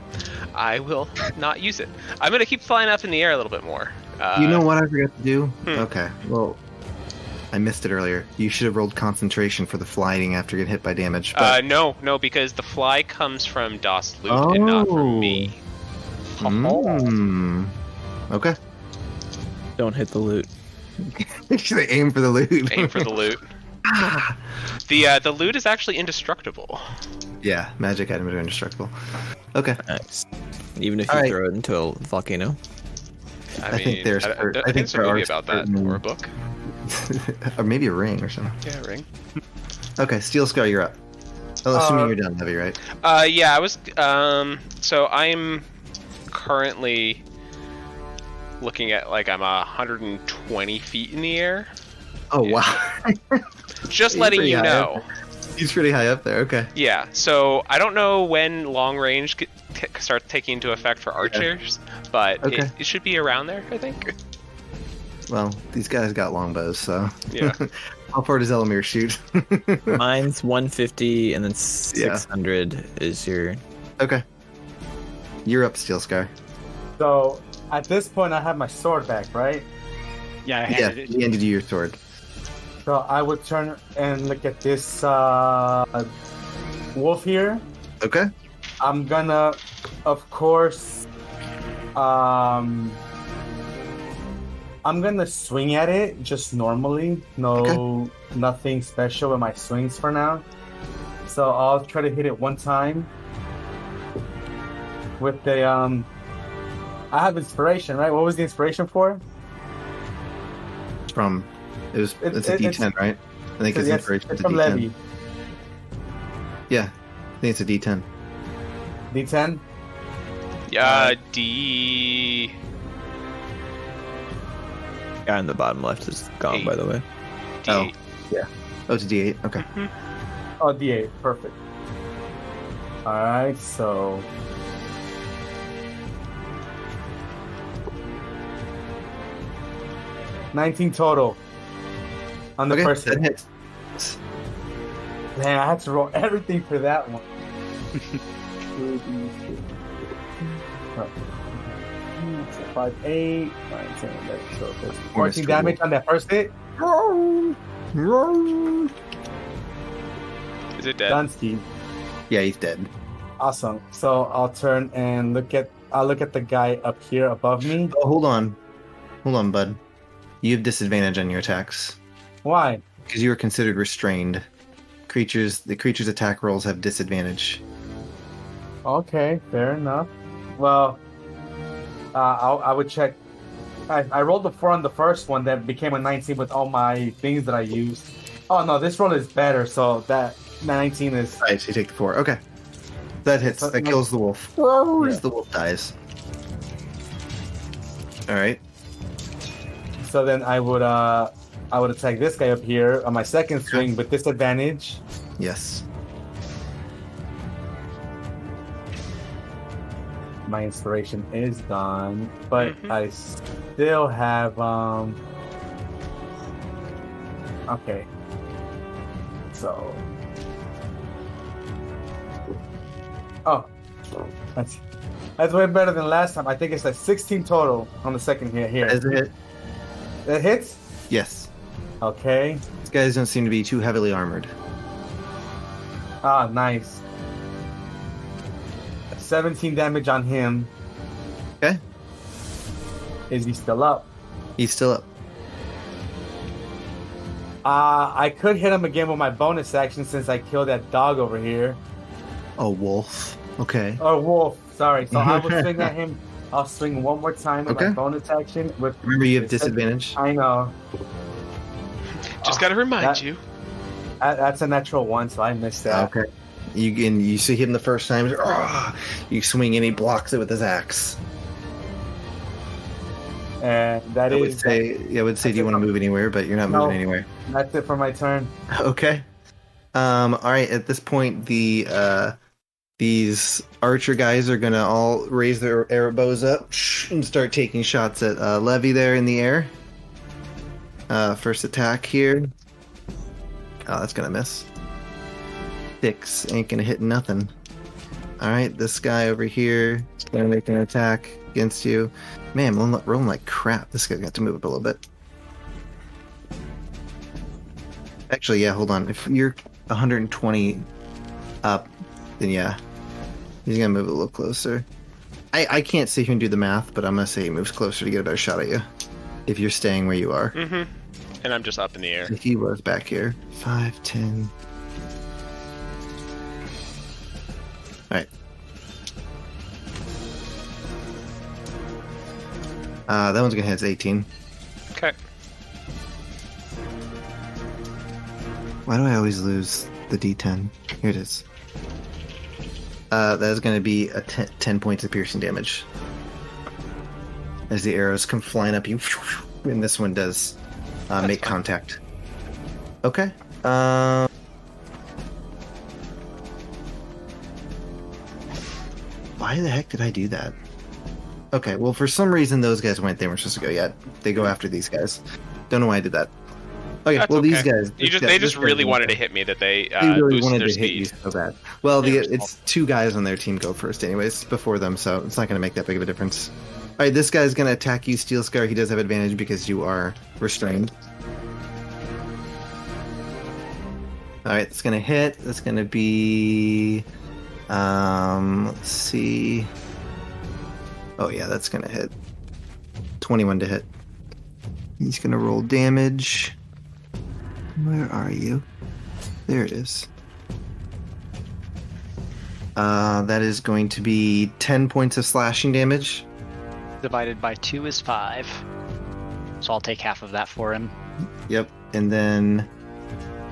I will not use it. I'm gonna keep flying up in the air a little bit more.
You know what I forgot to do? Okay, well, I missed it earlier. You should have rolled concentration for the flying after getting hit by damage. But...
No, because the fly comes from Das Loot and not from me.
Okay.
Don't hit the loot.
They aim for the loot.
Aim for the loot. The loot is actually indestructible.
Yeah, magic items are indestructible. Okay.
Nice. Even if you throw it into a volcano.
I think there's
I think there's a movie about that, or a book.
Or maybe a ring or something.
Yeah, a ring.
Okay, Steel Scar, you're up. Oh, assuming you're done, Heavy, right?
Yeah, I was. So I'm currently looking at like I'm 120 feet in the air.
Oh wow!
Just letting you know.
He's pretty high up there. Okay.
Yeah. So I don't know when long range starts taking into effect for archers, but it should be around there, I think.
Well, these guys got longbows, so
yeah.
How far does Elamir shoot?
Mine's 150, and then 600 is your.
Okay. You're up, Steel Scar.
So at this point, I have my sword back, right?
Yeah, I
Yeah,
handed it.
he handed you your sword.
So I would turn and look at this wolf here.
Okay.
I'm gonna, of course, I'm gonna swing at it just normally. Nothing special with my swings for now. So I'll try to hit it one time with the I have inspiration, right? What was the inspiration for?
It's a D10, right? I think it's inspiration
it's
to
from
D10.
Levy.
Yeah, I think it's a D10.
D10.
D.
Guy on the bottom left is gone,
8.
by the way.
D8.
Oh, yeah. Oh, it's a D8. Okay.
Oh, D8. Perfect. All right, so 19 total on the
Okay,
first
that
hit.
hits.
Damn, I had to roll everything for that one. 5, 8, 9, 10, 11, 12, 13, 14 damage on that first hit.
Is it dead?
Dunsky.
Yeah, he's dead.
Awesome. So I'll turn and look at the guy up here above me.
Oh, hold on, bud. You have disadvantage on your attacks
Why?
because you are considered restrained. The creature's attack rolls have disadvantage.
Okay, fair enough. Well, I would check. I rolled a 4 on the first one that became a 19 with all my things that I used. Oh no, this roll is better, so that 19 is.
All right, so you take the 4. Okay, that hits. That kills the wolf.
Yeah.
The wolf dies. All right.
So then I would attack this guy up here on my second swing with disadvantage.
Yes.
My inspiration is gone, but I still have okay. So that's way better than last time. I think it's like 16 total on the second hit here.
As a hit.
That hits?
Yes.
Okay.
These guys don't seem to be too heavily armored.
Ah, nice. 17 damage on him.
Okay.
Is he still up?
He's still up.
I could hit him again with my bonus action since I killed that dog over here.
Oh, wolf. Okay.
Oh, wolf. Sorry. So I will swing at him. I'll swing one more time with my
Okay.
bonus action.
Remember, you have disadvantage.
I know.
Just gotta remind you.
That's a natural 1, so I missed that.
Okay. You see him the first time. You swing and he blocks it with his axe.
And that
I would
is.
say, do you want to move anywhere? But you're not moving anywhere.
That's it for my turn.
Okay. All right. At this point, these archer guys are gonna all raise their arrow bows up and start taking shots at Levy there in the air. First attack here. Oh, that's gonna miss. 6 ain't gonna hit nothing. All right, this guy over here is gonna make an attack against you. Man, I'm rolling like crap. This guy got to move up a little bit. Actually, yeah, hold on. If you're 120 up, then yeah, he's gonna move a little closer. I can't sit here and do the math, but I'm gonna say he moves closer to get a better shot at you. If you're staying where you are.
Mm-hmm. And I'm just up in the air.
If he was back here. 5, 10. Alright. That one's gonna hit. It's 18.
Okay.
Why do I always lose the D10? Here it is. That is gonna be a 10 points of piercing damage. As the arrows come flying up you. And this one does make contact. Okay. Why the heck did I do that? Okay, well, for some reason those guys went. They weren't supposed to go yet. They go after these guys. Don't know why I did that. Okay,
That's
well,
okay.
these guys.
They just really wanted to hit me. That they
really
boosted
wanted
their
to hit you
speed.
so bad. Well, it's 2 guys on their team go first, anyways, before them, so it's not going to make that big of a difference. All right, this guy's going to attack you, Steel Scar. He does have advantage because you are restrained. All right, it's going to hit. That's going to be. Let's see. Oh yeah, that's going to hit. 21 to hit. He's going to roll damage. Where are you? There it is. That is going to be 10 points of slashing damage.
Divided by 2 is 5. So I'll take half of that for him.
Yep. And then,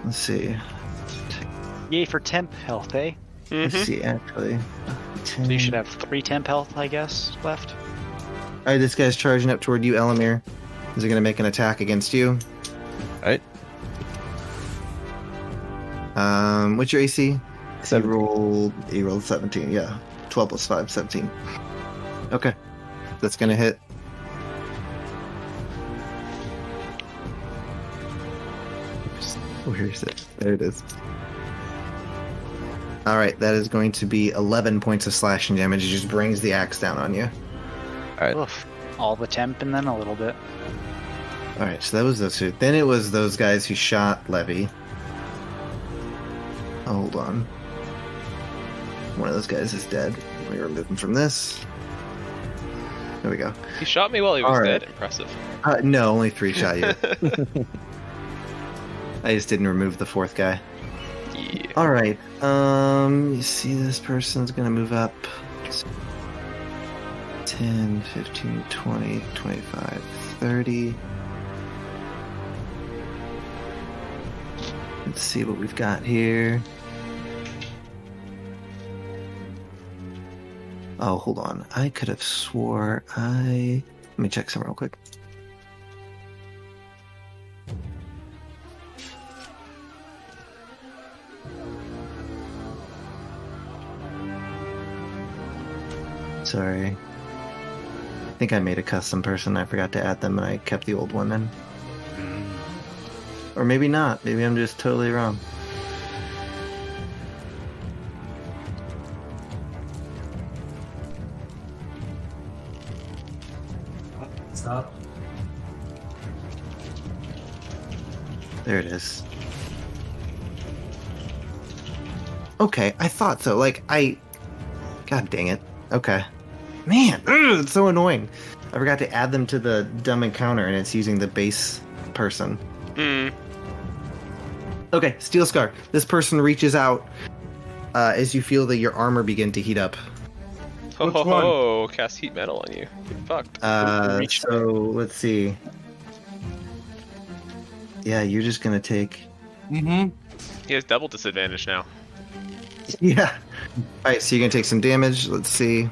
let's see.
Yay for temp health, eh?
Let's see, actually. 10.
So you should have 3 temp health, I guess, left.
Alright, this guy's charging up toward you, Elamir. Is he going to make an attack against you?
Alright.
What's your AC? He rolled 17, yeah. 12 plus 5, 17. Okay. That's going to hit. Where is it? There it is. All right, that is going to be 11 points of slashing damage. It just brings the axe down on you.
All right.
Oof. All the temp and then a little bit.
All right, so that was those two. Then it was those guys who shot Levy. Hold on. One of those guys is dead. Let me remove him from this. There we go.
He shot me while he was
All right.
dead. Impressive.
No, only 3 shot you. I just didn't remove the 4th guy.
Yeah.
All right. You see this person's going to move up. 10, 15, 20, 25, 30. Let's see what we've got here. Oh, hold on. I could have swore Let me check some real quick. Sorry. I think I made a custom person. I forgot to add them and I kept the old one in. Or maybe not. Maybe I'm just totally wrong.
Stop.
There it is. Okay, I thought so. God dang it. Okay. Man, it's so annoying. I forgot to add them to the dumb encounter, and it's using the base person. Okay, Steel Scar. This person reaches out as you feel that your armor begin to heat up.
Oh, cast heat metal on you. Get fucked.
So, let's see. Yeah, you're just gonna take...
Mm-hmm.
He has double disadvantage now.
Yeah. Alright, so you're gonna take some damage. Let's see.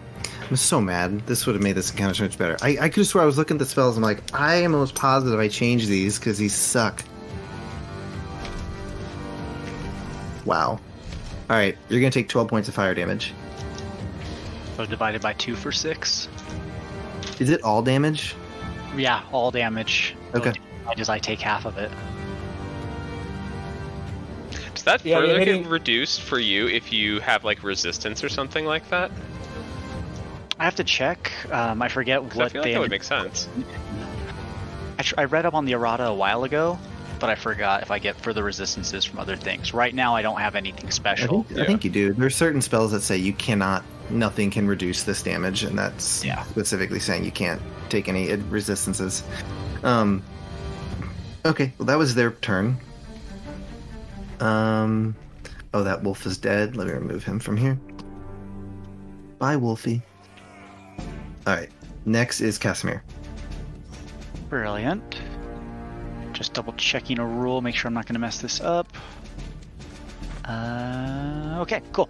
I'm so mad. This would have made this encounter so much better. I could have sworn I was looking at the spells. I'm like, I am almost positive I changed these because these suck. Wow. Alright, you're gonna take 12 points of fire damage.
So divided by 2 for 6.
Is it all damage?
Yeah, all damage.
Okay.
As I take half of it.
Does that
Yeah,
further
hitting-
get reduced for you if you have like resistance or something like that?
I have to check. I forget
'Cause
what
I feel like that would make sense.
I read up on the errata a while ago, but I forgot if I get further resistances from other things. Right now, I don't have anything special.
I think you do. There's certain spells that say you cannot, nothing can reduce this damage, and that's
Yeah.
specifically saying you can't take any resistances. Okay, well that was their turn. Oh, that wolf is dead. Let me remove him from here. Bye, Wolfie. Alright, next is Casimir.
Brilliant. Just double checking a rule, make sure I'm not going to mess this up. Okay, cool.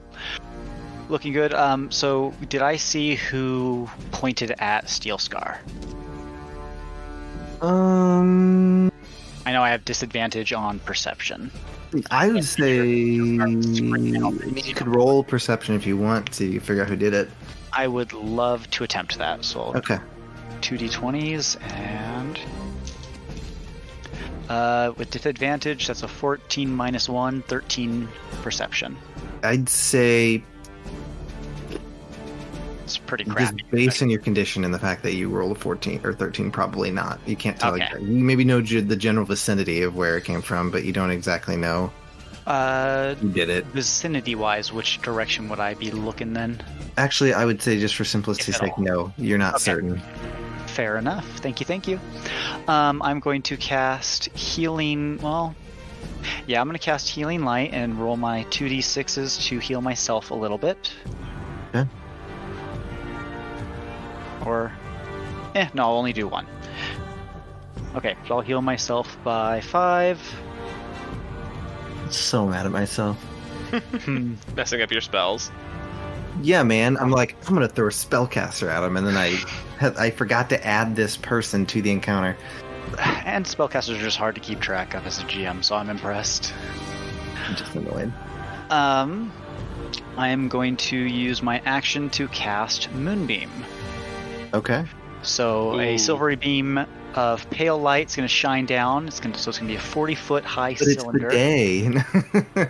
Looking good. So did I see who pointed at Steel Scar? I know I have disadvantage on perception.
I would say you could roll perception if you want to figure out who did it.
I would love to attempt that. So
Okay.
2d20s and with disadvantage, that's a 14 minus 1, 13 perception.
I'd say
It's pretty
just
crappy.
based on your condition and the fact that you rolled a 14 or 13, probably not. You can't tell.
Okay.
You maybe know the general vicinity of where it came from, but you don't exactly know who did it.
Vicinity-wise, which direction would I be looking then?
Actually, I would say just for simplicity's
If at
sake,
all.
no. You're not
Okay.
certain.
Fair enough. Thank you. I'm going to cast Healing... Well, yeah, I'm going to cast Healing Light and roll my 2d6s to heal myself a little bit.
Okay.
Or... no, I'll only do 1. Okay, so I'll heal myself by 5.
So mad at myself.
Messing up your spells.
Yeah, man. I'm like, I'm gonna throw a spellcaster at him, and then I forgot to add this person to the encounter.
And spellcasters are just hard to keep track of as a GM, so I'm impressed.
I'm just annoyed.
I am going to use my action to cast Moonbeam.
Okay.
So a
Ooh.
silvery beam of pale light is going to shine down. So it's going to be a 40-foot high
But
cylinder.
it's the day.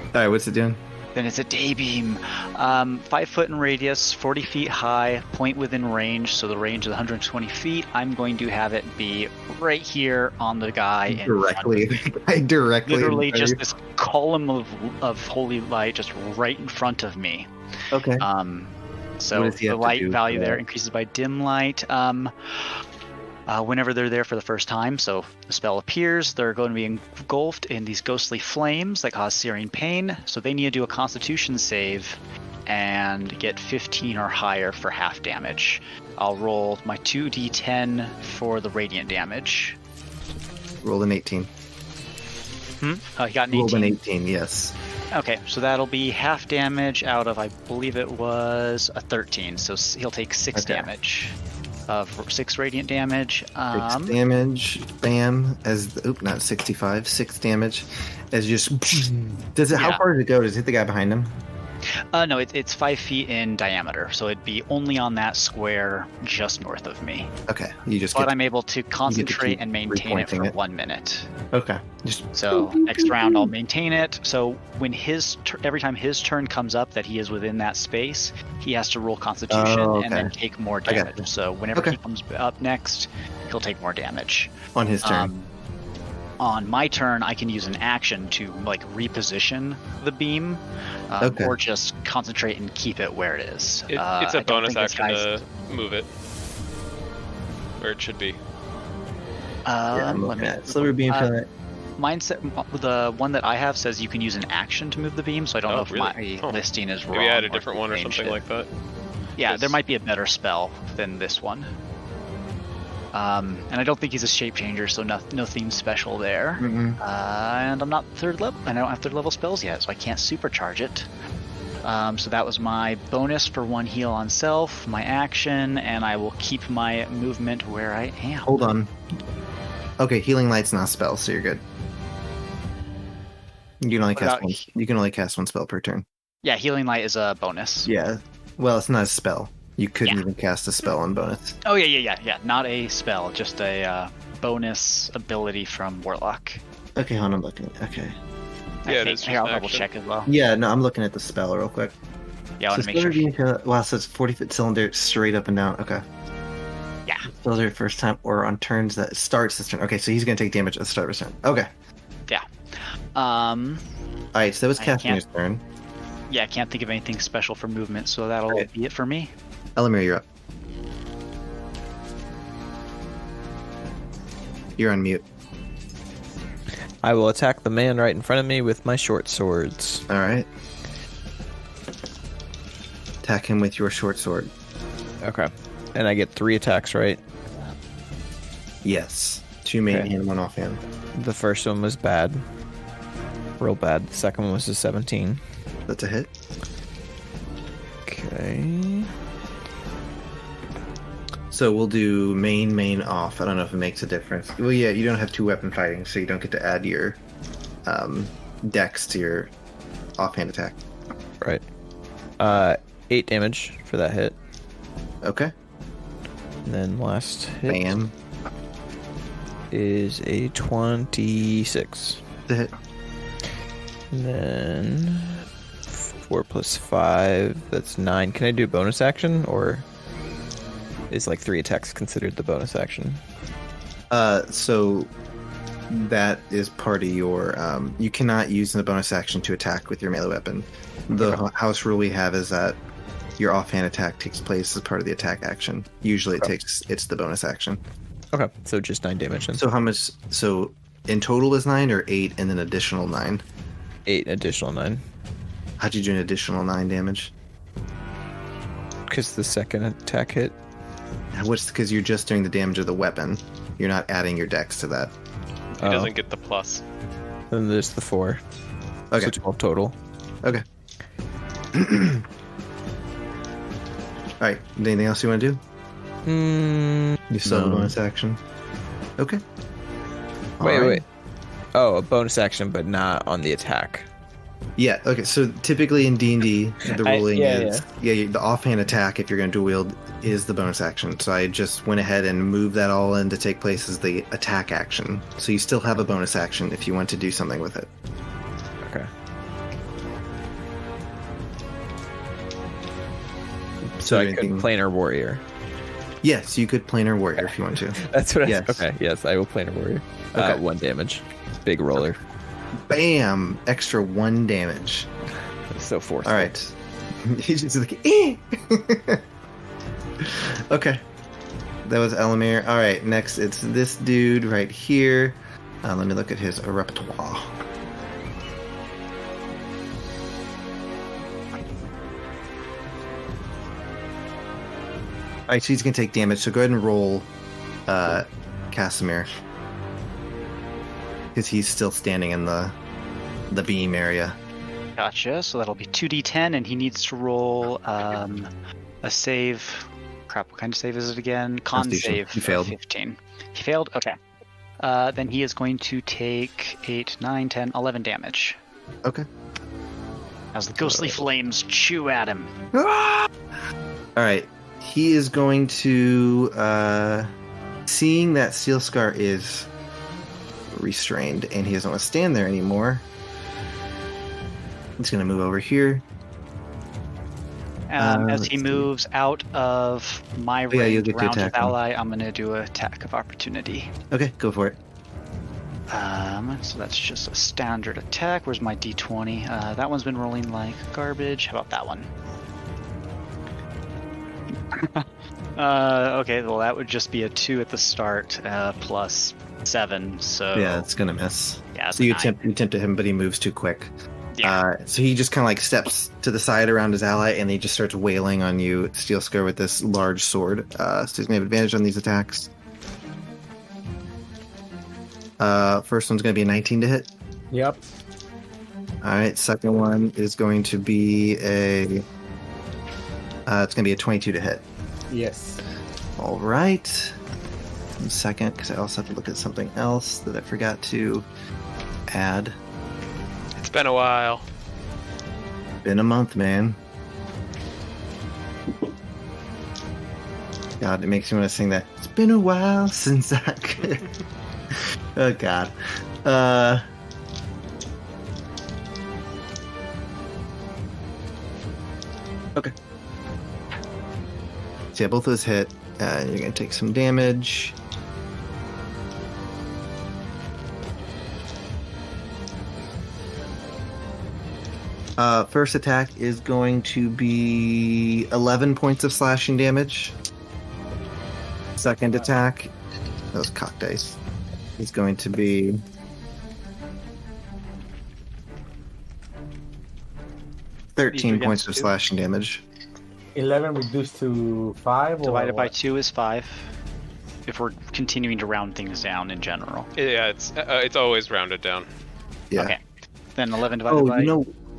All right, what's it doing?
Then it's a day beam. 5 foot in radius, 40 feet high, point within range. So the range is 120 feet. I'm going to have it be right here on the guy. In
Directly.
literally just this column of holy light just right in front of me.
Okay.
So
What does he
the
have to
light
do
value
for
there
that?
increases by dim light. Whenever they're there for the first time, so the spell appears, they're going to be engulfed in these ghostly flames that cause searing pain. So they need to do a Constitution save and get 15 or higher for half damage. I'll roll my 2d10 for the radiant damage.
Roll an 18.
Oh, he got an 18.
Roll an 18, yes.
Okay, so that'll be half damage out of, I believe it was a 13. So he'll take 6
Okay.
damage. 6 radiant damage.
6 damage, bam, not 65, 6 damage. As just, does it, how
Yeah.
far does it go? Does it hit the guy behind him?
No, it's 5 feet in diameter, so it'd be only on that square just north of me.
Okay, you just
But
get,
I'm able to concentrate
keep
and maintain it for
repointing it.
1 minute.
okay. Just,
So next round I'll maintain it. So when every time his turn comes up that he is within that space, he has to roll Constitution
Oh,
and then
okay.
take more
I
damage.
gotcha.
So whenever
Okay.
he comes up next, he'll take more damage.
on his turn.
On my turn, I can use an action to like reposition the beam,
Okay.
or just concentrate and keep it where it is.
It's
I
a
don't
bonus
think this
action
guy's-
to move it. Where it should be.
Yeah, I'm
let
looking
me-
at it. Silver beam for that.
Mine the one that I have says you can use an action to move the beam, so I don't
Oh,
know if
really?
my
Oh.
listing is wrong.
Maybe I had a
or
different one or
changed
something
it.
like that.
Yeah, there
Yes.
might be a better spell than this one. And I don't think he's a shape changer, so no theme special there.
Mm-mm.
And I'm not third level, and I don't have third level spells yet, so I can't supercharge it. So that was my bonus for 1 heal on self, my action, and I will keep my movement where I am.
Hold on. Okay, healing light's not a spell, so you're good. You can only
What
cast
about
one. You can only cast one spell per turn.
Yeah, healing light is a bonus.
Yeah. Well, it's not a spell. You couldn't
Yeah.
even cast a spell on bonus.
Oh yeah. Not a spell, just a bonus ability from Warlock.
Okay, hold on, I'm looking. Okay.
I
Yeah, it
think.
is just
Here, I'll
an
double
action.
check as well.
Yeah, no, I'm looking at the spell real quick.
Yeah, I want
So
to make sure.
Silver beam, wow, so it's 40-foot cylinder straight up and down. Okay.
Yeah.
Spells are first time or on turns that starts this turn. Okay, so he's going to take damage at the start of his turn. Okay.
Yeah.
Alright, so that was
I
Catherine's turn.
Yeah, I can't think of anything special for movement, so that'll
Alright.
be it for me.
Elamir, you're up. You're on mute.
I will attack the man right in front of me with my short swords.
Alright. Attack him with your short sword.
Okay. And I get 3 attacks, right?
Yes. 2 main
Okay.
hand, 1 offhand.
The first one was bad. Real bad. The second one was a 17.
That's a hit.
Okay.
So we'll do main off. I don't know if it makes a difference. Well, yeah, you don't have 2 weapon fighting, so you don't get to add your dex to your offhand attack.
Right. 8 damage for that hit.
Okay.
And then last hit
Bam.
is a 26.
The hit.
And then 4 plus 5, that's 9. Can I do a bonus action, or is like 3 attacks considered the bonus action?
So that is part of your. You cannot use the bonus action to attack with your melee weapon. The house rule we have is that your offhand attack takes place as part of the attack action. Usually, it's the bonus action.
Okay, so just 9 damage then.
So how much? So in total is 9 or 8, and then additional 9.
8 additional 9.
How'd you do an additional 9 damage?
Because the second attack hit.
What's because you're just doing the damage of the weapon. You're not adding your dex to that.
He doesn't get the plus.
Then there's the 4.
Okay.
So 12 total.
Okay. All right. Anything else you want to do? You still have a
No.
bonus action. Okay.
Wait,
All right.
wait. Oh, a bonus action, but not on the attack.
Yeah. Okay. So typically in D&D, the ruling
yeah,
is the offhand attack if you're going to dual wield is the bonus action. So I just went ahead and moved that all in to take place as the attack action. So you still have a bonus action if you want to do something with it.
Okay. So I could planar warrior.
Yes, you could planar warrior if you want to.
That's what
Yes.
Okay, yes, I will planar warrior.
Okay.
1 damage. Big roller.
Bam! Extra 1 damage.
So forceful.
All right. He's just like, eh! Okay. That was Elamir. All right, next it's this dude right here. Let me look at his repertoire. Alright, so he's going to take damage, so go ahead and roll Casimir. Because he's still standing in the beam area.
Gotcha. So that'll be 2d10, and he needs to roll a save. Crap, what kind of save is it again? Con
Constitution.
save.
He failed.
15. He failed? Okay. Then he is going to take 8, 9, 10, 11 damage.
Okay.
As the ghostly flames chew at him.
Alright, he is going to... seeing that Steel Scar is restrained and he doesn't want to stand there anymore, he's going to move over here.
As he moves out of my
you'll
range
get to
round of
attack him.
ally, I'm going to do an attack of opportunity.
Okay, go for it.
So that's just a standard attack. Where's my d20? That one's been rolling like garbage. How about that one? Okay, well that would just be a 2 at the start, plus 7, so...
Yeah, it's going to miss.
Yeah,
So you attempt to hit him, but he moves too quick.
Yeah.
So he just kind of like steps to the side around his ally, and he just starts wailing on you, Steel Scar, with this large sword. So he's going to have advantage on these attacks. First one's going to be a 19 to hit.
Yep.
All right, second one is going to be it's going to be a 22 to hit.
Yes.
All right. One second, because I also have to look at something else that I forgot to add.
It's been a while.
Been a month, man. God, it makes me want to sing that. It's been a while since I could. Oh, God. Okay. So yeah, both of those hit. You're going to take some damage. First attack is going to be 11 points of slashing damage. Second attack, those cock dice, is going to be 13 points of slashing damage.
11 reduced to 5?
Divided by 2 is 5. If we're continuing to round things down in general.
Yeah, it's always rounded down.
Yeah.
Okay. Then 11 divided by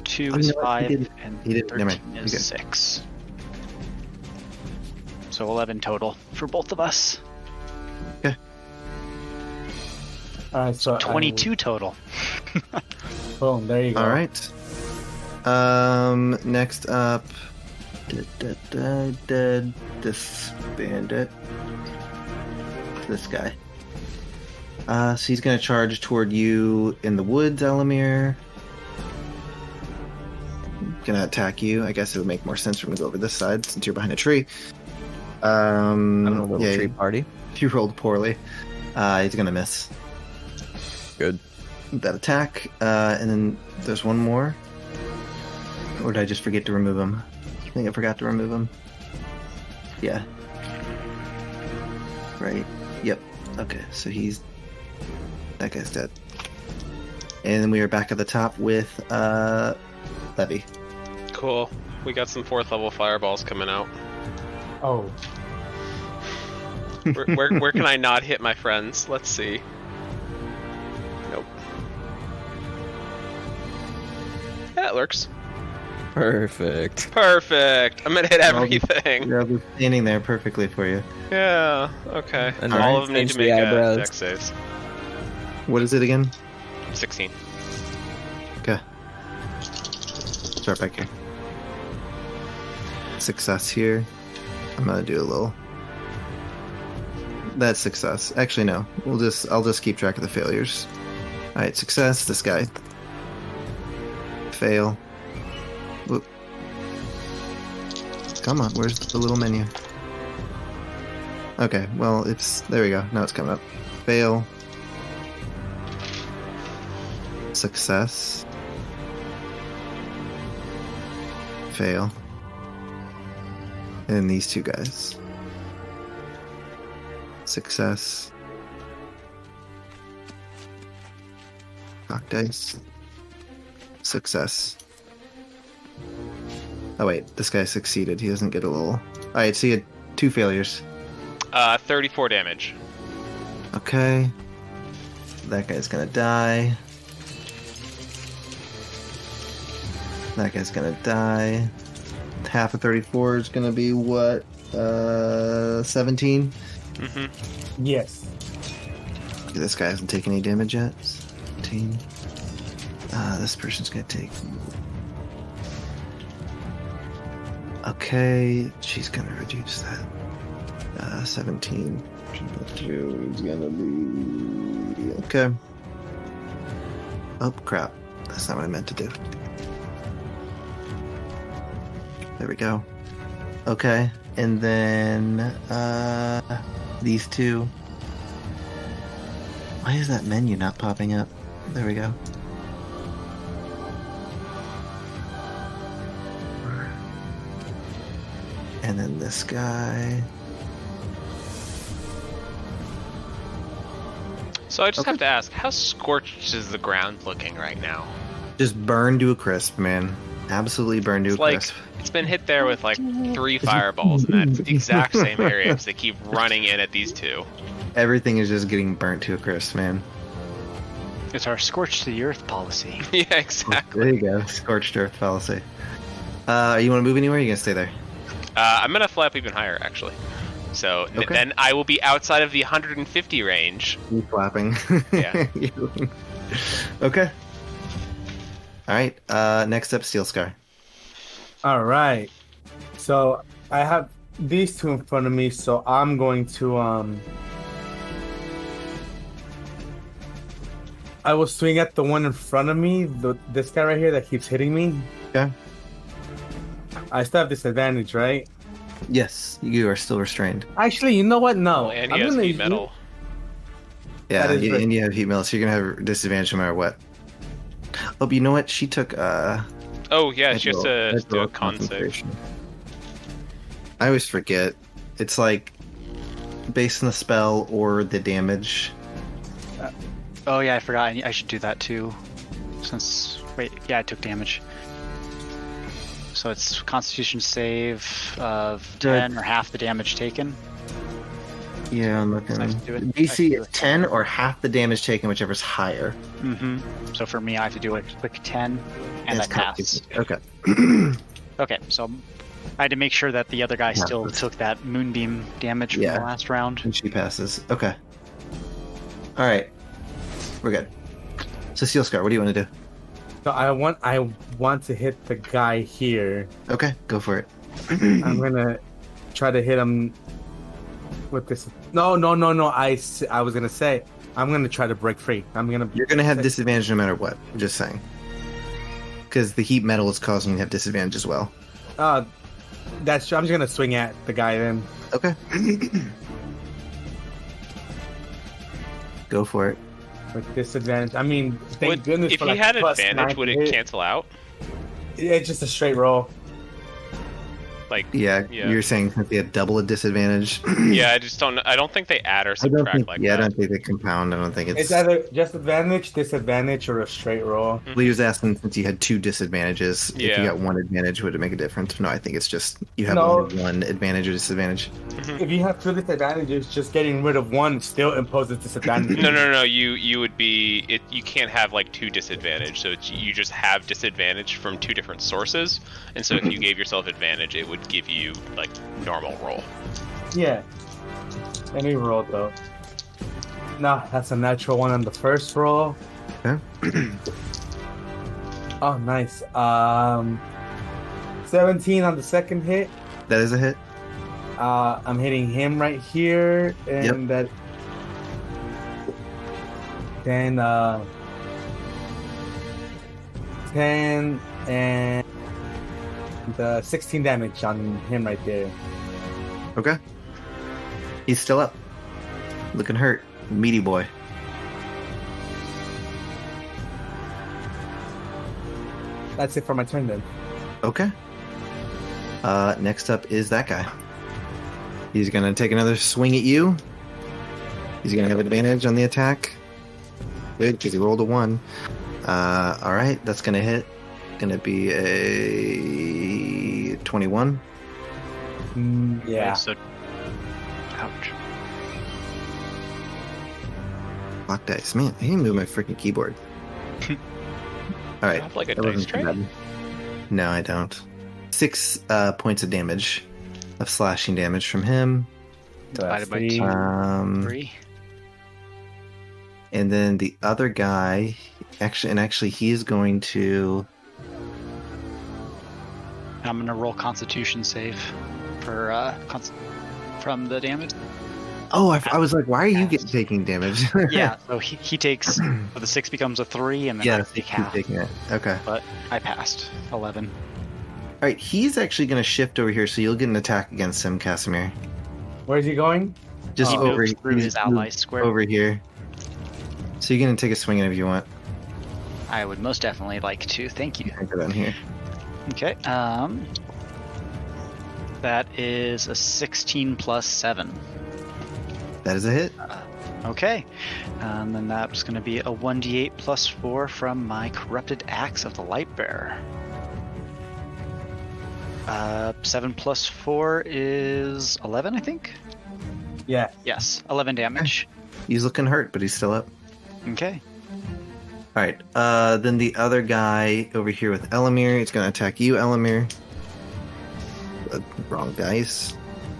2 is
you know what?
5,
He didn't-
and
he didn't- never
13
mind.
is
Okay.
6. So 11 total for both of us.
Alright, so
22 total.
Boom, there you go.
All right. Next up, this bandit. This guy. So he's gonna charge toward you in the woods, Elamir. Gonna attack you. I guess it would make more sense for him to go over this side since you're behind a tree.
I'm a little tree party.
You rolled poorly. He's gonna miss
Good.
that attack. And then there's one more. Or did I just forget to remove him? I think I forgot to remove him. Yeah. Right. Yep. Okay, so that guy's dead. And then we are back at the top with Levy.
Cool. We got some 4th level fireballs coming out.
Oh,
Where can I not hit my friends? Let's see. Nope. Yeah, it works.
Perfect.
Perfect. I'm gonna hit everything.
They're all standing there perfectly for you.
Yeah. Okay.
And
all
then
of them need to
change the
make
eyebrows.
dex saves.
What is it again? 16. Okay.
16.
All right. Next up, we have this bandit. He's gonna charge toward you in the woods, Elamir. So he's gonna attack you. I guess it would make more sense for him to go over this side since you're behind a tree.
oh.
Start back here. Success here. I'm gonna do a little. That's success. Actually, no. I'll just keep track of the failures. All right, success. This guy. Fail. Whoop. Come on. Where's the little menu? Okay. Well, there we go. Now it's coming up. Fail. Success. Fail. And these two guys. Success. Cock dice. Success. Oh wait, this guy succeeded. He doesn't get a little... Alright, so he had 2 failures.
34 damage.
Okay. That guy's gonna die. That guy's gonna die. Half of 34 is gonna be what? 17?
Mm-hmm.
Yes.
This guy hasn't taken any damage yet. 17. This person's gonna take... Okay, she's gonna reduce that. 17. Is gonna be... Okay. Oh, crap. That's not what I meant to do. There we go. Okay, and then these two. Why is that menu not popping up? There we go. And then this guy.
So I just have to ask, how scorched is the ground looking right now?
Just burned to a crisp, man. Absolutely burned to a crisp.
It's been hit there with like 3 fireballs in that exact same area because they keep running in at these 2.
Everything is just getting burnt to a crisp, man.
It's our scorched the earth policy.
Yeah, exactly.
There you go. Scorched earth fallacy. You want to move anywhere? Or are you going to stay there?
I'm going to fly up even higher, actually. So
Okay.
then I will be outside of the 150 range.
You flapping.
Yeah.
Okay. Alright, next up, Steel Scar.
All right. So I have these 2 in front of me, so I'm going to I will swing at the one in front of me, this guy right here that keeps hitting me.
Okay.
I still have disadvantage, right?
Yes, you are still restrained.
Actually, you know what? No.
Oh, and he has heat metal.
Yeah,
That is right.
and you have heat metal, so you're going to have disadvantage no matter what. Oh, but you know what? She took,
Oh, yeah, she has to do a con save.
concentration. I always forget. It's like based on the spell or the damage.
Oh yeah, I forgot. I should do that too. Wait, yeah, I took damage. So it's Constitution save of 10 or half the damage taken.
Yeah, I'm looking.
I have to do it.
DC is 10 or half the damage taken, whichever's higher.
Mm-hmm. So for me, I have to do a quick 10, and
It's
then halves.
Okay.
Okay, so I had to make sure that the other guy still took that moonbeam damage from the last round.
And she passes. Okay. All right. We're good. So Steel Scar, what do you want to do?
So I want to hit the guy here.
Okay, go for it.
I'm gonna try to hit him with this. No. I was gonna say I'm gonna try to break free.
You're gonna have disadvantage no matter what. I'm just saying. Because the heat metal is causing you to have disadvantage as well.
That's true. I'm just gonna swing at the guy then.
Okay. Go for it.
With disadvantage. I mean, thank goodness.
If
for
he
like
had
plus
advantage,
9
would
to
it
hit.
cancel out?
It's just a straight roll.
Like,
Yeah, you're saying since they had double a disadvantage.
yeah, I don't think they add or subtract like
I
that.
don't think they compound. I don't think
It's either just advantage, disadvantage, or a straight roll.
Well, he was asking since you had 2 disadvantages. If
Yeah.
you got 1 advantage, would it make a difference? No, I think it's just you have
No.
only 1 advantage or disadvantage.
If you have 2 disadvantages, just getting rid of 1 still imposes disadvantage.
No. You would be you can't have like 2 disadvantage. So you just have disadvantage from 2 different sources. And so if you gave yourself advantage, it would give you like normal roll.
Yeah. Let me roll though. No, that's a natural 1 on the first roll.
Okay.
Oh, nice. 17 on the second hit.
That is a hit.
I'm hitting him right here, and that. Then 10 and 16 damage on him right there.
Okay. He's still up. Looking hurt. Meaty boy.
That's it for my turn then.
Okay. Next up is that guy. He's going to take another swing at you. He's going to have advantage on the attack. Good, because he rolled a 1. All right, that's going to hit. Going to be a 21.
Yeah.
So, ouch.
Block dice. Man, I didn't move my freaking keyboard. All right.
You have like a
that
dice
wasn't too
tray?
bad. No, I don't. 6 points of damage. Of slashing damage from him.
Divided by 2. 3.
And then the other guy, actually, he's going to.
I'm gonna roll Constitution save for from the damage.
Oh, I was like, why are you taking damage?
Yeah, so he takes. So the 6 becomes a 3, and then I
Yeah,
take
keep
half.
taking it. Okay.
But I passed 11.
All right, he's actually going to shift over here, so you'll get an attack against him, Casimir.
Where's he going?
Just
He
over
moves through
he's
his ally
moved
square.
over here. So you're going to take a swing at it if you want.
I would most definitely like to. Thank you.
I'll go down here.
Okay. That is a 16 plus 7.
That is a hit.
Okay. And then that's going to be a 1d8 plus 4 from my Corrupted Axe of the Lightbearer. 7 plus 4 is 11, I think?
Yeah.
Yes, 11 damage.
He's looking hurt, but he's still up.
Okay.
All right. Then the other guy over here with Elamir, he's going to attack you, Elamir. Wrong dice.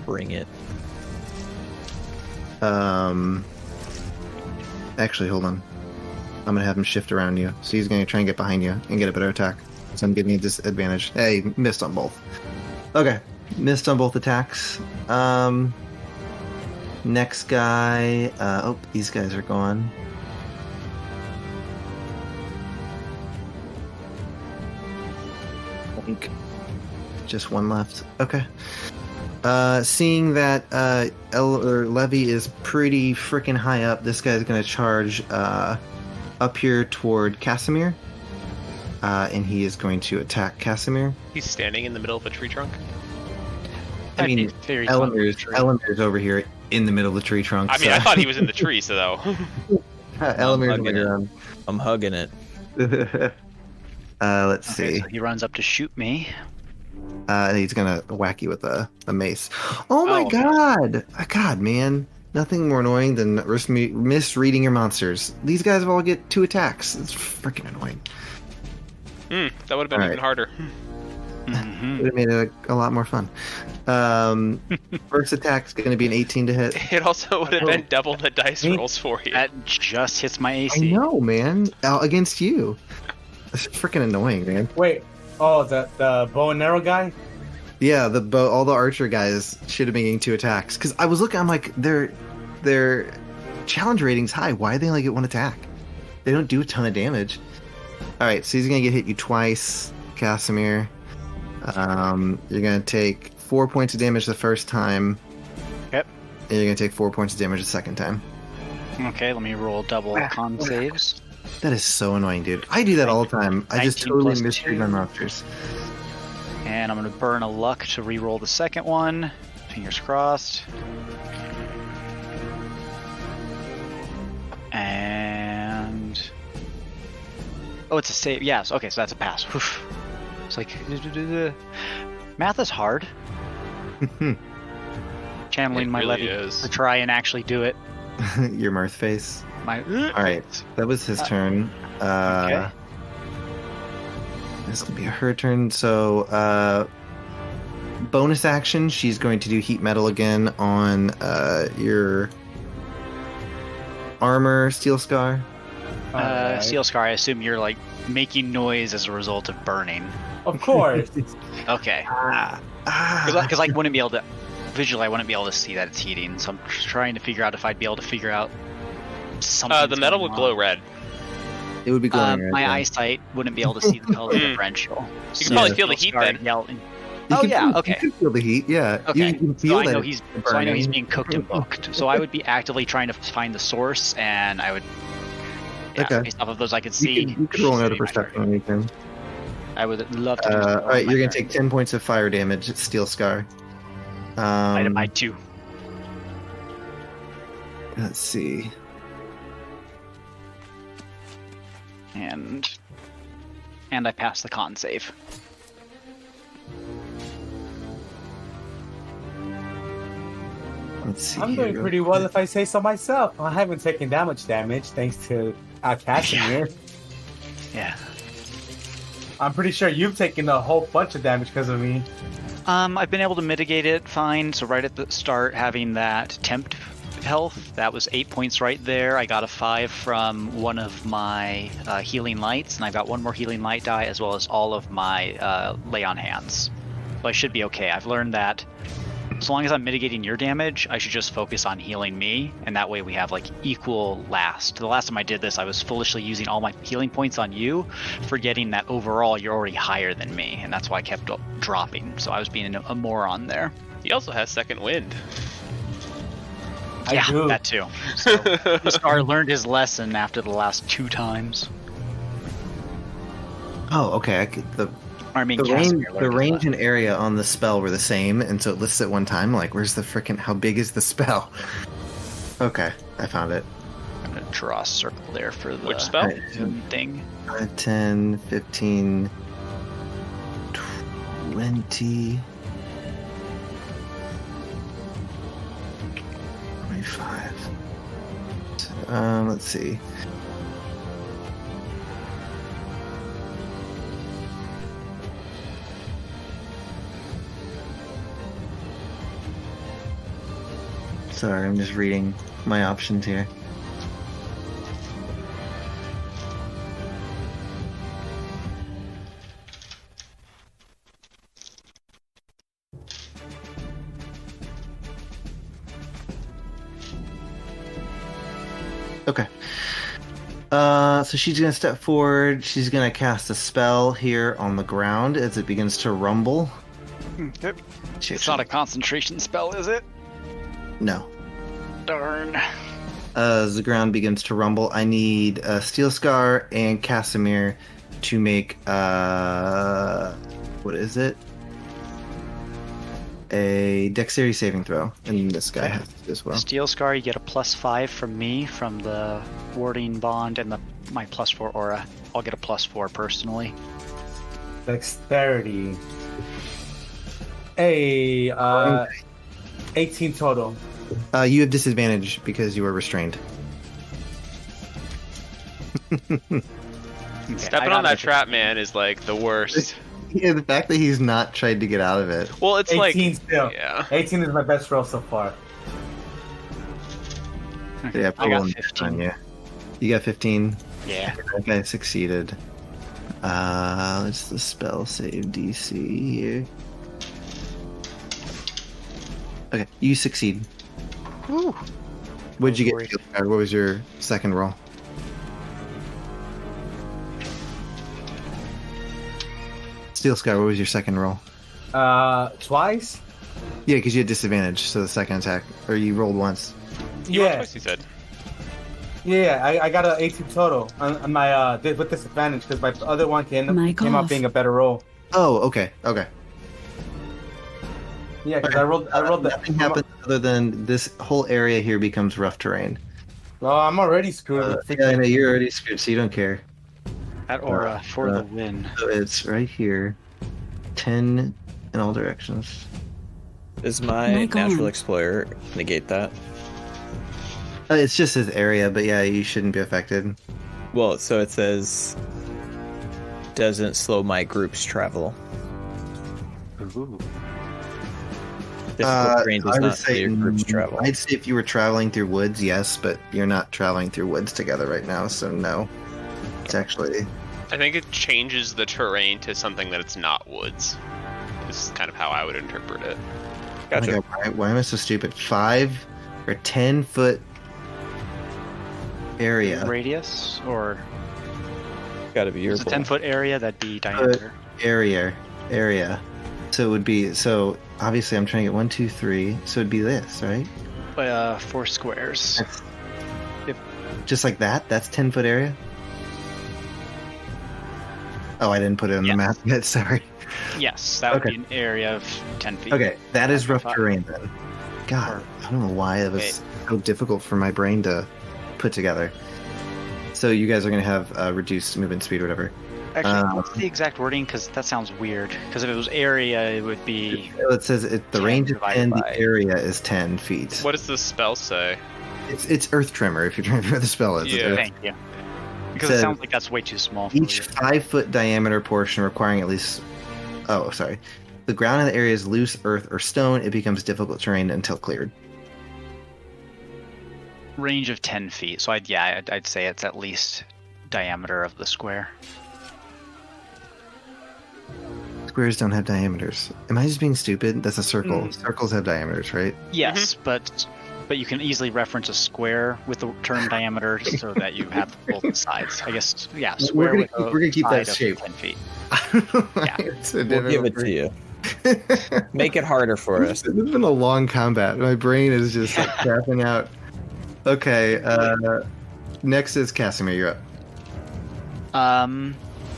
Bring it.
Actually, hold on. I'm gonna have him shift around you, so he's gonna try and get behind you and get a better attack. So I'm giving you disadvantage. Hey, missed on both. Okay, missed on both attacks. Next guy. Oh, these guys are gone. I think just one left. Okay. Seeing that Levy is pretty freaking high up, this guy's going to charge up here toward Casimir. And he is going to attack Casimir.
He's standing in the middle of a tree trunk.
I mean, Elamir's over here in the middle of the tree trunk.
I mean, I thought he was in the tree, so though.
Elamir's on the
hugging it.
ground.
I'm hugging it.
Let's see.
So he runs up to shoot me.
He's gonna whack you with a mace. Oh my god! God, man. Nothing more annoying than misreading your monsters. These guys all get 2 attacks. It's freaking annoying.
That would have been even harder.
Mm-hmm.
Would have made it a lot more fun. First attack's gonna be an 18 to hit.
It also would have been double the dice rolls for you.
That just hits my
I
AC.
know, man. Against you. That's freaking annoying, man.
Wait. Oh, the bow and arrow guy?
Yeah, all the archer guys should have been getting 2 attacks. Because I was looking, I'm like, their challenge rating's high. Why do they only get 1 attack? They don't do a ton of damage. All right, so he's gonna hit you twice, Casimir. You're gonna take 4 points of damage the first time.
Yep.
And you're gonna take 4 points of damage the second time.
Okay, let me roll double con saves.
That is so annoying, dude. I do that all the time. I just
19
totally
plus
misread
2.
my monsters.
And I'm going to burn a luck to re-roll the second one. Fingers crossed. And... oh, it's a save. Yes, okay, so that's a pass. Oof. It's like... math is hard. Channeling
It
my
really
levy
is.
to try and actually do it.
Your mirth face.
My...
All right, that was his turn.
Okay.
This will be her turn. So, bonus action, she's going to do heat metal again on your armor steel scar.
Alright.
Steel Scar, I assume you're like making noise as a result of burning.
Of course.
Okay. Because I wouldn't be able to visually, I wouldn't be able to see that it's heating. So I'm trying to figure out if I'd be able to figure out something.
The metal would glow red.
It would be glowing red.
My
yeah.
eyesight wouldn't be able to see the color differential.
You can probably feel the heat then.
You
Oh
can
yeah,
feel,
okay.
You can feel the heat, yeah.
Okay,
You can
so
feel
I
that
know
it's
so I know he's
burning.
being cooked and booked. So I would be actively trying to find the source, and I would, yeah,
Okay.
based off of those I could see.
You can roll another perception when you can.
I would love to.
All right, you're gonna take 10 points of fire damage. It's Steel Scar.
Item I 2.
Let's see.
And I passed the con save.
Let's see.
I'm doing
here.
pretty well if I say so myself. I haven't taken that much damage thanks to Casimir.
Yeah.
I'm pretty sure you've taken a whole bunch of damage because of me.
I've been able to mitigate it fine. So right at the start, having that temp health, that was 8 points right there. I got a 5 from one of my healing lights, and I got one more healing light die, as well as all of my lay on hands. So I should be okay. I've learned that as long as I'm mitigating your damage, I should just focus on healing me, and that way we have like equal last. The last time I did this, I was foolishly using all my healing points on you, forgetting that overall you're already higher than me, and that's why I kept dropping. So I was being a moron there.
He also has second wind.
Yeah,
do.
that too. So Scar learned his lesson after the last 2 times.
Oh, okay.
I mean,
The
Casimir
range,
learned
the
his
range
lesson.
and area on the spell were the same, and so it lists at one time. Like, where's the frickin'? How big is the spell? Okay, I found it.
I'm gonna draw a circle there for the
Which spell?
zoom thing.
5, 10, 15, 20, 25. Let's see. Sorry, I'm just reading my options here. Okay. So she's gonna step forward. She's gonna cast a spell here on the ground as it begins to rumble.
Yep.
She
It's not a
actually-
concentration spell, is it?
No.
Darn.
As the ground begins to rumble, I need Steel Scar and Casimir to make what is it? A dexterity saving throw, and this guy
Okay.
has to as well.
Steel Scar, you get a +5 from me from the warding bond and my +4 aura. I'll get a +4 personally.
Dexterity. 18 total.
You have disadvantage because you are restrained.
Okay,
Stepping
I
on
got
that
it.
trap, man, is like the worst.
Yeah, the fact that he's not tried to get out of it.
Well, it's
18
like,
still.
yeah.
18 is my best roll so far.
Yeah,
I got
roll
15.
Yeah, you got 15.
Yeah.
That guy succeeded. What's the spell save DC here? Okay, you succeed.
Woo.
What'd you
Worried.
get? What was your second roll? Steel Sky, what was your second roll?
Twice?
Yeah, because you had disadvantage, so the second attack. Or you rolled once.
You rolled
Yeah.
twice, he said.
Yeah, I got an 18 total on my with disadvantage because my other one came out being a better roll.
Oh, okay, okay.
Yeah, because I rolled
Nothing happens other than this whole area here becomes rough terrain.
Well, I'm already screwed. with
Yeah, I know,
freaking-
you're already screwed, so you don't care.
That aura for the win.
So it's right here. 10 in all directions.
Does my
My God.
natural explorer negate that?
It's just his area, but yeah, you shouldn't be affected.
Well, so it says doesn't slow my group's travel.
Ooh.
Difficult terrain does
I would
not
say
clear groups travel.
I'd say if you were traveling through woods, yes, but you're not traveling through woods together right now, so no. It's actually
I think it changes the terrain to something that it's not woods. This is kind of how I would interpret it.
Gotcha.
Oh my God, why am I so stupid? 5 or 10-foot area.
Radius or
Gotta be your
it's a
ball.
10-foot area. That'd be diameter.
Area. So it would be obviously I'm trying to get 1, 2, 3. So it'd be this, right?
4 squares.
That's,
Yep.
Just like that? That's 10-foot area? Oh, I didn't put it on the
Yes.
map yet, sorry.
Yes, that would
Okay.
be an area of 10 feet.
Okay, that is rough
5.
terrain then. God, I don't know why it was so difficult for my brain to put together. So you guys are going to have reduced movement speed or whatever.
Actually, what's the exact wording? Because that sounds weird. Because if it was area, it would be
It says the
10
range of
divided
10, the
by-
area is 10 feet.
What does the spell say?
It's Earth Tremor if you're trying to figure out the spell is.
Yeah.
Thank you. Because
Says
it sounds like that's way too small. For
Each
you.
5-foot diameter portion requiring at least... Oh, sorry. The ground in the area is loose earth or stone. It becomes difficult terrain until cleared.
Range of 10 feet. So I'd say it's at least diameter of the square.
Squares don't have diameters. Am I just being stupid? That's a circle. Circles have diameters, right?
Yes, but you can easily reference a square with the term diameter so that you have both sides. I guess, yeah, square
We're
with
gonna
a
keep that
side of
shape.
10 feet.
Yeah.
We'll give it to you. Make it harder for us.
It's been a long combat. My brain is just like tapping out. Okay, next is Casimir. You're up.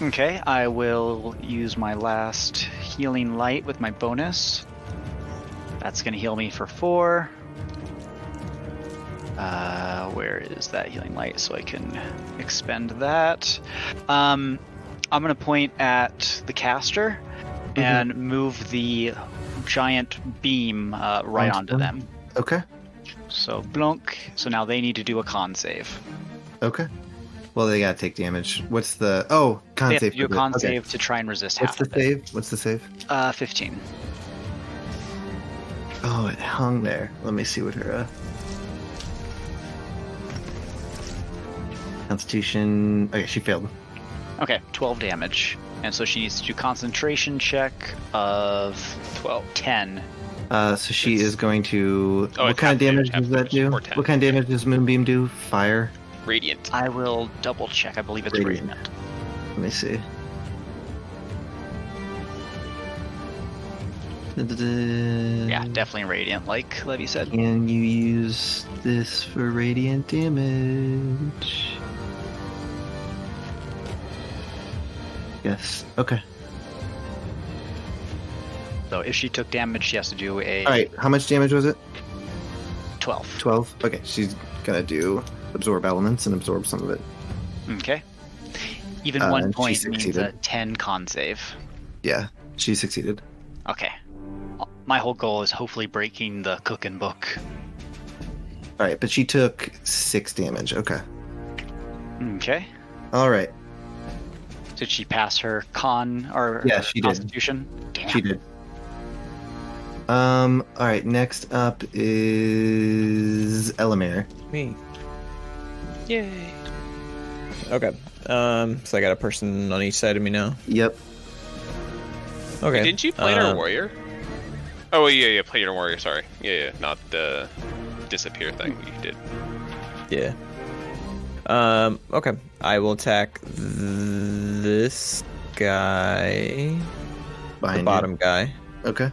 Okay, I will use my last healing light with my bonus. That's going to heal me for 4. Where is that healing light so I can expend that? I'm going to point at the caster and move the giant beam right onto them.
Okay.
So blunk. So now they need to do a con save.
Okay. Well, they gotta take damage. What's the... con
They have
save.
to do a
for
con
okay.
save to try and resist
What's
half
the
of it.
save? What's the save?
15.
Oh, it hung there. Let me see what her... Constitution... Okay, she failed.
Okay, 12 damage. And so she needs to do concentration check of 10.
So she is going to...
Oh,
what
it's
kind of
half
damage
damage,
does that do?
or 10.
What kind of damage does Moonbeam do? Fire?
Radiant.
I will double check. I believe it's
Radiant.
radiant.
Let me see.
Yeah, definitely radiant, like Levy said.
Can you use this for radiant damage? Yes. Okay.
So if she took damage, she has to do a
Alright, how much damage was it?
12.
12? Okay, she's gonna do absorb elements and absorb some of it.
Okay. Even
And
1
she
point means a
succeeded.
10 con save.
Yeah, she succeeded.
Okay. My whole goal is hopefully breaking the cooking book.
Alright, but she took 6 damage. Okay.
Okay.
Alright,
Did she pass her con or
Yeah,
her
she did.
constitution? Damn.
she did. Alright, next up is Elamir.
Me.
Yay.
Okay. So I got a person on each side of me now.
Yep.
Okay.
Didn't you play our warrior? Oh, yeah, play your warrior, sorry. Yeah, not the disappear thing you did.
Yeah. Okay. I will attack this guy,
Behind
the bottom guy,
you. Okay.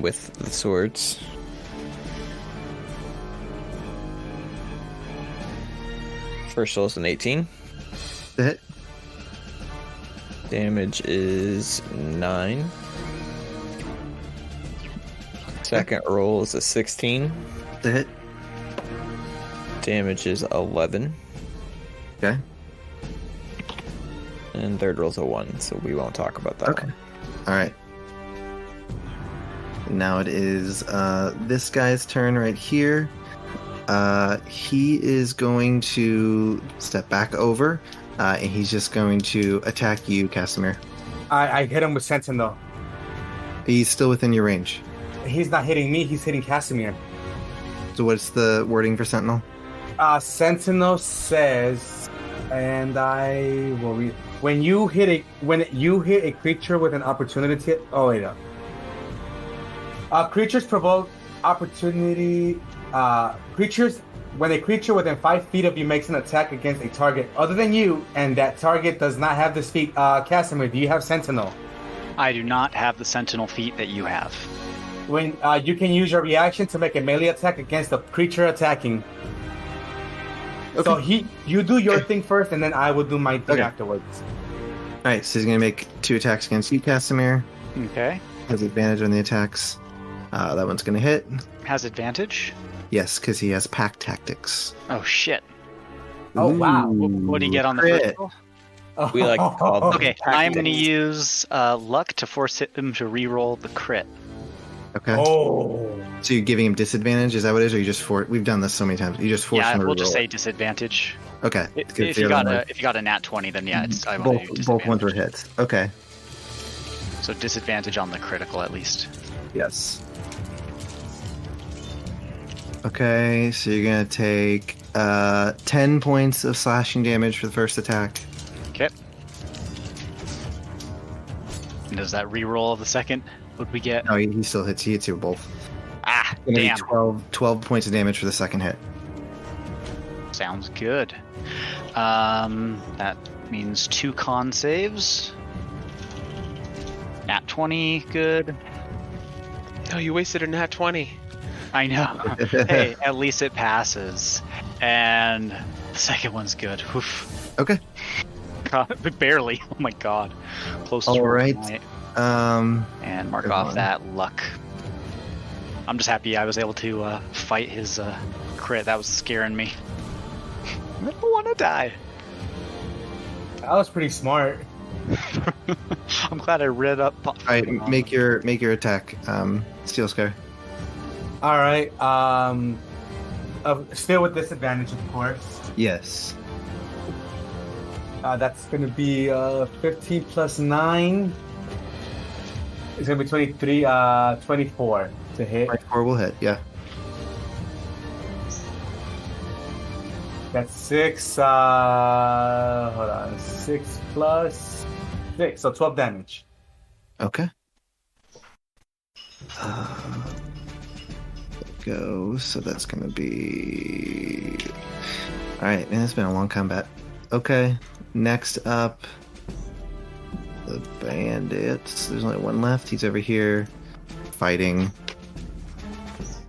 with the swords. First roll is an 18.
The hit.
Damage is 9. Second roll is a 16.
The hit.
Damage is 11.
Okay.
And third roll's a 1, so we won't talk about that
Okay.
one.
Alright. Now it is this guy's turn right here. He is going to step back over, and he's just going to attack you, Casimir.
I hit him with Sentinel.
He's still within your range.
he's not hitting me. He's hitting Casimir.
So what's the wording for Sentinel?
Sentinel says, and I will read. When you hit a creature with an opportunity hit. Oh wait, no. Creatures provoke opportunity. Creatures. When a creature within 5 feet of you makes an attack against a target other than you, and that target does not have this feat, Casimir, do you have Sentinel?
I do not have the Sentinel feat that you have.
When you can use your reaction to make a melee attack against the creature attacking.
Okay.
So you do your thing first, and then I will do my thing afterwards.
All right, so he's going to make 2 attacks against you, Casimir.
Okay.
Has advantage on the attacks. That one's going to hit.
Has advantage?
Yes, because he has pack tactics.
Oh, shit.
Oh, wow.
What do you get on the
Crit.
critical?
We like to call them
Okay, I'm going to use luck to force him to re-roll the crit.
Okay.
Oh.
So you're giving him disadvantage? Is that what it is? Or you just we've done this so many times. You just force him to
we'll just
reroll
say
it.
disadvantage.
Okay.
If you got a nat 20, then yeah, I want to do disadvantage.
Both ones were hits. Okay.
So disadvantage on the critical at least.
Yes. Okay, so you're going to take 10 points of slashing damage for the first attack.
Okay. And does that re-roll of the second? Would we get?
No, he still hits. He hits you both.
Ah,
Gonna be
damn.
12 points of damage for the second hit.
Sounds good. That means 2 con saves. Nat 20, good.
No, you wasted a nat 20.
I know. Hey, at least it passes. And the second one's good. Oof.
Okay.
God, barely. Oh my god. Close to
All right.
tonight. And mark
good
off
one.
that luck. I'm just happy I was able to fight his crit. That was scaring me. I don't want to die.
That was pretty smart.
I'm glad I read up.
All right, make your attack, Steel Scar.
All right. Still with disadvantage, of course.
Yes.
That's going to be 15 plus 9. It's going to be 23, 24 to hit.
24 will hit, yeah.
That's 6. Hold on. 6 plus 6. So 12 damage.
Okay. Go. So that's going to be... All right, man, it's been a long combat. Okay, next up, the bandits. There's only one left. He's over here fighting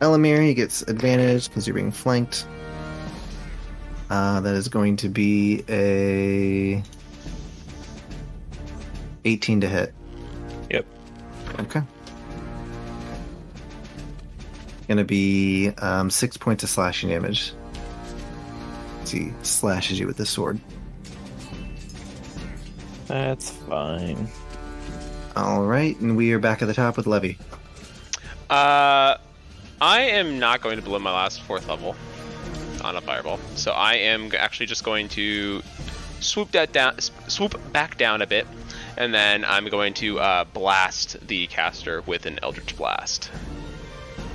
Elamir. He gets advantage because you're being flanked. That is going to be a 18 to hit.
Yep.
Okay. Gonna be 6 points of slashing damage. He slashes you with the sword.
That's fine.
All right, and we are back at the top with Levy.
I am not going to blow my last 4th level on a fireball, so I am actually just going to swoop back down a bit, and then I'm going to blast the caster with an Eldritch Blast.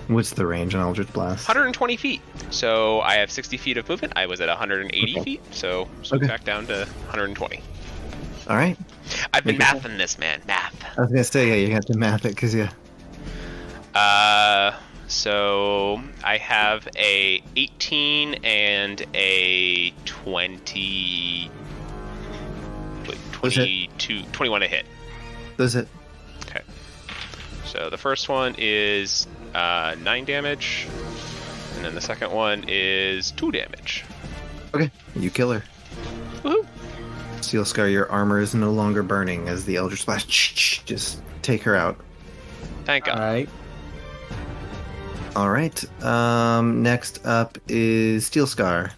What's the range on Eldritch Blast?
120 feet. So I have 60 feet of movement. I was at 180 feet, so swoop back down to 120.
All right.
I've been mathing this, man. Math.
I was gonna say, yeah, you have to math it, cause yeah.
So I have a 18 and a 20. Wait, 22, 21 to hit.
Does it?
Okay. So the first one is 9 damage, and then the second one is 2 damage.
Okay, you kill her.
Woohoo!
Steel Scar, your armor is no longer burning as the Eldritch Blast just take her out.
Thank God.
All right.
All right. Next up is Steel Scar.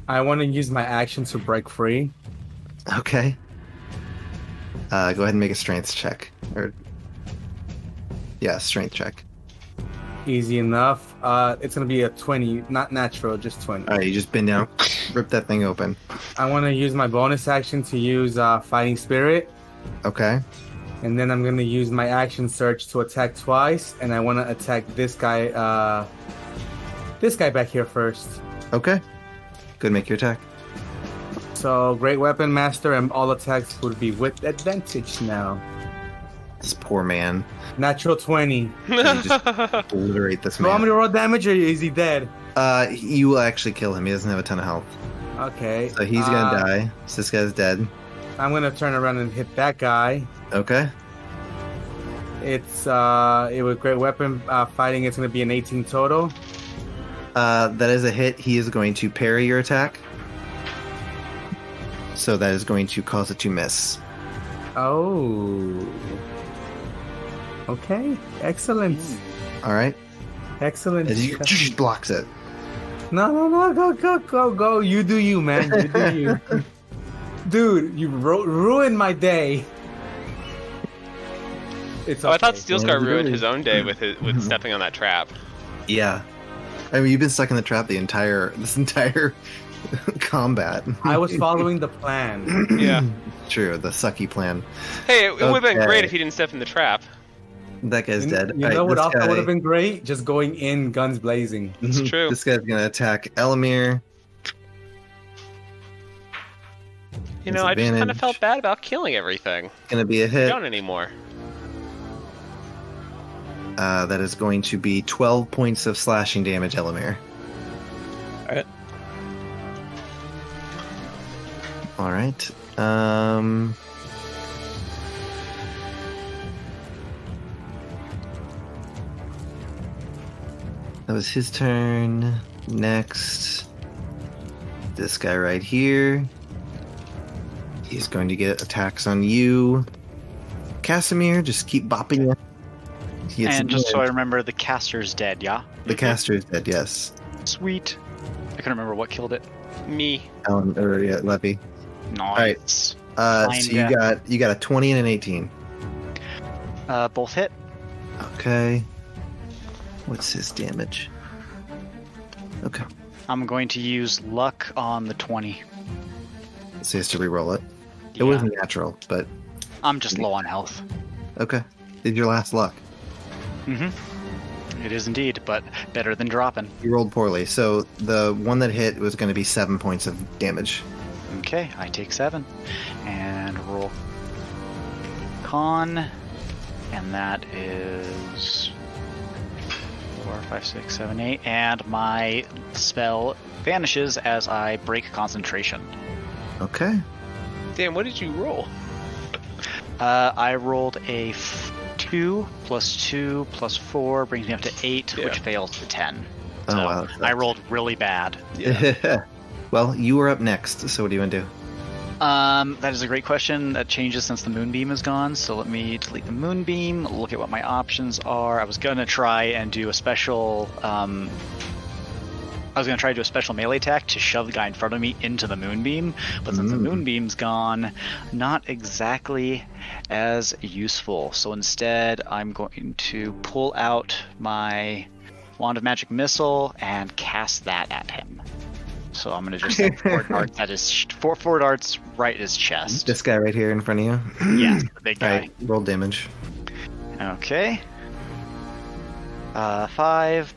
I want to use my action to break free.
Okay. Go ahead and make a strength check. Strength check.
Easy enough. It's going to be a 20, not natural, just 20.
All right, you just bend down, rip that thing open.
I want to use my bonus action to use Fighting Spirit.
Okay.
And then I'm gonna use my action surge to attack twice, and I want to attack this guy back here first.
Okay. Go and make your attack.
So Great Weapon Master, and all attacks would be with advantage now.
This poor man.
Natural 20.
You just obliterate this
Do you want me
man.
to roll damage, or is he dead?
You will actually kill him. He doesn't have a ton of health.
Okay.
So he's gonna die. So this guy's dead.
I'm gonna turn around and hit that guy.
Okay.
It's it with Great Weapon fighting. It's gonna be an 18 total.
That is a hit. He is going to parry your attack. So that is going to cause it to miss.
Oh. Okay. Excellent.
All right.
Excellent.
As you blocks it.
No. Go. You do you, man. You do you. Dude, you ruined my day. It's okay.
I thought Steelscar
Yeah,
ruined
really.
his own day with stepping on that trap.
Yeah. I mean, you've been stuck in the trap this entire combat.
I was following the plan.
Yeah.
True, the sucky plan.
Hey, it would have been
Okay.
great if he didn't step in the trap.
That guy's dead.
You
All
know
right,
what
this
also
guy-
would have been great? Just going in, guns blazing.
It's true.
This guy's gonna attack Elamir.
You know, I just kind of
Disadvantage.
felt bad about killing everything.
Gonna be a
I
hit.
don't anymore.
That is going to be 12 points of slashing damage, Elamir.
Alright.
All right. That was his turn. Next, this guy right here. He's going to get attacks on you. Casimir, just keep bopping it. He gets
And just so I
advantage.
remember, the caster's dead, yeah?
The caster is dead, yes.
Sweet. I couldn't remember what killed it.
Me.
Levy.
Nice.
So
Kinda.
you got a 20 and an 18.
Both hit.
Okay. What's his damage? Okay.
I'm going to use luck on the 20.
So he has to re-roll it. It
Yeah.
wasn't natural, but
I'm just low on health.
okay. Did your last luck?
Mm-hmm. It is indeed, but better than dropping.
You rolled poorly. So the one that hit was going to be 7 points of damage.
Okay, I take 7. And roll con. And that is 4, 5, 6, 7, 8. And my spell vanishes as I break concentration.
Okay.
Damn, what did you roll?
I rolled a 2 plus 2 plus 4 brings me up to 8,
Yeah.
which fails to 10.
Oh,
So
wow.
I rolled really bad.
Well, you are up next. So what do you want to do?
That is a great question. That changes since the moonbeam is gone. So let me delete the moonbeam. Look at what my options are. I was gonna try and do a special. I was gonna try to do a special melee attack to shove the guy in front of me into the moonbeam, but since the moonbeam's gone, not exactly as useful. So instead, I'm going to pull out my Wand of Magic Missile and cast that at him. So I'm gonna just send 4 darts at his 4 darts right at his chest.
This guy right here in front of you?
Yes, the big
All
guy.
right, roll damage.
Okay. 5,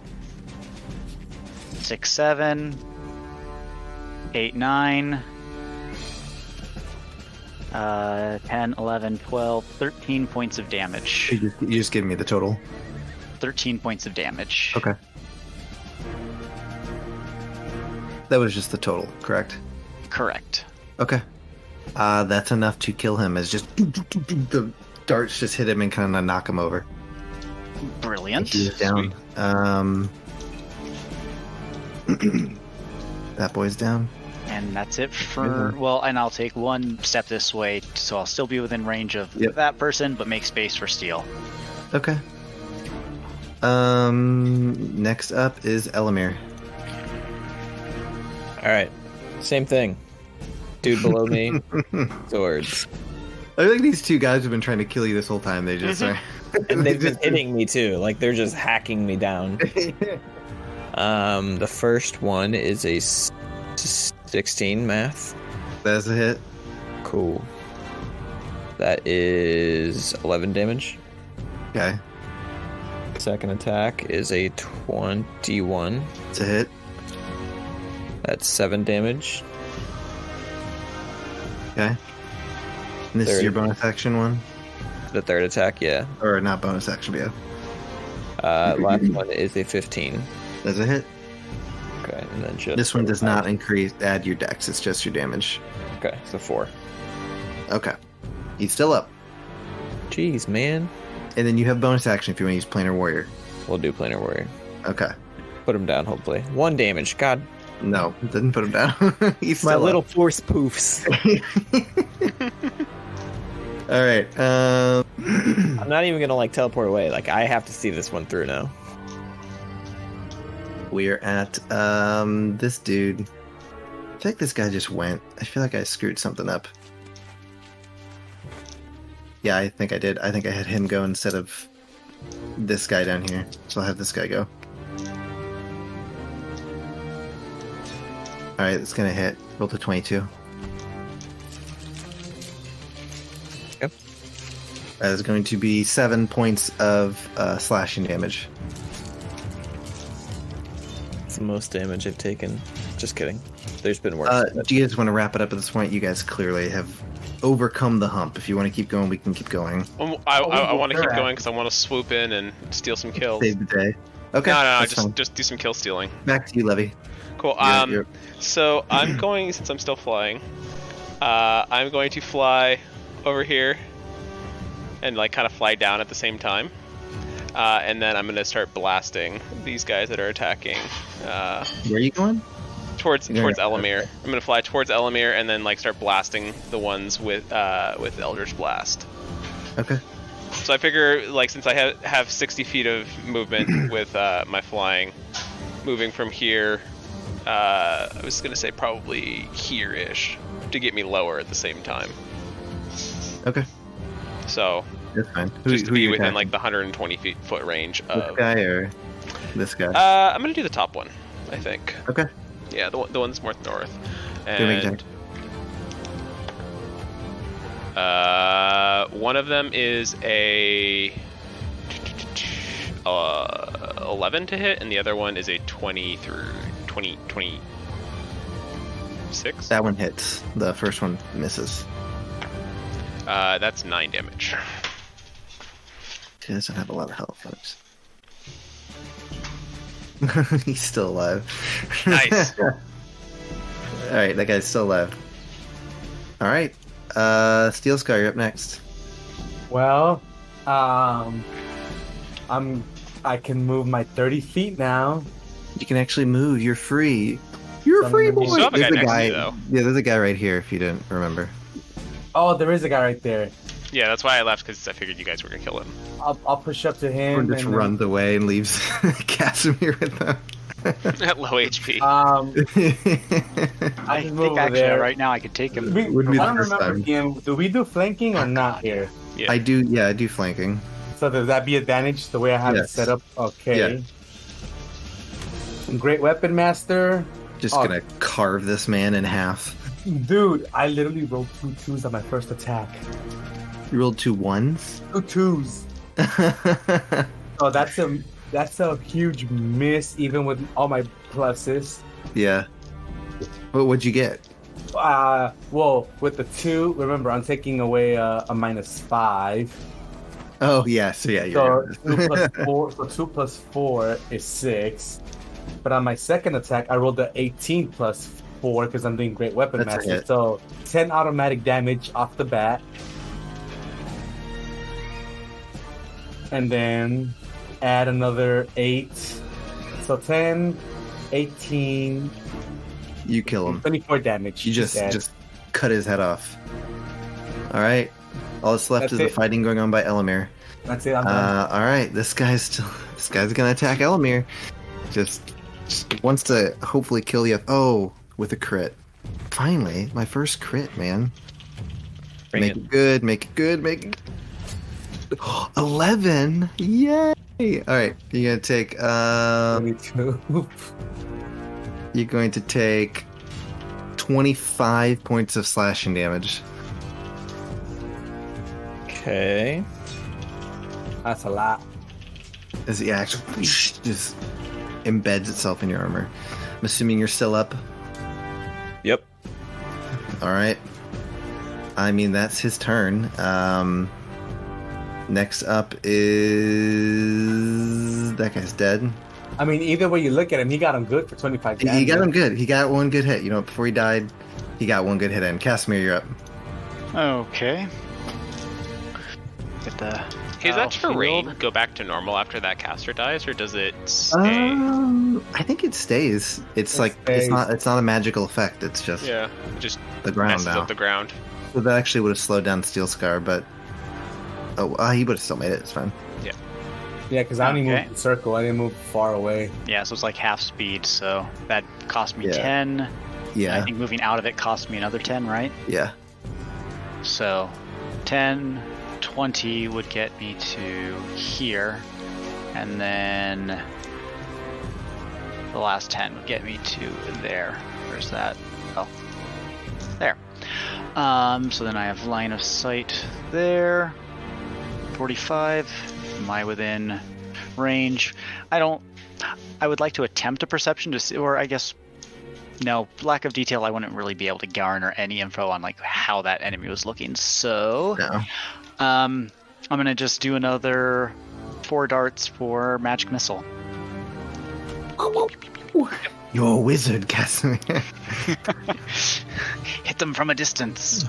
6, 7, 8, 9, 10, 11, 12, 13 points of damage.
You just give me the total.
13 points of damage.
Okay. That was just the total, correct?
Correct.
Okay. That's enough to kill him as just the darts just hit him and kind of knock him over.
Brilliant.
He's down. That boy's down.
And that's it for... Well, and I'll take one step this way, so I'll still be within range of that person, but make space for steel.
Okay. Next up is Elamir.
Alright. Same thing. Dude below me. Swords.
I think these two guys have been trying to kill you this whole time. They just are.
And they've been hitting me too. Like they're just hacking me down. The first one is a 16 math.
That's a hit.
Cool. That is 11 damage.
Okay.
Second attack is a 21.
It's a hit.
That's 7 damage.
Okay. And this is your bonus action one?
The third attack, yeah.
Or not bonus action, but yeah.
Last one is a 15.
That's a hit.
Okay, and then just...
This one does not add your dex. It's just your damage.
Okay, so 4.
Okay. He's still up.
Jeez, man.
And then you have bonus action if you want to use Planar Warrior.
We'll do Planar Warrior.
Okay.
Put him down, hopefully. 1 damage. God.
No, didn't put him down. He's
My
still
little
up.
force poofs.
All right.
I'm not even gonna teleport away. I have to see this one through now.
We're at this dude. I feel like this guy just went. I feel like I screwed something up. Yeah, I think I did. I think I had him go instead of this guy down here. So I'll have this guy go. Alright, it's gonna hit. Roll to 22.
Yep.
That is going to be 7 points of slashing damage.
It's the most damage I've taken. Just kidding. There's been worse.
Do you guys want to wrap it up at this point? You guys clearly have overcome the hump. If you want to keep going, we can keep going.
I want to keep going because I want to swoop in and steal some kills.
Save the day. Okay.
No,
fine.
just do some kill stealing.
Back to you, Levy.
Cool. So I'm going, since I'm still flying, I'm going to fly over here and kind of fly down at the same time. And then I'm going to start blasting these guys that are attacking.
Where are you going?
Towards Elamir. I'm going to fly towards Elamir and then start blasting the ones with Eldritch Blast.
Okay.
So I figure since I have 60 feet of movement with my flying, moving from here, I was going to say probably here-ish to get me lower at the same time.
Okay.
So
That's fine.
just to be
you
within
attacking?
the 120 foot range of...
This guy or this guy?
I'm going to do the top one, I think.
Okay.
Yeah, the one's north.
Go make
And one of them is a 11 to hit, and the other one is a 20 through 26.
That one hits. The first one misses.
That's 9 damage.
He doesn't have a lot of health, folks. He's still alive.
Nice.
Alright, that guy's still alive. Alright. Steel Scar, you're up next.
Well, I can move my 30 feet now.
You can actually move. You're free. You're free, boy.
You still have a guy
There's
next to you, though.
Yeah, there's a guy right here if you didn't remember.
Oh, there is a guy right there.
Yeah, that's why I left, because I figured you guys were gonna kill him.
I'll push up to
Or
him.
just
and
runs away and leaves Casimir with them.
At low HP.
I
can
think
move over
actually
there.
right now I could take him.
Would be
I
the
don't
first
remember.
time.
Do we do flanking or not here?
Yeah.
I do flanking.
So does that be advantage the way I have
Yes.
it set up? Okay.
Yeah.
Great Weapon Master.
Just
Oh.
gonna carve this man in half.
Dude, I literally rolled 2 2s on my first attack.
You rolled 2 1s?
2 2s. Oh, that's a huge miss, even with all my pluses.
Yeah. What'd you get?
Well, with the 2, remember I'm taking away a -5.
Oh, yeah. So, yeah,
So
you're
2 plus 4. So 2 plus 4 is 6. But on my second attack, I rolled the 18 plus 4 because I'm doing Great Weapon
That's a
Master.
hit.
So 10 automatic damage off the bat. And then add another 8. So 10, 18,
You kill him.
24 damage.
You
He's dead.
just cut his head off. All right. All that's left
That's
is the
it.
fighting going on by Elamir.
That's it. I'm done.
All right. This guy's gonna attack Elamir. Just wants to hopefully kill you. Oh, with a crit. Finally, my first crit, man.
Bring
Make it good. Make it good. Make it. 11. Yay! All right. You're gonna take.
22.
You're going to take 25 points of slashing damage.
Okay.
That's a lot.
As the axe just embeds itself in your armor. I'm assuming you're still up.
Yep.
All right. I mean, that's his turn. Next up is that guy's dead.
I mean, either way you look at him, he got him good for 25 damage.
He got him good. He got one good hit. You know, before he died, he got one good hit in. Casimir, you're up.
Okay. Get the.
Does that terrain
battlefield.
go back to normal after that caster dies, or does it stay?
I think it stays. It's
It
like
stays.
it's not a magical effect. It's just
Yeah, just
the ground
messes
now.
up the ground.
So that actually would have slowed down Steel Scar, but he would have still made it. It's fine.
Yeah, because I only
Okay.
moved the circle. I didn't move far away.
Yeah, so it's like half speed. So that cost me
Yeah.
10. I
Yeah,
think moving out of it cost me another 10, right?
yeah.
So 10, 20 would get me to here. And then the last 10 would get me to there. Where's that? Oh, there. So then I have line of sight there. 45. Am I within range? I would like to attempt a perception to see, or I guess, no, lack of detail, I wouldn't really be able to garner any info on like how that enemy was looking. So,
No.
I'm gonna just do another 4 darts for magic missile.
You're a wizard, Casimir.
Hit them from a distance.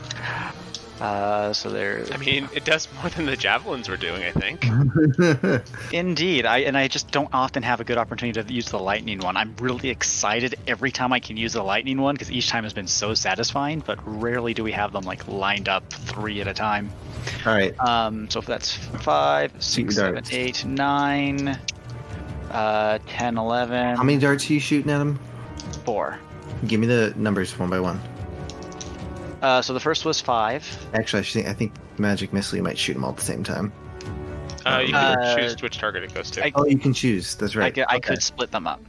So there's
I mean, it does more than the javelins were doing, I think.
indeed. I just don't often have a good opportunity to use the lightning one. I'm really excited every time I can use the lightning one because each time has been so satisfying. But rarely do we have them like lined up 3 at a time.
All right.
So if that's 5, 6, 7,
darts.
8, 9, 10, 11,
How many darts are you shooting at him?
4.
Give me the numbers one by one.
So the first was 5.
Actually, I think magic missile. You might shoot them all at the same time.
You
Uh,
can choose which target it goes to.
I-
Oh, you can choose. That's right.
I
Okay.
could split them up.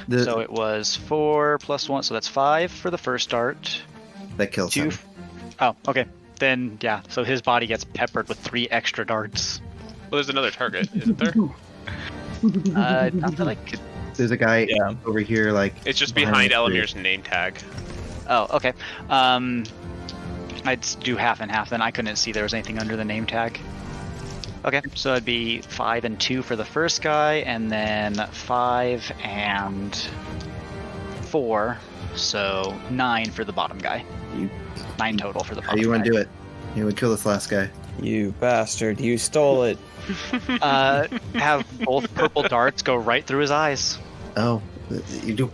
The-
So it was 4 plus 1, so that's 5 for the first dart.
that kills
2.
him.
Oh, okay. Then, yeah, so his body gets peppered with 3 extra darts.
Well, there's another target, isn't there?
Not that I could.
There's a guy
Yeah.
over here, like
It's just
behind
behind
the tree.
Elamir's name tag.
Oh, okay. I'd do half and half then. I couldn't see there was anything under the name tag. Okay, so it'd be 5 and 2 for the first guy, and then 5 and 4, so 9 for the bottom guy.
You-
9 total for the
How
bottom
you
guy.
want to do it? You would kill this last guy.
You bastard! You stole it.
Have both purple darts go right through his eyes.
Oh, you do.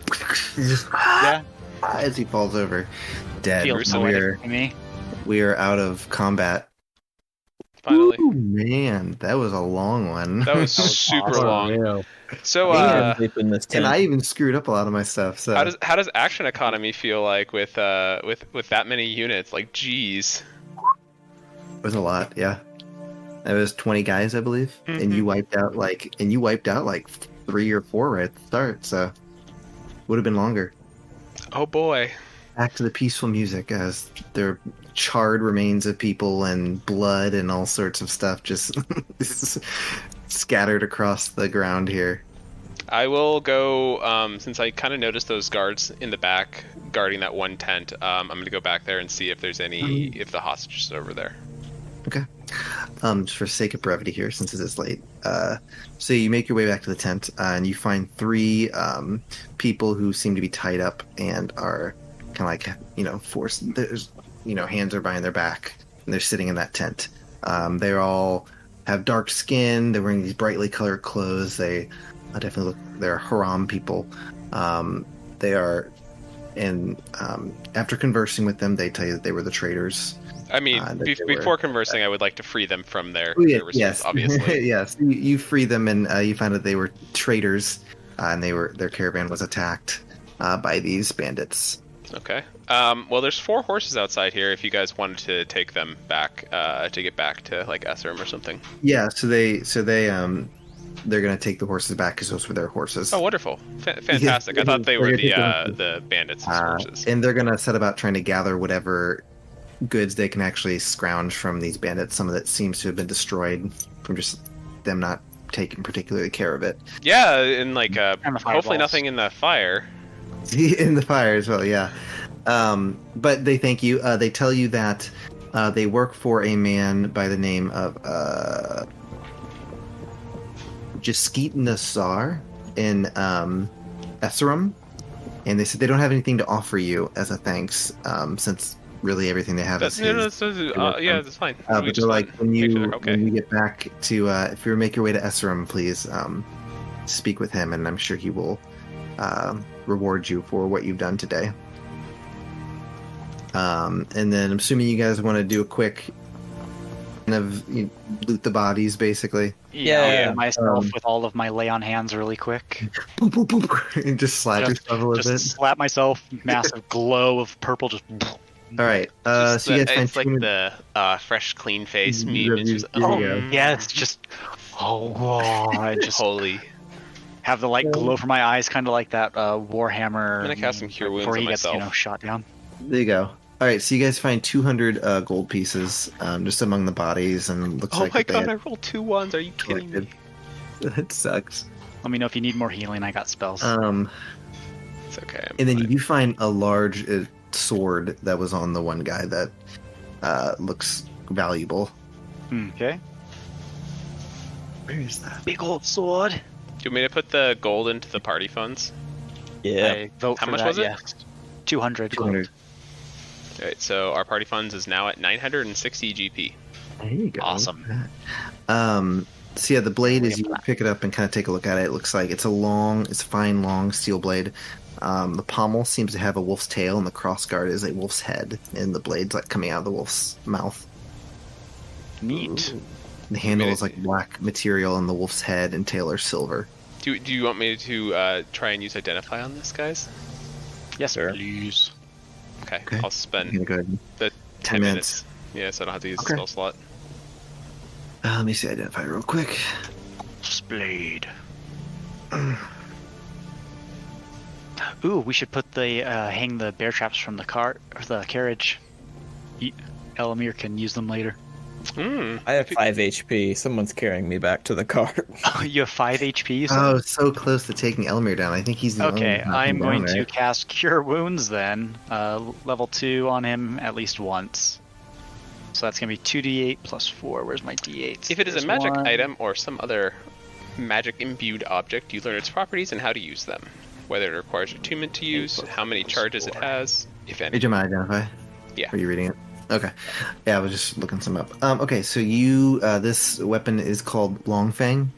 Yeah.
As he falls over, dead.
Feels
we are
poetic to me.
out of combat.
Finally.
Ooh, man, that was a long one.
That was super long.
Real.
So,
Sleep in this
and
tent.
I even screwed up a lot of my stuff. So
how does action economy feel like with that many units? Like, geez.
it was a lot. Yeah, it was 20 guys, I believe, and you wiped out like 3 or 4 right at the start. So would have been longer.
Oh boy.
Back to the peaceful music as there are charred remains of people and blood and all sorts of stuff just scattered across the ground here.
I will go, since I kind of noticed those guards in the back guarding that one tent, I'm going to go back there and see if there's if the hostage is over there.
Okay. Just for sake of brevity here, since it is late. So you make your way back to the tent, and you find 3 people who seem to be tied up and are kind of like, forced. There's, hands are behind their back, and they're sitting in that tent. They all have dark skin. They're wearing these brightly colored clothes. They definitely they're haram people. They are, and after conversing with them, they tell you that they were the traitors.
I mean,
that they
before
were-
conversing, I would like to free them from their services,
yes,
obviously.
yes. You free them, and you find that they were traitors, and their caravan was attacked by these bandits.
Okay. Well, there's 4 horses outside here. If you guys wanted to take them back to get back to like Eserim or something.
Yeah, so they're gonna take the horses back because those were their horses.
Oh, wonderful! Fantastic. I thought they were
They're gonna take
the bandits' horses.
And they're gonna set about trying to gather whatever goods they can actually scrounge from these bandits. Some of it seems to have been destroyed from just them not taking particularly care of it.
Yeah, and like
And the
hopefully
fireballs.
nothing in the fire.
In the fire as well, yeah. But they thank you. They tell you that they work for a man by the name of Jaskit Nassar in Eserim, and they said they don't have anything to offer you as a thanks, since really everything they have is his.
Yeah, that's fine. We
But
just
they're like,
wanna make sure they're okay.
when you get back to, if you make your way to Eserim, please speak with him, and I'm sure he will reward you for what you've done today. And then I'm assuming you guys want to do a quick kind of loot the bodies, basically.
Yeah,
Yeah.
myself with all of my lay on hands really quick.
Boom, boom, boom, and just slap yourself a little
Just
bit.
slap myself, massive glow of purple, just
All right. So you guys find
it's like
200
the fresh, clean face
Mhm,
meme. It's just,
there you
oh,
go.
yeah, it's just I just
holy.
have the light glow from my eyes, kind of like that Warhammer.
I'm gonna cast some
meme
Cure Wounds
before
on
he gets,
myself.
shot down.
There you go. All right. So you guys find 200 gold pieces just among the bodies, and looks
Oh
like
my
that they
god, I
had
rolled 2 1s. Are you kidding me?
collected. That sucks.
Let me know if you need more healing. I got spells.
It's okay. I'm
And then you
fine.
do find a large sword that was on the one guy that looks valuable.
Okay.
Where is that?
Big old sword.
Do you want me to put the gold into the party funds?
Yeah.
I vote
How
for
much
that,
was it?
yes. 200.
200.
Alright, so our party funds is now at 960 GP.
There you go.
Awesome.
So yeah, the blade, as
Look
you
at that.
pick it up and kind of take a look at it, it looks like it's a fine, long steel blade. The pommel seems to have a wolf's tail, and the crossguard is a wolf's head, and the blade's like coming out of the wolf's mouth.
Neat.
The handle is like black material, and the wolf's head and tail are silver.
Do you want me to try and use Identify on this, guys?
Yes,
Sure.
please.
Okay,
Okay.
I'll
I'm
spend
gonna go ahead and
the
10
minutes. Yeah, so I don't have to use
Okay.
the spell slot.
let me see identify real quick.
Blade. Ooh, we should put the hang the bear traps from the cart or the carriage. Elamir can use them later.
I have 5 HP. Someone's carrying me back to the cart.
You have 5 HP.
Oh, so close to taking Elmir down. I think he's the only
Okay,
one
I'm
down,
going to
right?
cast Cure Wounds then. Level 2 on him at least once. So that's going to be 2d8 plus 4. Where's my d8s?
If it is a
There's
magic
one.
item or some other magic imbued object, you learn its properties and how to use them. Whether it requires attunement to use, how many charges it has, if
Hey,
any.
do you mind identify?
Yeah.
Are you reading it? Okay. Yeah, I was just looking some up. Okay, so you this weapon is called Longfang.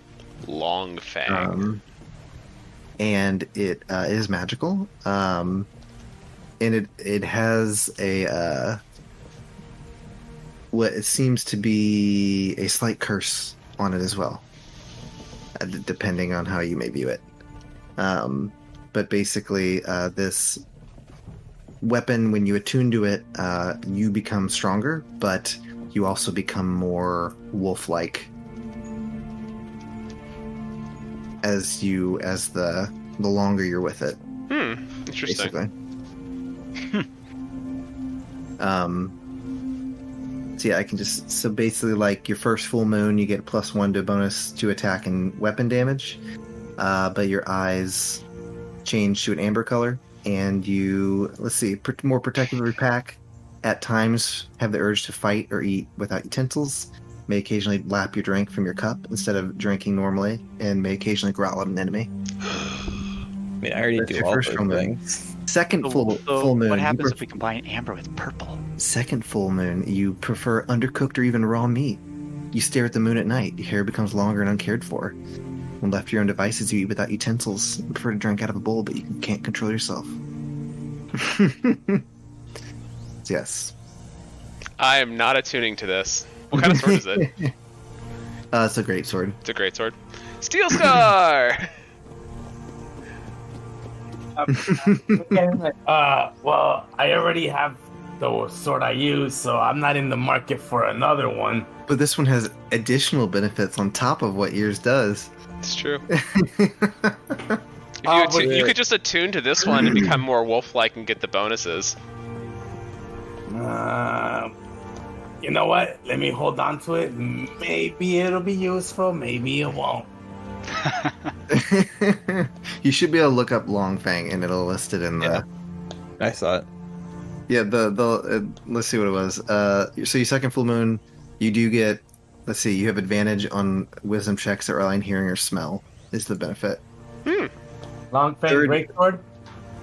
Long Fang.
And it is magical. And it has a what it seems to be a slight curse on it as well, depending on how you may view it. But basically, this weapon, when you attune to it, you become stronger, but you also become more wolf-like as the longer you're with it.
Interesting.
Basically. So yeah, I can so basically, like your first full moon, you get +1 to bonus to attack and weapon damage, but your eyes change to an amber color, and you more protective of your pack. At times, have the urge to fight or eat without utensils. May occasionally lap your drink from your cup instead of drinking normally, and may occasionally growl at an enemy.
I mean, I already
That's
do
your
all
first
those
full moon.
things.
Second full moon.
What
you
happens if we combine amber with purple?
Second full moon, you prefer undercooked or even raw meat. You stare at the moon at night. Your hair becomes longer and uncared for. When left to your own devices, you eat without utensils. You prefer to drink out of a bowl, but you can't control yourself. Yes.
I am not attuning to this. What kind of sword is it?
It's a great sword.
It's a great sword. Steel Scar!
Well, I already have the sword I use, so I'm not in the market for another one.
But this one has additional benefits on top of what yours does.
It's true.
Oh,
You could just attune to this one and become more wolf-like and get the bonuses.
You know what? Let me hold on to it. Maybe it'll be useful. Maybe it won't.
You should be able to look up Longfang and it'll list it in the.
Yeah. I saw it.
Yeah, let's see what it was. So your second full moon, you do get. Let's see, you have advantage on wisdom checks that rely on hearing or smell. Is the benefit?
Long fang greatsword.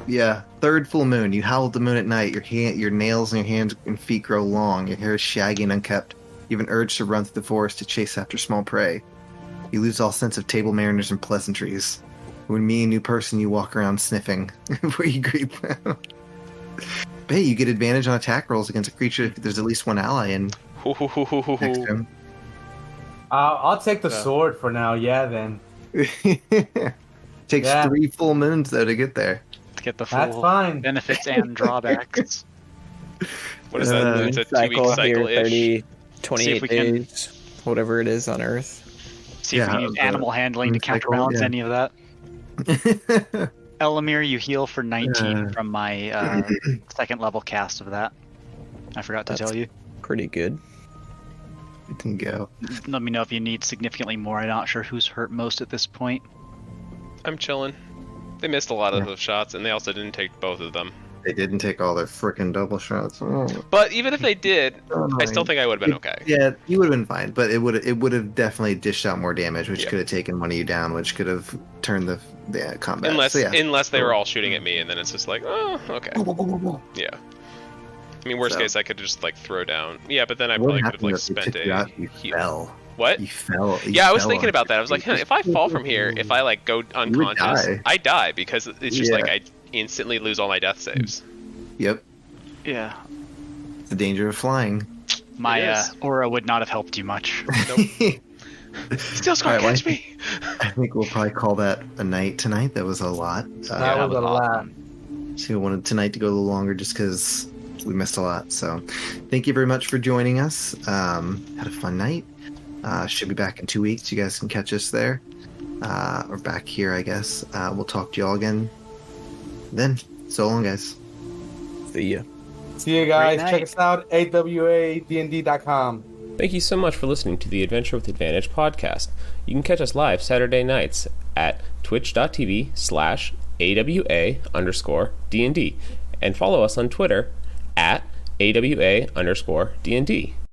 Yeah, third full moon. You howl at the moon at night. Your nails and your hands and feet grow long. Your hair is shaggy and unkempt. You have an urge to run through the forest to chase after small prey. You lose all sense of table manners and pleasantries. When meet a new person, you walk around sniffing before you greet them. But hey, you get advantage on attack rolls against a creature if there's at least one ally in next to him.
I'll take the sword for now. Yeah, then.
Takes 3 full moons though to get there.
To get the
That's
full
fine.
benefits and drawbacks.
What is that? It's a 2-week cycle-ish.
30,
See
28
if we can-
days, whatever it is on Earth.
See if we need animal handling to
cycle,
counterbalance
yeah.
any of that. Elamir, you heal for 19 from my second level cast of that. I forgot to tell you.
Pretty good.
You can go.
Let me know if you need significantly more. I'm not sure who's hurt most at this point.
I'm chilling. They missed a lot of those shots, and they also didn't take both of them.
They didn't take all their frickin' double shots. Oh.
But even if they did, I still think I would have been okay.
Yeah, you would have been fine, but it would have definitely dished out more damage, which
Yep.
could have taken one of you down, which could have turned the combat.
Unless
So, yeah.
unless they were all shooting at me, and then it's just like, oh, okay. Yeah. I mean, worst
So-
case, I could just like throw down. Yeah, but then I
What
probably could have
happened
like
if you
spent
took you out? You
heal.
fell.
What?
You fell. You
Yeah, I was
fell
thinking
on
about that. I was like, if I fall from here, if I like go unconscious,
die.
I die because it's just
Yeah.
like I instantly lose all my death saves.
Yep.
Yeah.
The danger of flying.
My
It is.
aura would not have helped you much.
Still score
Alright, well,
catch me.
I think we'll probably call that a night tonight. That was a lot.
That was a lot.
So we wanted tonight to go a little longer just because we missed a lot. So thank you very much for joining us. Had a fun night. Should be back in 2 weeks. You guys can catch us there. Or back here, I guess. We'll talk to y'all again then. So long, guys.
See ya.
See you guys.
Great night.
Check us out. AWADND.com.
Thank you so much for listening to the Adventure with Advantage podcast. You can catch us live Saturday nights at twitch.tv/AWA_DND and follow us on Twitter at AWA_DND.